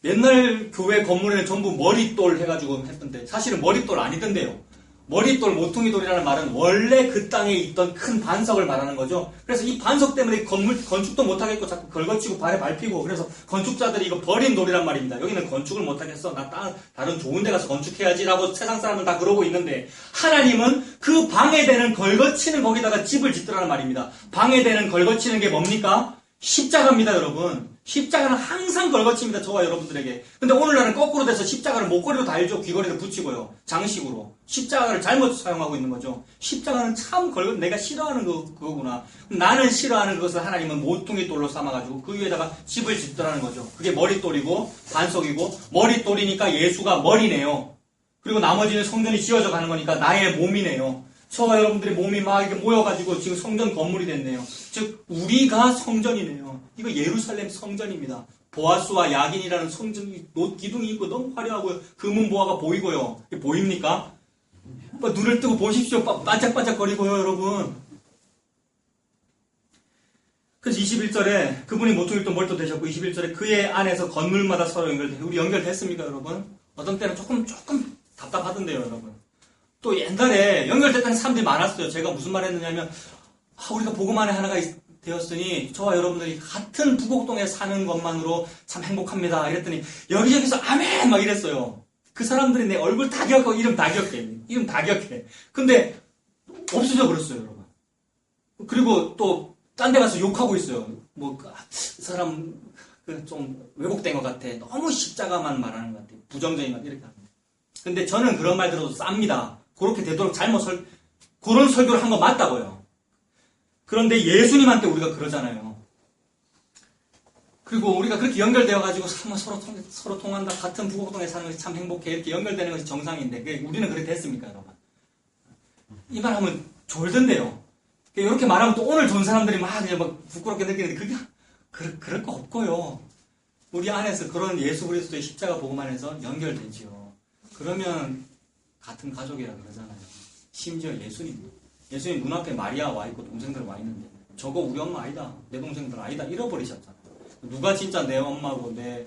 옛날 교회 건물에는 전부 머릿돌 해가지고 했던데 사실은 머릿돌 아니던데요. 머릿돌, 모퉁이돌이라는 말은 원래 그 땅에 있던 큰 반석을 말하는 거죠. 그래서 이 반석 때문에 건축도 못하겠고 자꾸 걸거치고 발에 밟히고 그래서 건축자들이 이거 버린 돌이란 말입니다. 여기는 건축을 못하겠어. 나 다른 좋은 데 가서 건축해야지라고 세상 사람은 다 그러고 있는데 하나님은 그 방해되는 걸거치는 거기다가 집을 짓더라는 말입니다. 방해되는 걸거치는 게 뭡니까? 십자가입니다, 여러분. 십자가는 항상 걸거칩니다, 저와 여러분들에게. 근데 오늘날은 거꾸로 돼서 십자가를 목걸이로 달죠. 귀걸이로 붙이고요. 장식으로. 십자가를 잘못 사용하고 있는 거죠. 십자가는 참 내가 싫어하는 그거구나. 나는 싫어하는 그것을 하나님은 모퉁이 돌로 삼아가지고 그 위에다가 집을 짓더라는 거죠. 그게 머릿돌이고 반석이고 머릿돌이니까 예수가 머리네요. 그리고 나머지는 성전이 지어져 가는 거니까 나의 몸이네요. 저와 여러분들의 몸이 막 이렇게 모여가지고 지금 성전 건물이 됐네요. 즉 우리가 성전이네요. 이거 예루살렘 성전입니다. 보아스와 야긴이라는 성전이 기둥이 있고 너무 화려하고요. 금은 보화가 보이고요. 이게 보입니까? 눈을 뜨고 보십시오. 반짝반짝거리고요, 여러분. 그래서 21절에 그분이 모퉁이돌 머리도 되셨고 21절에 그의 안에서 건물마다 서로 연결돼요. 우리 연결됐습니까, 여러분? 어떤 때는 조금 답답하던데요, 여러분. 또 옛날에 연결됐다는 사람들이 많았어요. 제가 무슨 말 했느냐면 우리가 복음 안에 하나가 되었으니 저와 여러분들이 같은 부곡동에 사는 것만으로 참 행복합니다. 이랬더니 여기저기서 아멘 막 이랬어요. 그 사람들이 내 얼굴 다 기억하고 이름 다 기억해. 근데 없어져 버렸어요, 여러분. 그리고 또 딴 데 가서 욕하고 있어요. 뭐 그 사람 좀 왜곡된 것 같아. 너무 십자가만 말하는 것 같아. 부정적인 것 같아. 이렇게 합니다. 근데 저는 그런 말 들어도 쌉니다. 그렇게 되도록 그런 설교를 한 거 맞다고요. 그런데 예수님한테 우리가 그러잖아요. 그리고 우리가 그렇게 연결되어가지고 서로 통한다. 같은 부곡동에 사는 것이 참 행복해. 이렇게 연결되는 것이 정상인데 우리는 그렇게 됐습니까, 여러분? 이 말 하면 졸던데요. 이렇게 말하면 또 오늘 돈 사람들이 그냥 막 부끄럽게 느끼는데 그럴 거 없고요. 우리 안에서 그런 예수 그리스도의 십자가 복음 안에서 연결되지요. 그러면 같은 가족이라 그러잖아요. 심지어 예수님 눈앞에 마리아 와 있고 동생들 와 있는데 저거 우리 엄마 아니다. 내 동생들 아니다. 잃어버리셨잖아요. 누가 진짜 내 엄마고 내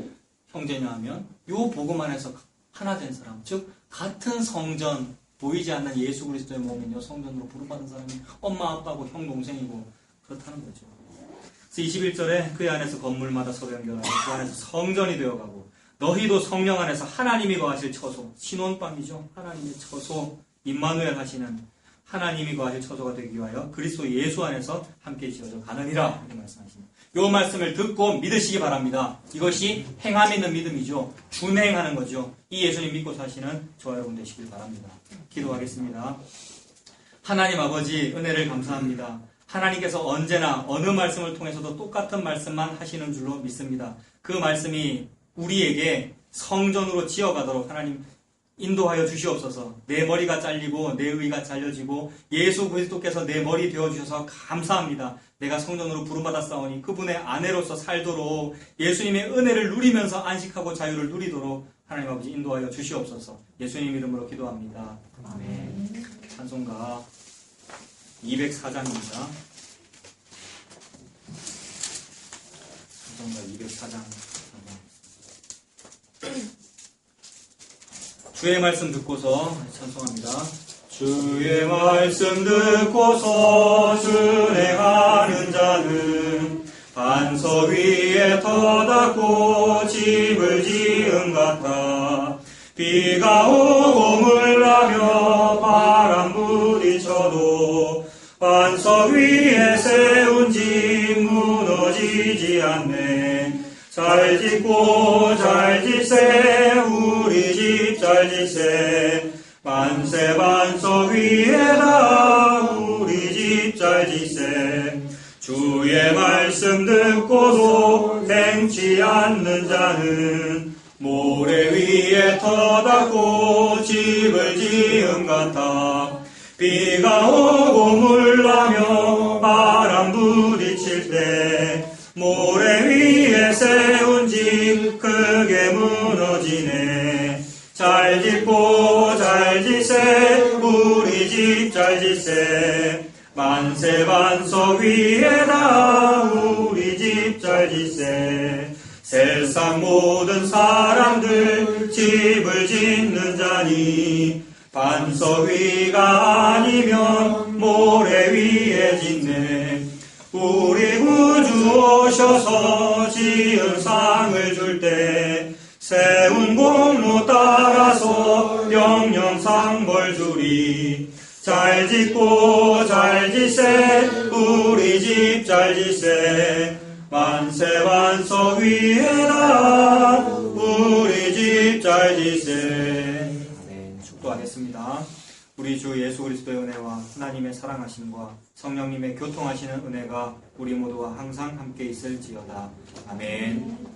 형제냐 하면 요 복음 안에서 하나 된 사람, 즉 같은 성전, 보이지 않는 예수 그리스도의 몸인 요 성전으로 부름받은 사람이 엄마, 아빠고 형, 동생이고 그렇다는 거죠. 그래서 21절에 그 안에서 건물마다 서로 연결하고 그 안에서 성전이 되어가고 너희도 성령 안에서 하나님이 거하실 처소, 신혼방이죠. 하나님의 처소, 임마누엘 하시는 하나님이 거하실 처소가 되기 위하여 그리스도 예수 안에서 함께 지어져 가느니라 이렇게 말씀하십니다. 이 말씀을 듣고 믿으시기 바랍니다. 이것이 행함 있는 믿음이죠. 준행하는 거죠. 이 예수님 믿고 사시는 저와 여러분 되시길 바랍니다. 기도하겠습니다. 하나님 아버지 은혜를 감사합니다. 하나님께서 언제나 어느 말씀을 통해서도 똑같은 말씀만 하시는 줄로 믿습니다. 그 말씀이 우리에게 성전으로 지어가도록 하나님 인도하여 주시옵소서. 내 머리가 잘리고 내 의가 잘려지고 예수 그리스도께서 내 머리 되어주셔서 감사합니다. 내가 성전으로 부름받았사오니 그분의 아내로서 살도록 예수님의 은혜를 누리면서 안식하고 자유를 누리도록 하나님 아버지 인도하여 주시옵소서. 예수님 이름으로 기도합니다. 아멘. 찬송가 204장입니다. 찬송가 204장. 주의 말씀 듣고서 찬송합니다. 주의 말씀 듣고서 순행하는 자는 반석 위에 터닫고 집을 지은 같아. 비가 오고 물나며 바람 부딪혀도 반석 위에 세운 집 무너지지 않네. 잘 짓고 잘 짓세 우리 집 잘 짓세. 만세 반석 위에다 우리 집 잘 짓세. 주의 말씀 듣고도 행치 않는 자는 모래 위에 터닫고 집을 지은 같아. 비가 오고 물나며 바람 부딪힐 때 모래 위에 세운 집 크게 무너지네. 잘 짓고 잘 짓세 우리 집 잘 짓세. 만세 반석 위에다 우리 집 잘 짓세. 세상 모든 사람들 집을 짓는 자니 반석 위가 아니면 모래 위에 짓네. 우리 구주 오셔서 지은 상을 줄 때 세운 공로 따라서 영영상 벌 주리. 잘 짓고 잘 짓세 우리 집 잘 짓세. 만세 반석 위에다 우리 집 잘 짓세. 네, 축도하겠습니다. 우리 주 예수 그리스도의 은혜와 하나님의 사랑하심과 성령님의 교통하시는 은혜가 우리 모두와 항상 함께 있을지어다. 아멘.